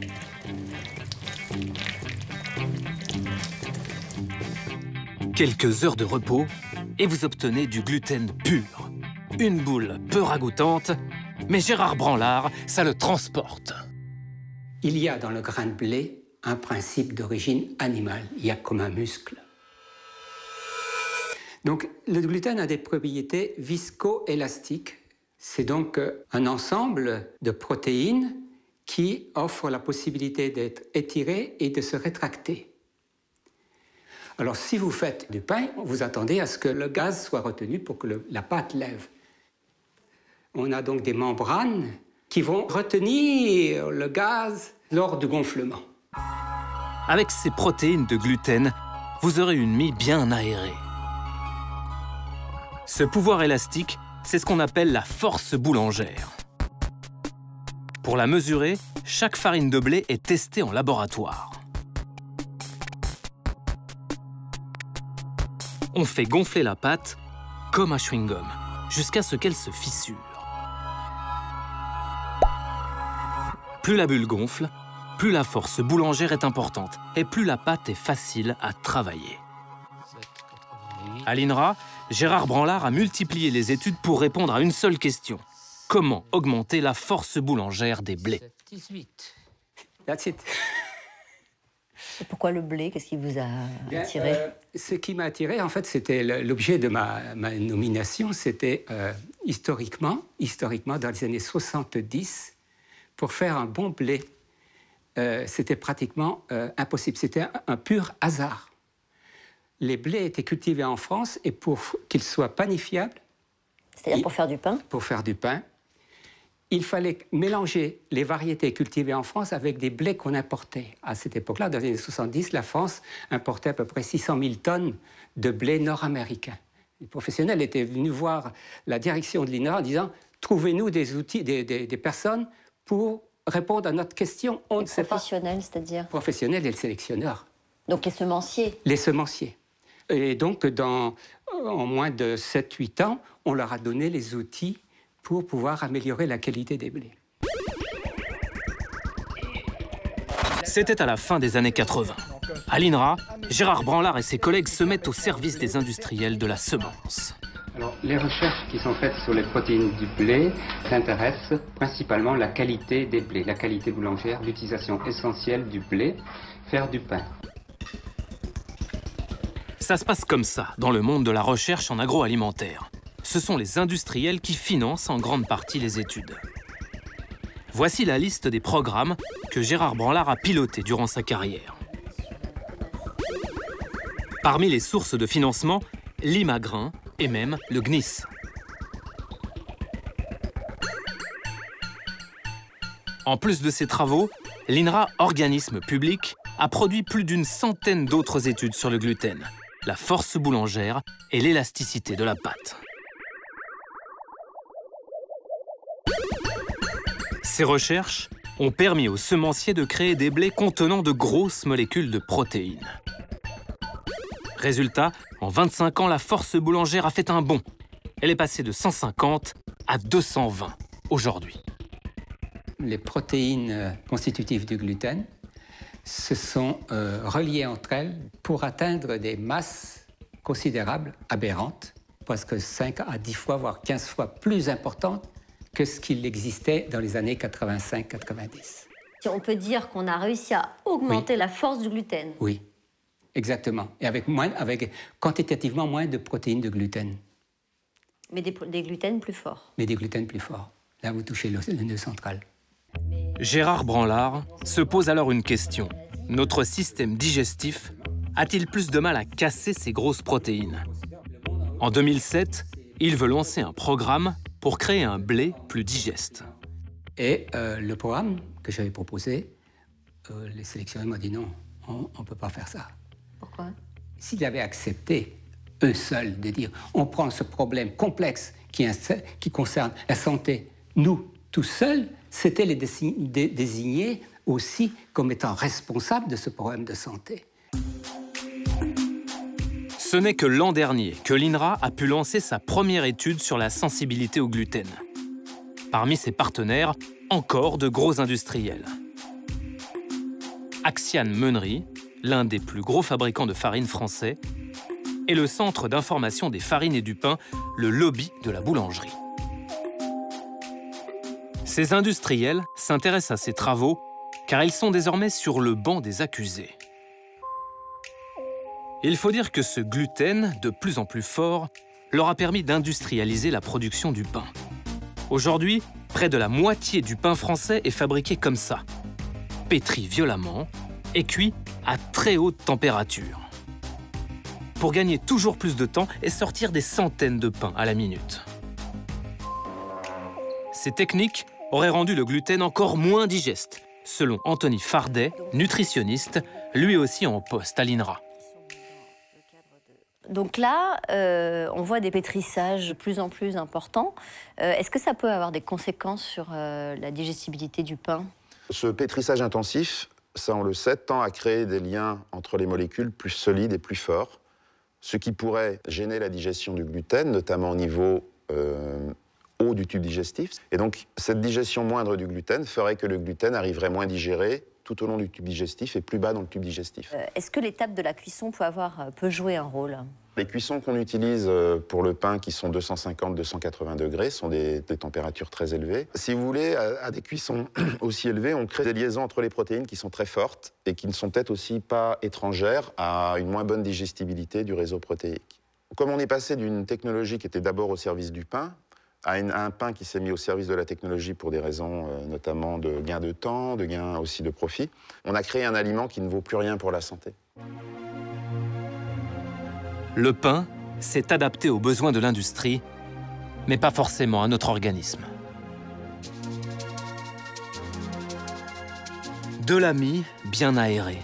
Quelques heures de repos et vous obtenez du gluten pur. Une boule peu ragoûtante, mais Gérard Branlard, ça le transporte. Il y a dans le grain de blé un principe d'origine animale. Il y a comme un muscle. Donc, le gluten a des propriétés viscoélastiques. C'est donc un ensemble de protéines qui offre la possibilité d'être étiré et de se rétracter. Alors, si vous faites du pain, vous attendez à ce que le gaz soit retenu pour que la pâte lève. On a donc des membranes qui vont retenir le gaz lors du gonflement. Avec ces protéines de gluten, vous aurez une mie bien aérée. Ce pouvoir élastique, c'est ce qu'on appelle la force boulangère. Pour la mesurer, chaque farine de blé est testée en laboratoire. On fait gonfler la pâte comme un chewing-gum, jusqu'à ce qu'elle se fissure. Plus la bulle gonfle, plus la force boulangère est importante et plus la pâte est facile à travailler. À l'INRA, Gérard Branlard a multiplié les études pour répondre à une seule question. Comment augmenter la force boulangère des blés? That's it. Et pourquoi le blé? Qu'est-ce qui vous a attiré? Ce qui m'a attiré, en fait, c'était l'objet de ma nomination. C'était historiquement, dans les années 70, pour faire un bon blé, c'était pratiquement impossible. C'était un pur hasard. Les blés étaient cultivés en France et pour qu'ils soient panifiables... C'est-à-dire pour faire du pain? Pour faire du pain. Il fallait mélanger les variétés cultivées en France avec des blés qu'on importait. À cette époque-là, dans les années 70, la France importait à peu près 600 000 tonnes de blé nord-américain. Les professionnels étaient venus voir la direction de l'INRA en disant « Trouvez-nous des outils, des personnes pour répondre à notre question. » On ne sait pas. Professionnels, c'est-à-dire? Professionnels et le sélectionneur. Donc les semenciers? Les semenciers. Et donc, en moins de 7-8 ans, on leur a donné les outils pour pouvoir améliorer la qualité des blés. C'était à la fin des années 80. À l'INRA, Gérard Branlard et ses collègues se mettent au service des industriels de la semence. Alors, les recherches qui sont faites sur les protéines du blé s'intéressent principalement à la qualité des blés, la qualité boulangère, l'utilisation essentielle du blé, faire du pain. Ça se passe comme ça dans le monde de la recherche en agroalimentaire. Ce sont les industriels qui financent en grande partie les études. Voici la liste des programmes que Gérard Branlard a pilotés durant sa carrière. Parmi les sources de financement, l'IMAGRIN et même le GNIS. En plus de ces travaux, l'INRA, organisme public, a produit plus d'une centaine d'autres études sur le gluten, la force boulangère et l'élasticité de la pâte. Ces recherches ont permis aux semenciers de créer des blés contenant de grosses molécules de protéines. Résultat, en 25 ans, la force boulangère a fait un bond. Elle est passée de 150 à 220 aujourd'hui. Les protéines constitutives du gluten se sont reliées entre elles pour atteindre des masses considérables, aberrantes, presque 5 à 10 fois, voire 15 fois plus importantes que ce qu'il existait dans les années 85-90. On peut dire qu'on a réussi à augmenter la force du gluten. Oui, exactement. Et avec quantitativement moins de protéines de gluten. Mais des gluten plus forts. Mais des gluten plus forts. Là, vous touchez le nœud central. Gérard Branlard se pose alors une question. Notre système digestif a-t-il plus de mal à casser ces grosses protéines? En 2007, il veut lancer un programme pour créer un blé plus digeste. Et le programme que j'avais proposé, les sélectionneurs m'ont dit non, on ne peut pas faire ça. Pourquoi? S'ils avaient accepté, eux seuls, de dire on prend ce problème complexe qui concerne la santé, nous, tout seuls, c'était les désigner aussi comme étant responsables de ce problème de santé. Ce n'est que l'an dernier que l'INRA a pu lancer sa première étude sur la sensibilité au gluten. Parmi ses partenaires, encore de gros industriels. Axian Meunerie, l'un des plus gros fabricants de farine français, et le Centre d'information des farines et du pain, le lobby de la boulangerie. Ces industriels s'intéressent à ces travaux car ils sont désormais sur le banc des accusés. Il faut dire que ce gluten, de plus en plus fort, leur a permis d'industrialiser la production du pain. Aujourd'hui, près de la moitié du pain français est fabriqué comme ça, pétri violemment et cuit à très haute température, pour gagner toujours plus de temps et sortir des centaines de pains à la minute. Ces techniques auraient rendu le gluten encore moins digeste, selon Anthony Fardet, nutritionniste, lui aussi en poste à l'INRA. Donc là, on voit des pétrissages de plus en plus importants. Est-ce que ça peut avoir des conséquences sur la digestibilité du pain? Ce pétrissage intensif, ça on le sait, tend à créer des liens entre les molécules plus solides et plus forts, ce qui pourrait gêner la digestion du gluten, notamment au niveau haut du tube digestif. Et donc, cette digestion moindre du gluten ferait que le gluten arriverait moins digéré tout au long du tube digestif et plus bas dans le tube digestif. Est-ce que l'étape de la cuisson peut jouer un rôle? Les cuissons qu'on utilise pour le pain, qui sont 250-280 degrés, sont des températures très élevées. Si vous voulez, à des cuissons aussi élevées, on crée des liaisons entre les protéines qui sont très fortes et qui ne sont peut-être aussi pas étrangères à une moins bonne digestibilité du réseau protéique. Comme on est passé d'une technologie qui était d'abord au service du pain, à un pain qui s'est mis au service de la technologie pour des raisons notamment de gain de temps, de gain aussi de profit, on a créé un aliment qui ne vaut plus rien pour la santé. Le pain s'est adapté aux besoins de l'industrie, mais pas forcément à notre organisme. De la mie bien aérée,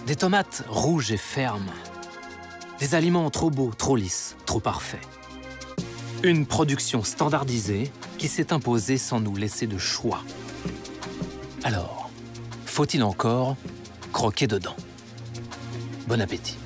des tomates rouges et fermes, des aliments trop beaux, trop lisses, trop parfaits. Une production standardisée qui s'est imposée sans nous laisser de choix. Alors, faut-il encore croquer dedans? Bon appétit.